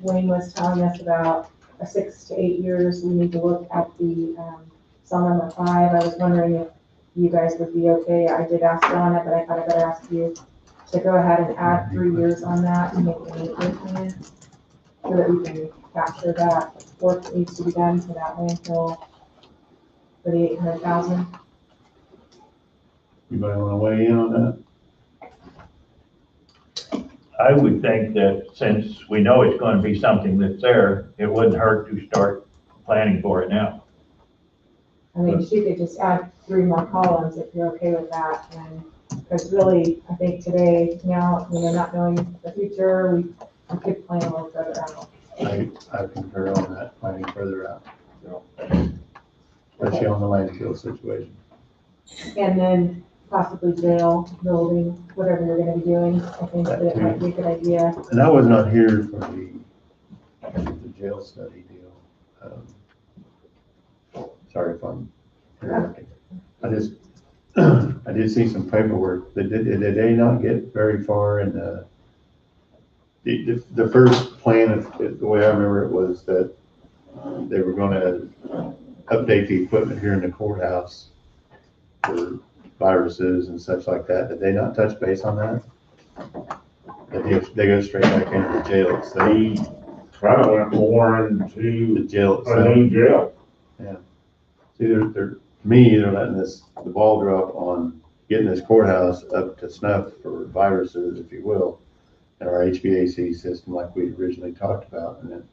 Wayne was telling us about a 6 to 8 years, we need to look at the cell number 5. I was wondering if you guys would be okay. I did ask Donna, but I thought I better ask you to go ahead and add 3 years on that and make an 8-year plan so that we can capture that work that needs to be done for that landfill for the 800,000. Anybody want to weigh in on that? I would think that since we know it's going to be something that's there, it wouldn't hurt to start planning for it now. I mean, she could just add 3 more columns if you're okay with that. And because really, I think today, now, not knowing the future, we could plan a little further out. I concur on that, planning further out. Especially on the landfill situation. And then possibly jail, building, whatever you're gonna be doing. I think that it might be a good idea. And I was not here for the jail study deal. Sorry if I'm interrupting. I just, I did see some paperwork. Did they not get very far in the first plan, the way I remember it was that they were gonna update the equipment here in the courthouse for viruses and such like that. Did they not touch base on that? They go straight back into the jail itself. They kind of went more into The jail a itself. new jail. See, to me, they're letting the ball drop on getting this courthouse up to snuff for viruses, if you will, and our HVAC system like we originally talked about. And then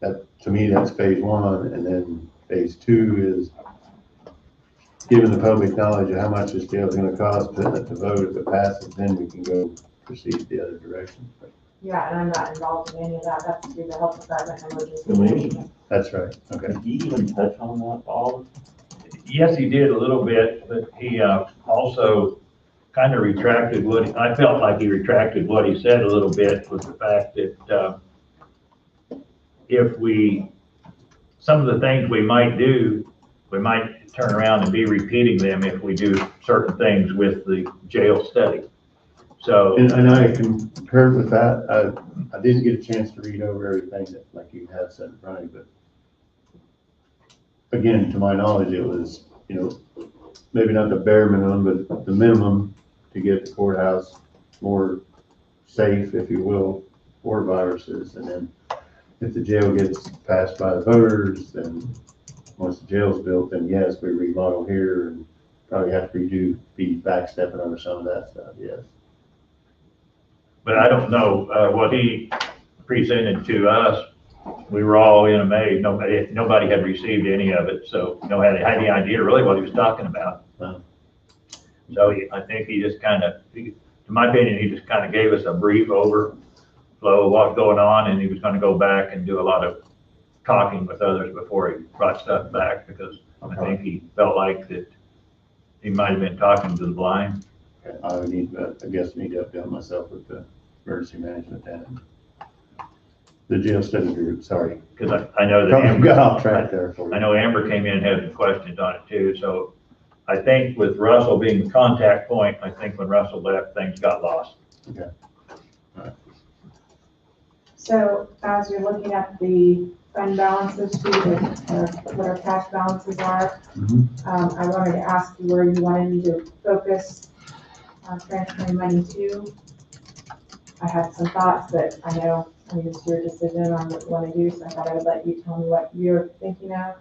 that, to me, that's phase one. And then phase two is giving the public knowledge of how much this jail is gonna cost, putting it to vote. If it passes, then we can go proceed the other direction. Yeah, and I'm not involved in any of that, that's through the health department and emergency Me? management. That's right, okay. Did you even touch on that, Bob? Yes, he did a little bit, but he also kind of retracted I felt like he retracted what he said a little bit with the fact that some of the things we might do, we might turn around and be repeating them if we do certain things with the jail study. So. And I concur with that. I didn't get a chance to read over everything that, like you have said in front of you, but again, to my knowledge, it was, maybe not the bare minimum, but the minimum to get the courthouse more safe, if you will, for viruses. And then if the jail gets passed by the voters, then once the jail's built, then yes, we remodel here and probably have to be backstepping over some of that stuff, yes. But I don't know, what he presented to us, we were all in a maze. Nobody had received any of it, so nobody had any idea really what he was talking about. Wow. So I think he just in my opinion, he just kind of gave us a brief overflow of what's going on, and he was gonna go back and do a lot of talking with others before he brought stuff back, because I think he felt like that he might have been talking to the blind. Okay, I guess I need to update myself with the emergency management and the jail study group, sorry. Because I know that Probably got off track there for you. I know Amber came in and had some questions on it too, so I think with Russell being the contact point, I think when Russell left, things got lost. Okay. So as you're looking at the fund balances sheet, what our cash balances are, I wanted to ask you where you wanted me to focus on transferring money to. I had some thoughts, but I know it's your decision on what you want to do, so I thought I would let you tell me what you're thinking of.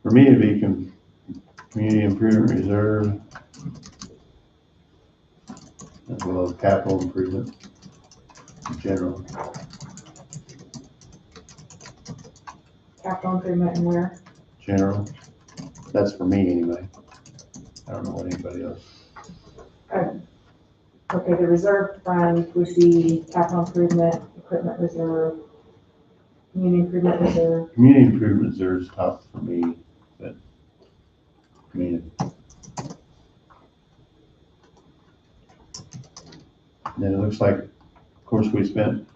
For me, it'd be community improvement reserve, as well as capital improvement in general. Capital improvement and where? General, that's for me anyway. I don't know what anybody else. Okay, the reserve fund would be capital improvement, equipment reserve, community improvement reserve. Community improvement reserve is top for me, but community. Then it looks like, of course, we spent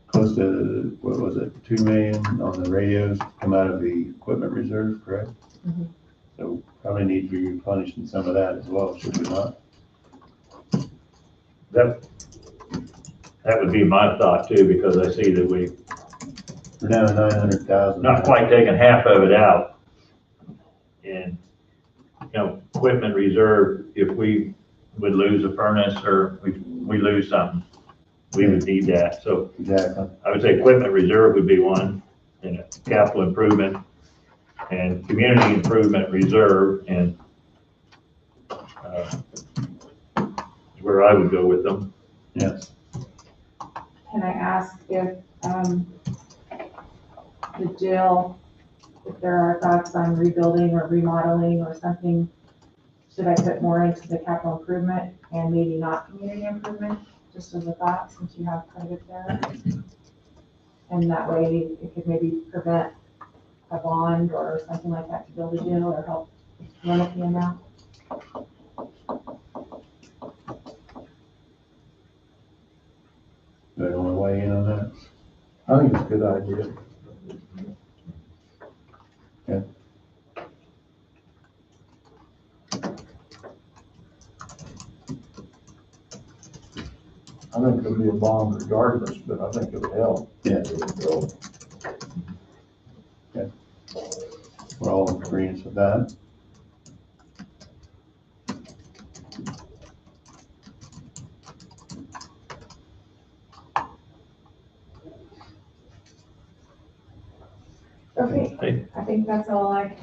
close to, what was it, 2 million on the radios, come out of the equipment reserve, correct? Mhm. So probably need to be replenishing some of that as well, should we not? That would be my thought too, because I see that we're down to 900,000. not quite taking half of it out. And, equipment reserve, if we would lose a furnace or we lose something, we would need that. So exactly, I would say equipment reserve would be one, and capital improvement and community improvement reserve, and where I would go with them. Yes. Can I ask if, the jail, if there are thoughts on rebuilding or remodeling or something, should I put more into the capital improvement and maybe not community improvement, just as a thought, since you have quite a bit there? And that way it could maybe prevent a bond or something like that to build a jail or help limit the amount. Do you want to weigh in on that? I think it's a good idea. I think it'll be a bond regardless, but I think it'll help. Yeah. So, We're all in agreement with that. Okay, I think that's all I,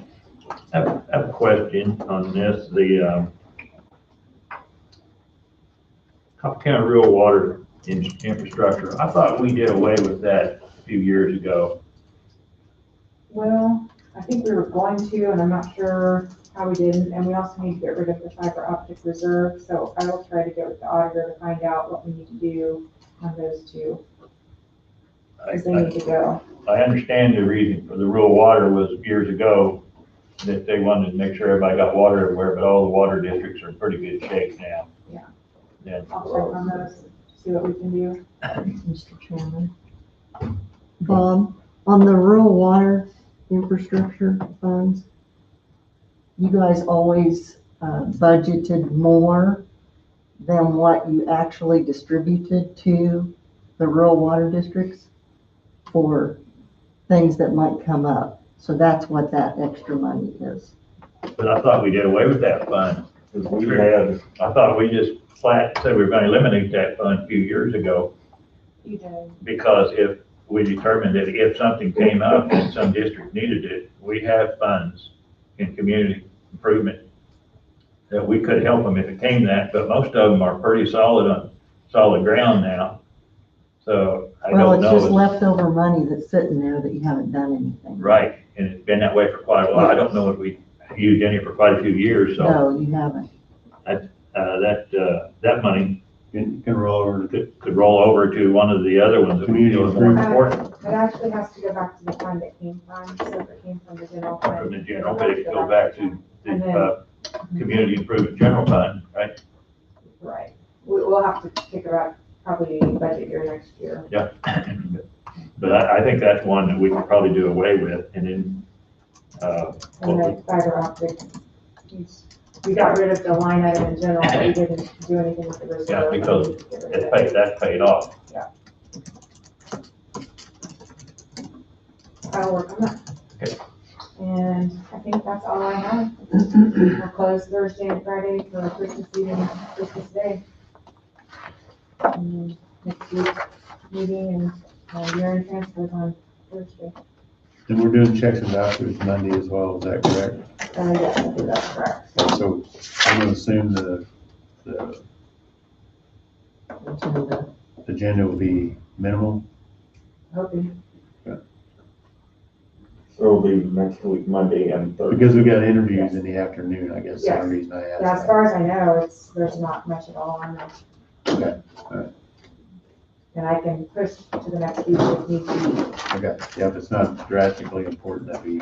I have a question on this, the, Coffee County Rural Water Infrastructure. I thought we did away with that a few years ago. well, I think we were going to, and I'm not sure how we didn't, and we also need to get rid of the fiber optic reserve, so I will try to get with the auditor to find out what we need to do on those two, because they need to go. I understand the reason for the rural water was years ago that they wanted to make sure everybody got water everywhere, but all the water districts are in pretty good shape now. Yeah. Yeah. I'll check on those, see what we can do. Mr. Chairman. Bob, on the rural water infrastructure funds, you guys always budgeted more than what you actually distributed to the rural water districts for things that might come up. So that's what that extra money is. But I thought we did away with that fund. I thought we just flat said we were gonna eliminate that fund a few years ago. You did. Because if we determined that if something came up and some district needed it, we have funds in community improvement that we could help them if it came that, but most of them are pretty solid on solid ground now. So I Well, don't it's know. just leftover money that's sitting there that you haven't done anything. Right, and it's been that way for quite a while. I don't know if we used any for quite a few years, so. No, you haven't. That money Can roll over to could roll over to one of the other ones that we feel is more important. It actually has to go back to the fund it came from, so if it came from the general fund. From the general, but it could go back to And the, then- community improvement general fund, right? Right, we'll have to think about probably budget year next year. Yeah. But I think that's one that we could probably do away with, and then, And then fiber optic, we got rid of the line item in general, but we didn't do anything with the reserve. yeah, because that's paid off. I'll work on that. Okay. And I think that's all I have. We're closed Thursday and Friday for Christmas Eve and Christmas Day. And then next week's meeting and year-end transfers on Thursday. And we're doing checks and vouchers Monday as well, is that correct? Yeah, I think that's correct. And so I'm gonna assume the agenda will be minimal. Hoping. So it'll be next week, Monday and Thursday. Because we got interviews in the afternoon, I guess, that's the Yes. reason I asked. Yeah, as that. far as I know, there's not much at all on there. Okay, all right, And I can push to the next week if need be. okay, yeah, if it's not drastically important, that we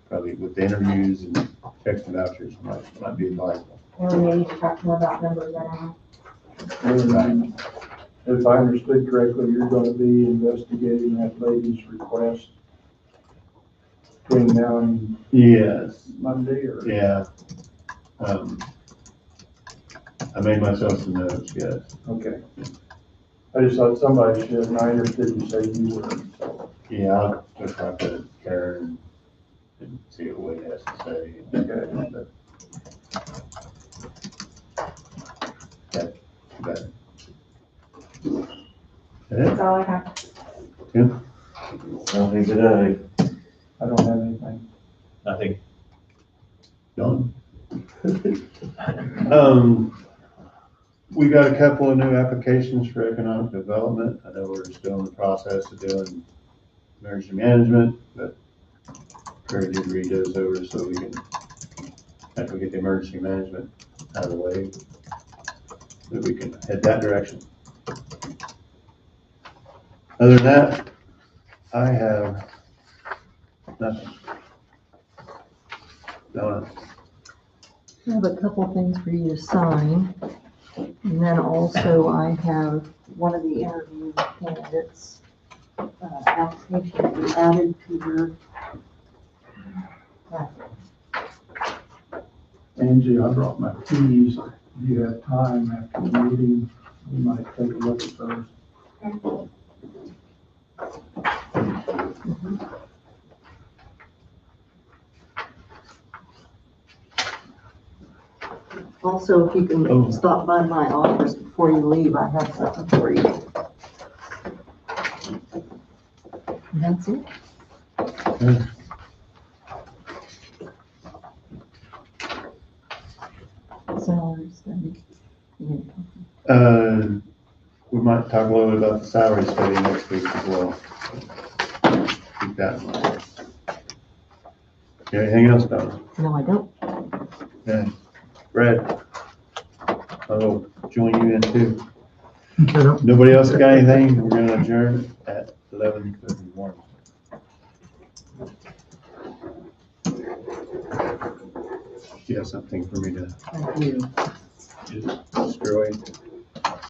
probably with the interviews and checks and vouchers might be advisable. And we may need to talk more about numbers, I don't know. and if I understood correctly, you're gonna be investigating that lady's request between now and Yes, Monday, or? yeah. I made myself some notes, yes. Okay. I just thought somebody should, and I understood you say you were, so. Yeah, I'll just talk to Karen and see what Wade has to say. Okay. Okay, okay. That's all I have. Good. Nothing today. I don't have anything. Nothing. Done. We got a couple of new applications for economic development. I know we're still in the process of doing emergency management, but Craig did read those over so we can, after we get the emergency management out of the way, that we can head that direction. Other than that, I have nothing. Donna. I have a couple things for you to sign. And then also I have one of the interview candidates' application to be added to your packet. Angie, I brought my keys. Do you have time after the meeting We might take a look at those. Also, if you Oh. can stop by my office before you leave, I have something for you. And that's it. Salary study. We might talk a little bit about the salary study next week as well. Keep that in mind. Anything else, Donna? No, I don't. Okay. Brad? I'll join you in too. Nobody else got anything? We're gonna adjourn at 11:31. Do you have something for me to Thank you. just destroy?